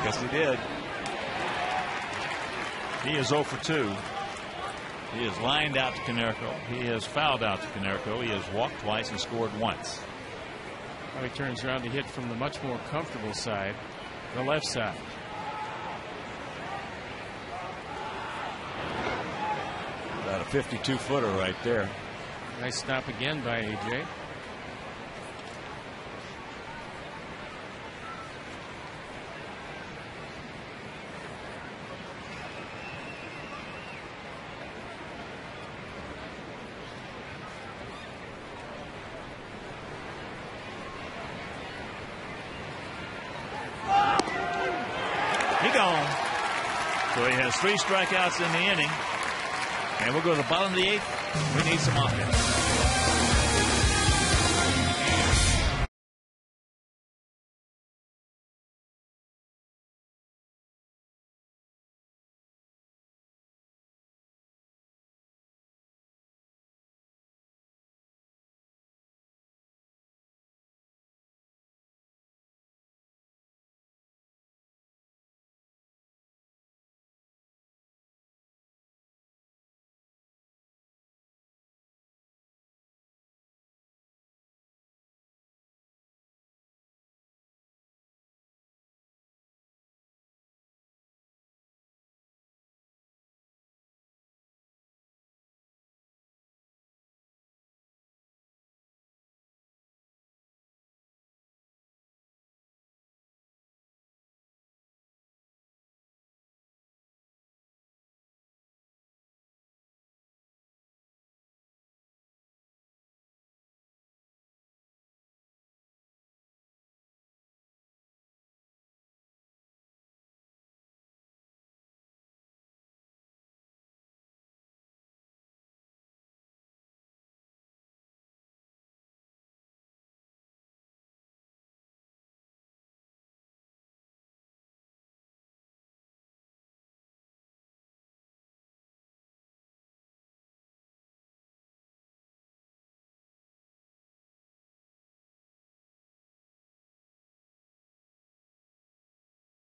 Yes, he did. He is 0 for 2. He has lined out to Konerko. He has fouled out to Konerko. He has walked twice and scored once. Now he turns around to hit from the much more comfortable side, the left side. About a 52-footer right there. Nice stop again by AJ. So he has 3 strikeouts in the inning. And we'll go to the bottom of the 8th. We need some offense.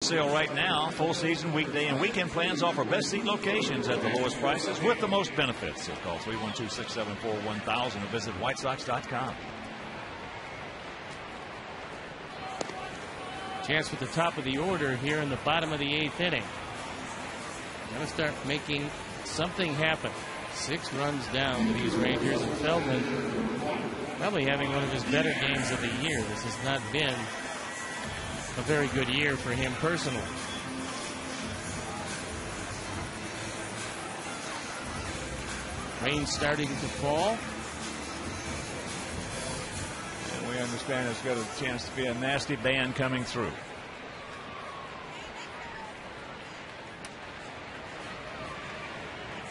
Sale right now. Full season, weekday, and weekend plans offer best seat locations at the lowest prices with the most benefits. So call 312-674-1000 or visit whitesox.com. Chance with the top of the order here in the bottom of the 8th inning. Got to start making something happen. 6 runs down to these Rangers, and Feldman probably having one of his better games of the year. This has not been a very good year for him personally. Rain starting to fall. And we understand it's got a chance to be a nasty band coming through.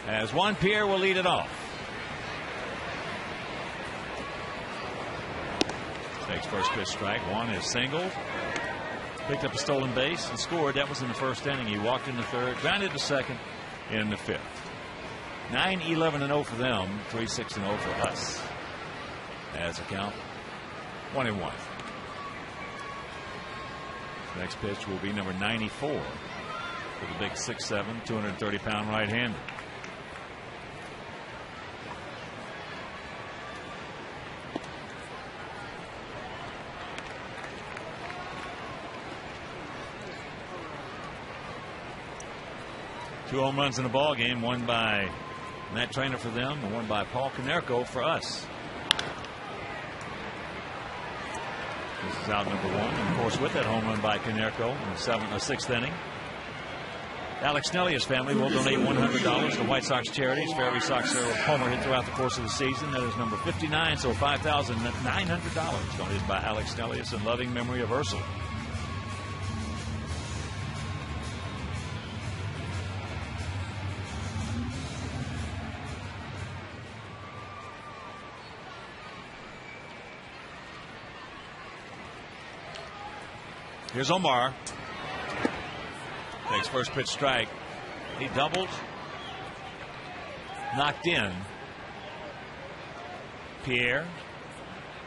As Juan Pierre will lead it off. Takes first pitch strike. Juan is singled. Picked up a stolen base and scored. That was in the first inning. He walked in the 3rd, grounded to 2nd in the 5th. 9-11-0 for them. 3-6-0 for us. As a count, 1-1. Next pitch will be number 94 for the big 6'7", 230-pound right-hander. 2 home runs in the ball game, one by Matt Trainer for them and one by Paul Konerko for us. This is out number 1, and of course with that home run by Konerko in the 6th inning. Alex Snellius family will donate $100 to White Sox charities for every Sox homer hit throughout the course of the season. That is number 59, so $5,900 donated by Alex Snellius in loving memory of Ursel. Here's Omar. Takes first pitch strike. He doubled. Knocked in. Pierre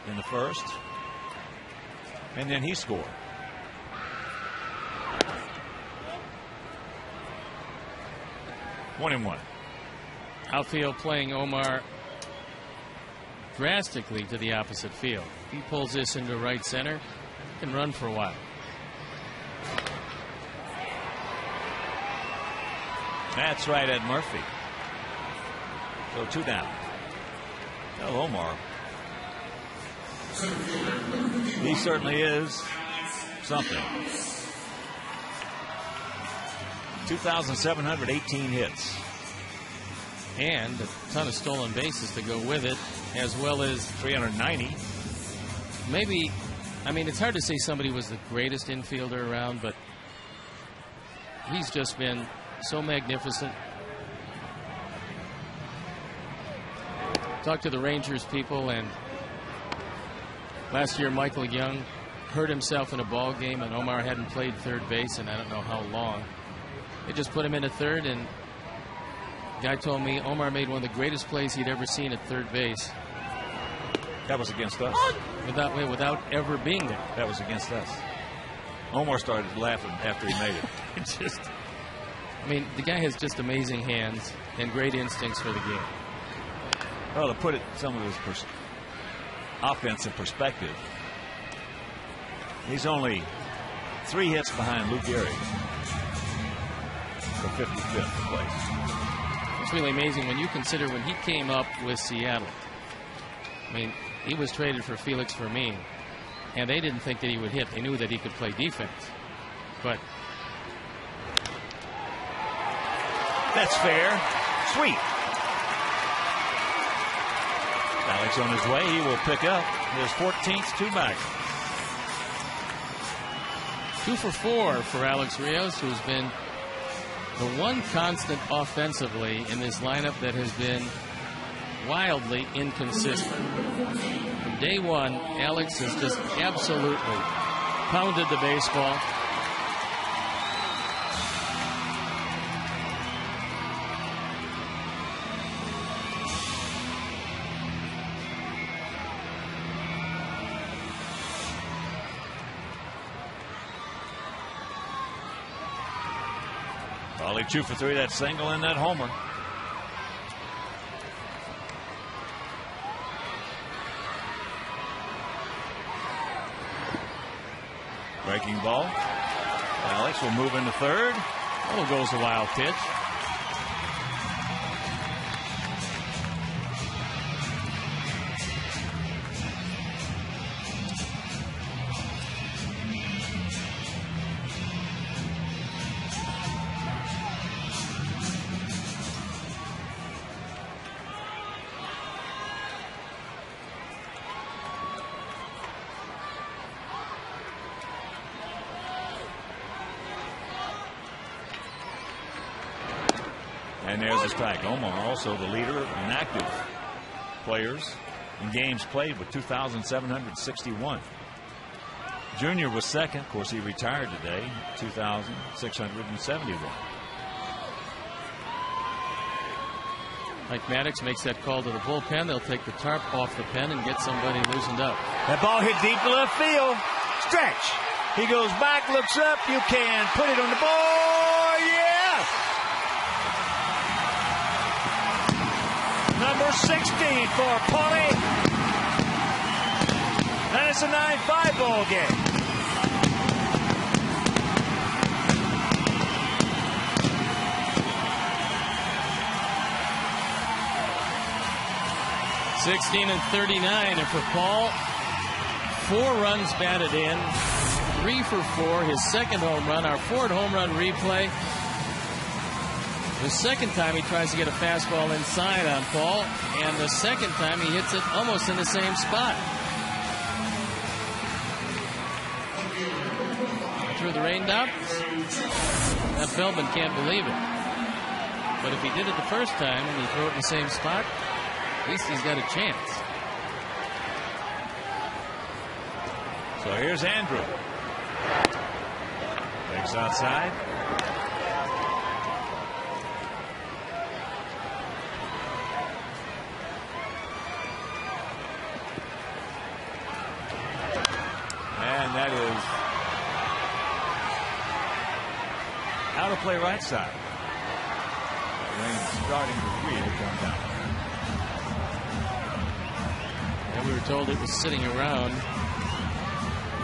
in the first. And then he scored. One and one. Outfield playing Omar drastically to the opposite field. He pulls this into right center and run for a while. That's right, Ed Murphy. So 2 down. Well, Omar. He certainly is something. 2,718 hits. And a ton of stolen bases to go with it, as well as 390. Maybe, I mean, it's hard to say somebody was the greatest infielder around, but he's just been so magnificent. Talked to the Rangers people, and last year Michael Young hurt himself in a ball game, and Omar hadn't played third base in I don't know how long. They just put him into third, and the guy told me Omar made one of the greatest plays he'd ever seen at third base. That was against us. Without ever being there. That was against us. Omar started laughing after he made it. I mean, the guy has just amazing hands and great instincts for the game. Well, to put it some of his offense in perspective, he's only 3 hits behind Lou Gehrig for 55th place. It's really amazing when you consider when he came up with Seattle. I mean, he was traded for Felix Fermin, and they didn't think that he would hit. They knew that he could play defense. But that's fair. Sweet. Alex on his way. He will pick up his 14th two-bagger. 2 for 4 for Alex Rios, who's been the one constant offensively in this lineup that has been wildly inconsistent. From day one, Alex has just absolutely pounded the baseball. Only 2 for 3, that single and that homer. Breaking ball. Alex will move into third. Oh, goes a wild pitch. And there's a strike. Omar also the leader in active players in games played with 2,761. Junior was second. Of course, he retired today, 2,671. Mike Maddox makes that call to the bullpen. They'll take the tarp off the pen and get somebody loosened up. That ball hit deep left field. Stretch. He goes back, looks up. You can put it on the board. Yes. Number 16 for Paulie. And it's a 9-5 ball game. 16-39, and for Paul, 4 runs batted in, 3 for 4, his second home run, our 4th home run replay. The second time he tries to get a fastball inside on Paul, and the second time he hits it almost in the same spot. Through the raindrops. Now Feldman can't believe it. But if he did it the first time and he threw it in the same spot, at least he's got a chance. So here's Andrew. Takes outside. And that is out of play right side. Rain starting to really come down. And we were told it was sitting around,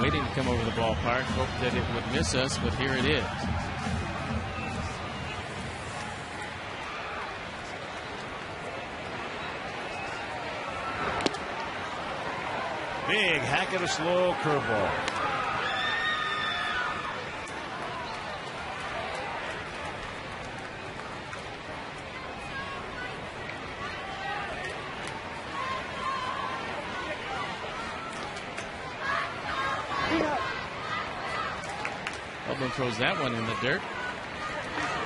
waiting to come over the ballpark. Hoped that it would miss us, but here it is. Big hack of a slow curveball. Feldman throws that one in the dirt.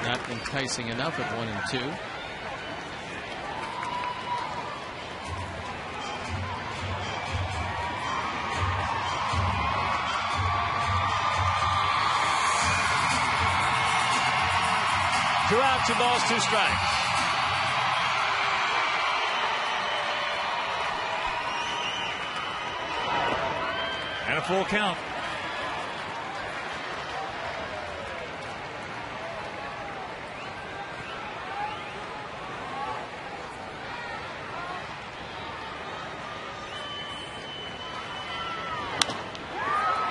Not enticing enough at 1-2. Two out, 2 balls, 2 strikes. And a full count.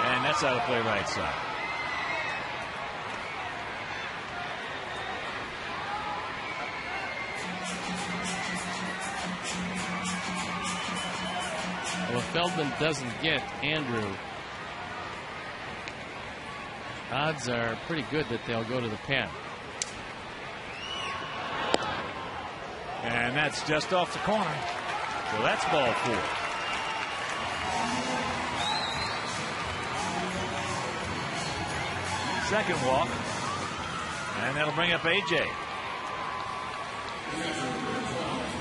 And that's out of play right side. Well, if Feldman doesn't get Andrew, odds are pretty good that they'll go to the pen. And that's just off the corner. So that's ball 4. Second walk. And that'll bring up AJ.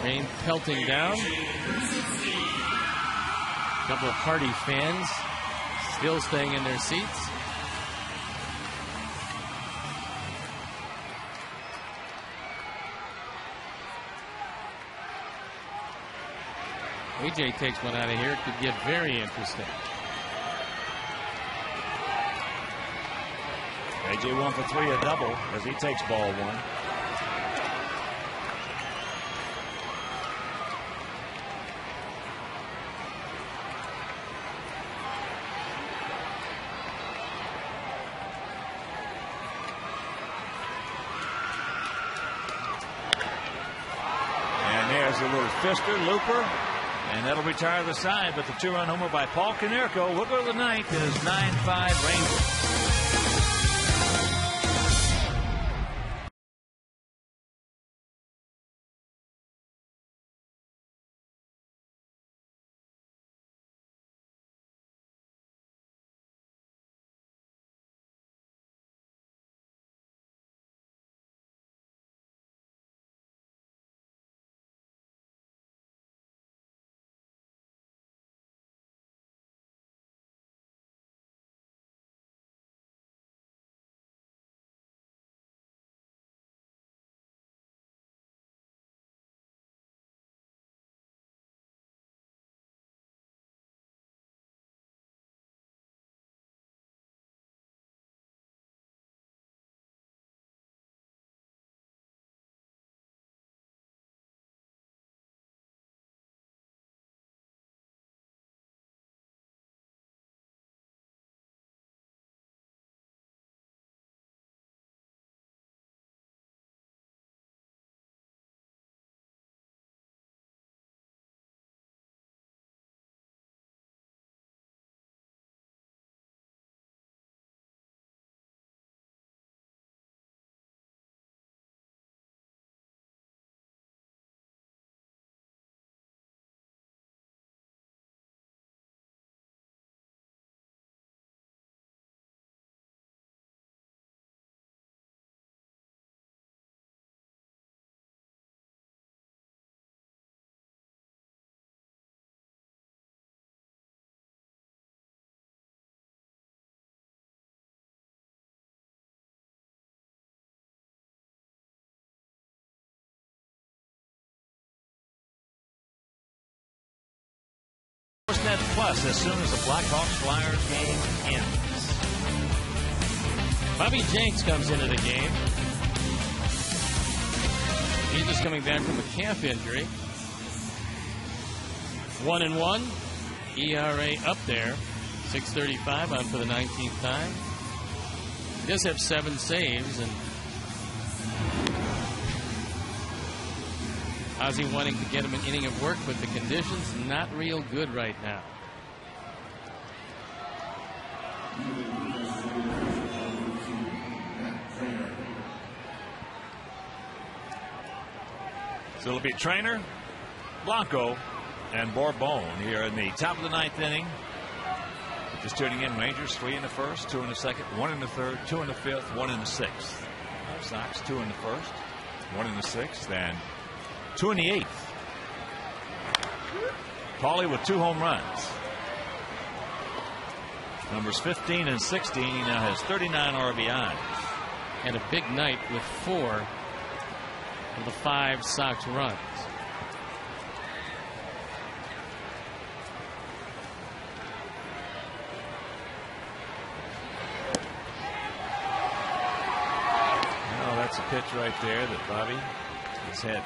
Rain pelting down. A couple of party fans still staying in their seats. AJ takes one out of here. It could get very interesting. AJ 1 for 3, a double as he takes ball 1. And there's a little fister, looper, and that'll retire the side. But the 2-run homer by Paul Konerko will go to the ninth as 9-5 Rangers. Sportsnet Plus as soon as the Blackhawks Flyers game ends. Bobby Jenks comes into the game. He's just coming back from a calf injury. 1-1. ERA up there. 6.35 on for the 19th time. He does have 7 saves, and Ozzie wanting to get him an inning of work, but the conditions not real good right now. So it'll be Trainer, Blanco, and Bourbon here in the top of the 9th inning. Just tuning in, Rangers 3 in the first, 2 in the second, 1 in the third, 2 in the fifth, 1 in the sixth. Red Sox 2 in the first, 1 in the sixth, and 2 in the eighth. Paulie with 2 home runs. Numbers 15 and 16. He now has 39 RBIs. And a big night with 4 of the 5 Sox runs. Well, that's a pitch right there that Bobby has had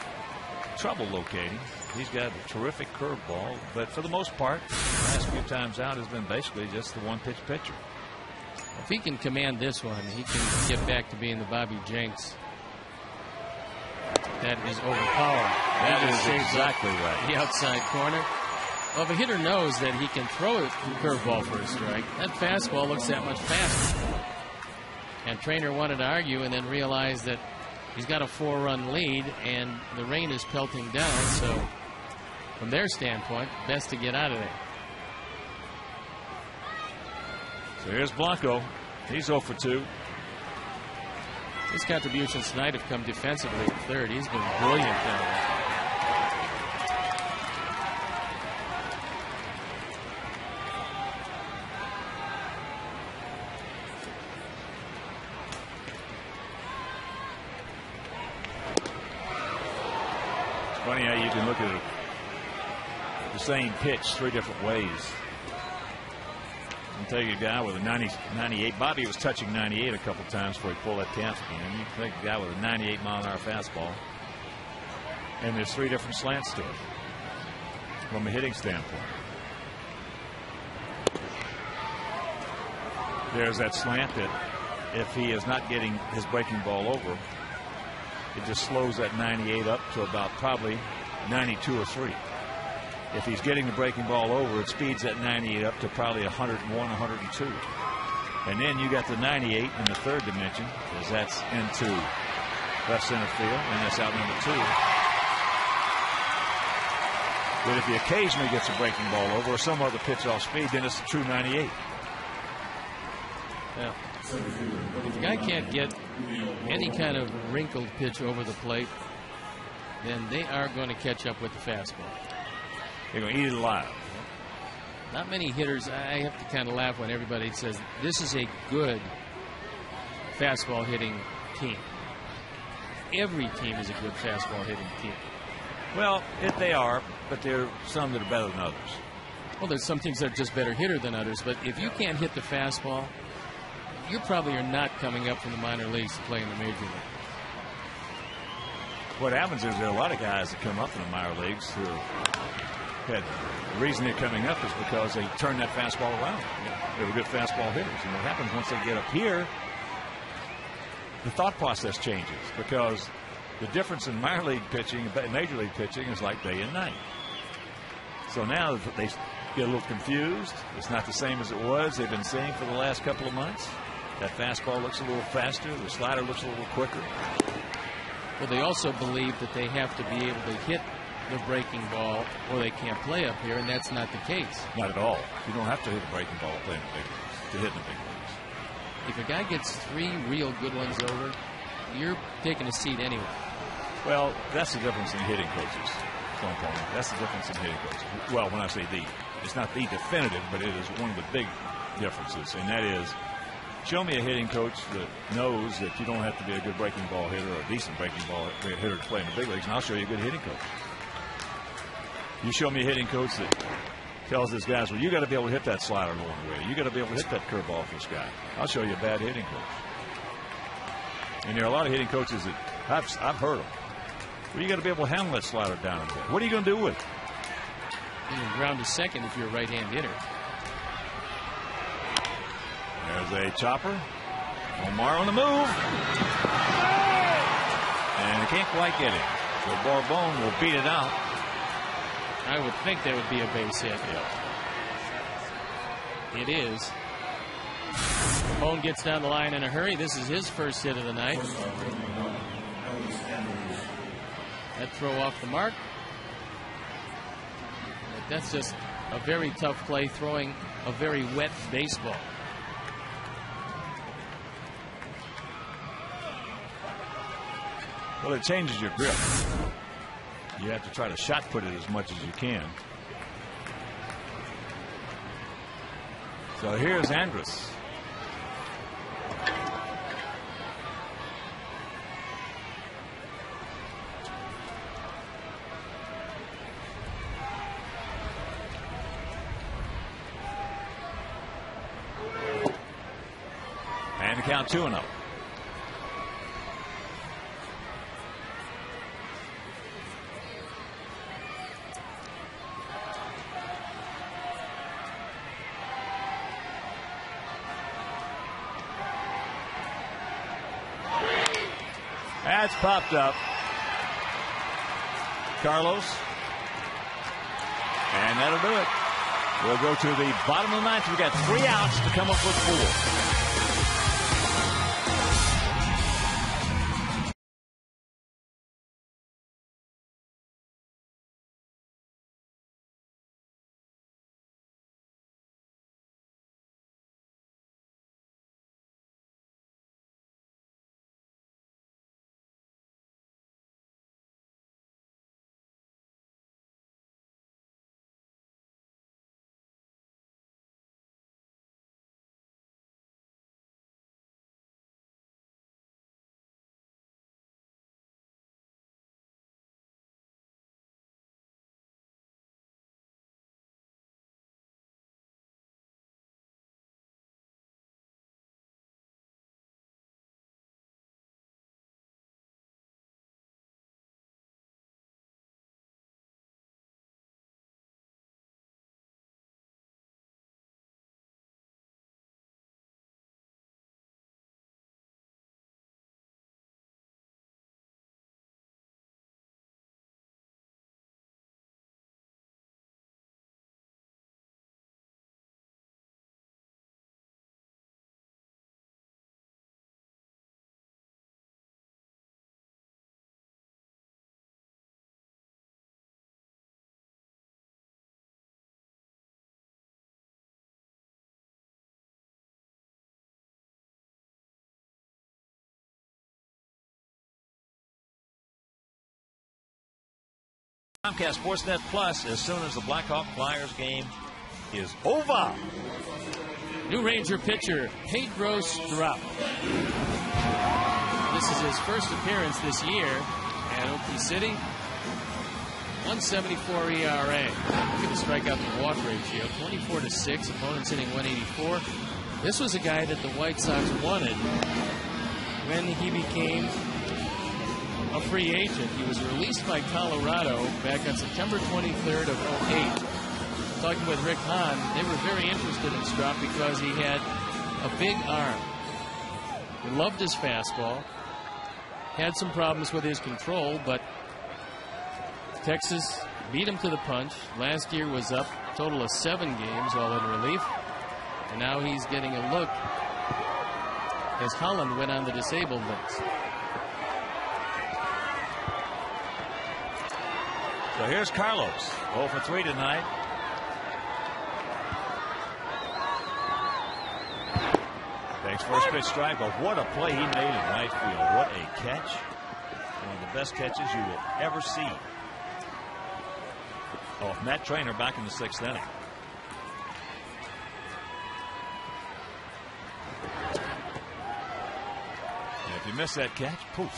trouble locating. He's got a terrific curveball, but for the most part, the last few times out has been basically just the one-pitch pitcher. If he can command this one, he can get back to being the Bobby Jenks. That is overpowered. That is exactly right. The outside corner. Well, if a hitter knows that he can throw a curveball for a strike, that fastball looks that much faster. And Trainer wanted to argue and then realized that he's got a 4-run lead and the rain is pelting down, so from their standpoint, best to get out of there. So here's Blanco. He's 0 for 2. His contributions tonight have come defensively at third. He's been brilliant down there. It's funny how you can look at the same pitch 3 different ways. You can take a guy with a 98. Bobby was touching 98 a couple times before he pulled that calf again. You can take a guy with a 98-mile-an-hour fastball, and there's 3 different slants to it from a hitting standpoint. There's that slant that if he is not getting his breaking ball over, it just slows that 98 up to about probably 92 or 3. If he's getting the breaking ball over, it speeds that 98 up to probably 101, 102. And then you got the 98 in the third dimension, because that's into left center field, and that's out number 2. But if he occasionally gets a breaking ball over or some other pitch off speed, then it's a true 98. Yeah. If the guy can't get any kind of wrinkled pitch over the plate, then they are going to catch up with the fastball. They're going to eat it alive. Not many hitters. I have to kind of laugh when everybody says this is a good fastball hitting team. Every team is a good fastball hitting team. Well, they are, but there are some that are better than others. Well, there's some teams that are just better hitter than others, but if you can't hit the fastball, you probably are not coming up from the minor leagues to play in the major league. What happens is there are a lot of guys that come up in the minor leagues who had the reason they're coming up is because they turn that fastball around. They were good fastball hitters. And what happens once they get up here, the thought process changes, because the difference in minor league pitching and major league pitching is like day and night. So now they get a little confused. It's not the same as it was they've been seeing for the last couple of months. That fastball looks a little faster. The slider looks a little quicker. Well, they also believe that they have to be able to hit the breaking ball or they can't play up here, and that's not the case. Not at all. You don't have to hit a breaking ball to play in the big leagues, to hit in the big leagues. If a guy gets 3 real good ones over, you're taking a seat anyway. Well, that's the difference in hitting coaches. That's the difference in hitting coaches. Well, when I say it's not the definitive, but it is one of the big differences, and that is, show me a hitting coach that knows that you don't have to be a good breaking ball hitter or a decent breaking ball hitter to play in the big leagues, and I'll show you a good hitting coach. You show me a hitting coach that tells his guys, well, you got to be able to hit that slider the one way. You got to be able to hit that curveball off this guy. I'll show you a bad hitting coach. And there are a lot of hitting coaches that I've heard of. Well, you got to be able to handle that slider down a bit. What are you going to do with it? You can ground to second if you're a right-hand hitter. There's a chopper. Omar on the move. And he can't quite get it. So Barbone will beat it out. I would think that would be a base hit. Yeah. It is. Bone gets down the line in a hurry. This is his first hit of the night. That throw off the mark. That's just a very tough play, throwing a very wet baseball. Well, it changes your grip. You have to try to shot put it as much as you can. So here's Andrus. And the count 2-0. That's popped up. Carlos. And that'll do it. We'll go to the bottom of the ninth. We've got 3 outs to come up with 4. Comcast Sportsnet Plus as soon as the Blackhawk Flyers game is over. New Ranger pitcher Pedro Strop. This is his first appearance this year at Okie City. 174 ERA. Look at the strikeout to walk ratio. 24-6. Opponents hitting 184. This was a guy that the White Sox wanted when he became a free agent. He was released by Colorado back on September 23rd of 08. Talking with Rick Hahn, they were very interested in Strop because he had a big arm. He loved his fastball. Had some problems with his control, but Texas beat him to the punch. Last year was up a total of 7 games while in relief. And now he's getting a look as Holland went on the disabled list. So here's Carlos, 0 for 3 tonight. Takes first pitch strike, but what a play he made in right field. What a catch. One of the best catches you will ever see. Off Matt Trainer back in the 6th inning. And if you miss that catch, poof.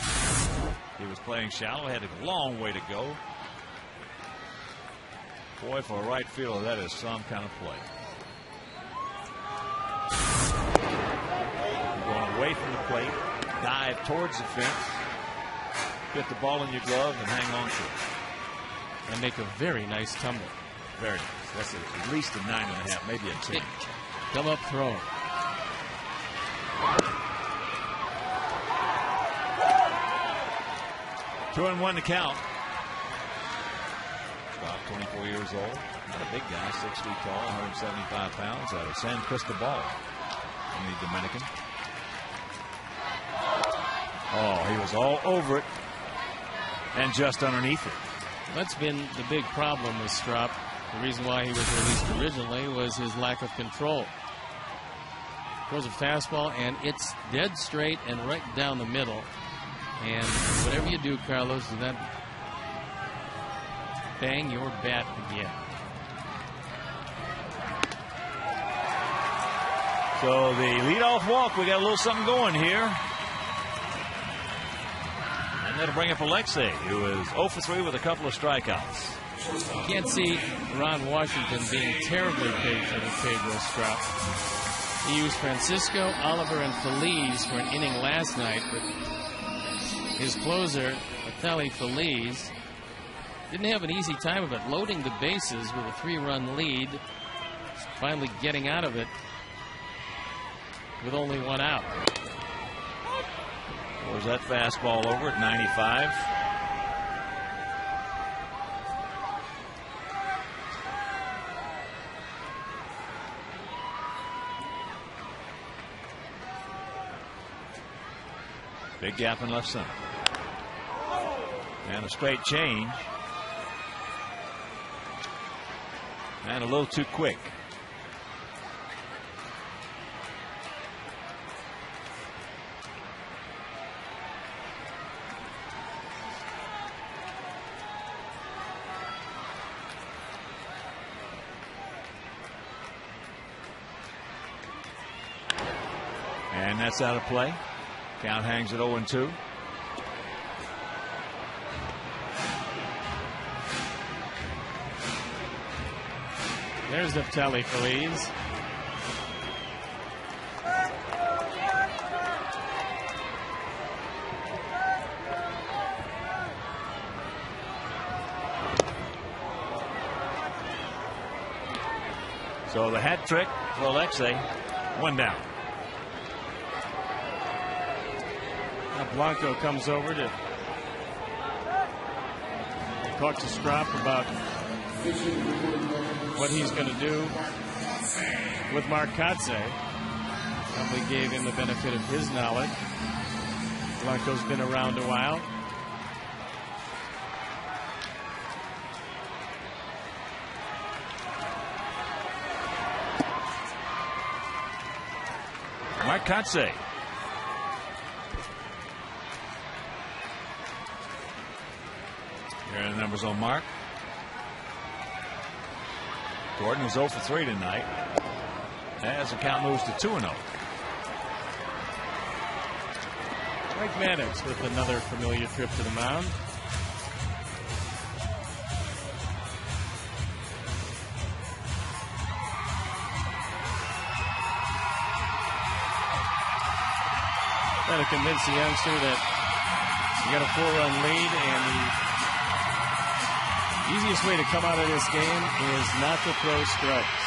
He was playing shallow, had a long way to go. Boy, for a right fielder, that is some kind of play. Going away from the plate, dive towards the fence, get the ball in your glove, and hang on to it. And make a very nice tumble. Very nice. That's at least a 9.5, maybe a 10. Come up throw. Two and one to count. About 24 years old. Not a big guy, 6 feet tall, 175 pounds, out of San Cristobal in the Dominican. Oh, he was all over it and just underneath it. That's been the big problem with Strop. The reason why he was released originally was his lack of control. Throws a fastball, and it's dead straight and right down the middle. And whatever you do, Carlos, do not bang your bat again. So the leadoff walk, we got a little something going here. And that'll bring up Alexei, who is 0 for 3 with a couple of strikeouts. You can't see Ron Washington being terribly patient with Pedro Strop. He used Francisco, Oliver, and Feliz for an inning last night, but his closer, Vitaly Feliz, didn't have an easy time of it, loading the bases with a 3-run lead, finally getting out of it with only 1 out. Was that fastball over at 95? Big gap in left center. And a straight change. And a little too quick. And that's out of play. Count hangs at 0-2. There's Vitaly Feliz. So the hat trick for Alexei. 1 down. Now Blanco comes over to talk to Strop about what he's going to do with Mark Kotsay. Probably gave him the benefit of his knowledge. Blanco's been around a while. Mark Kotsay. Here are the numbers on Mark. Gordon was 0 for 3 tonight. As the count moves to 2-0. Mike Maddox with another familiar trip to the mound. Trying to convince the youngster that you got a 4-run lead, and the easiest way to come out of this game is not to throw strikes.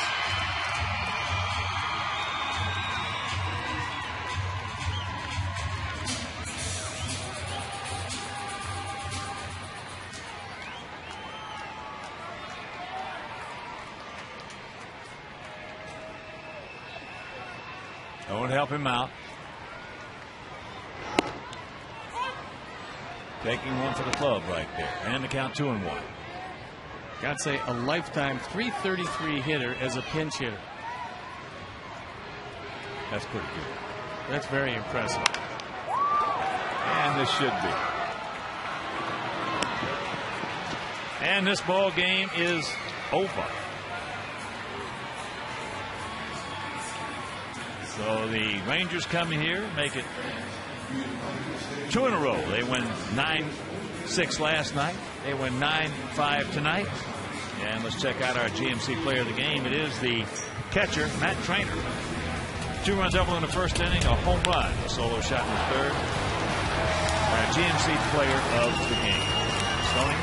Don't help him out. Taking one for the club right there. And the count 2-1. Kotsay, a lifetime .333 hitter as a pinch hitter. That's pretty good. That's very impressive. And this should be. And this ball game is over. So the Rangers come here, make it 2 in a row. They win 9-6 last night. They win 9-5 tonight. And let's check out our GMC player of the game. It is the catcher, Matt Trainer. 2-run double in the first inning, a home run, a solo shot in the third. Our GMC player of the game. Stoney?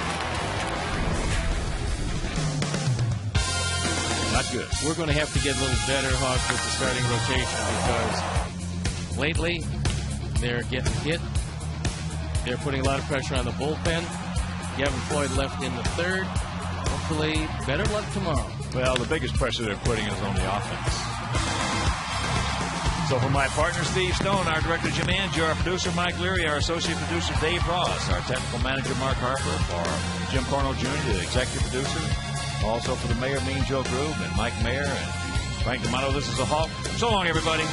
Not good. We're going to have to get a little better, Hawks, with the starting rotation because lately they're getting hit. They're putting a lot of pressure on the bullpen. Gavin Floyd left in the third. Hopefully, better luck tomorrow. Well, the biggest pressure they're putting is on the offense. So for my partner, Steve Stone, our director, Jim Angier, our producer, Mike Leary, our associate producer, Dave Ross, our technical manager, Mark Harper, for Jim Cornell Jr., the executive producer, also for the mayor, Mean Joe Groove, and Mike Mayer, and Frank D'Amato. This is a Hawk. So long, everybody.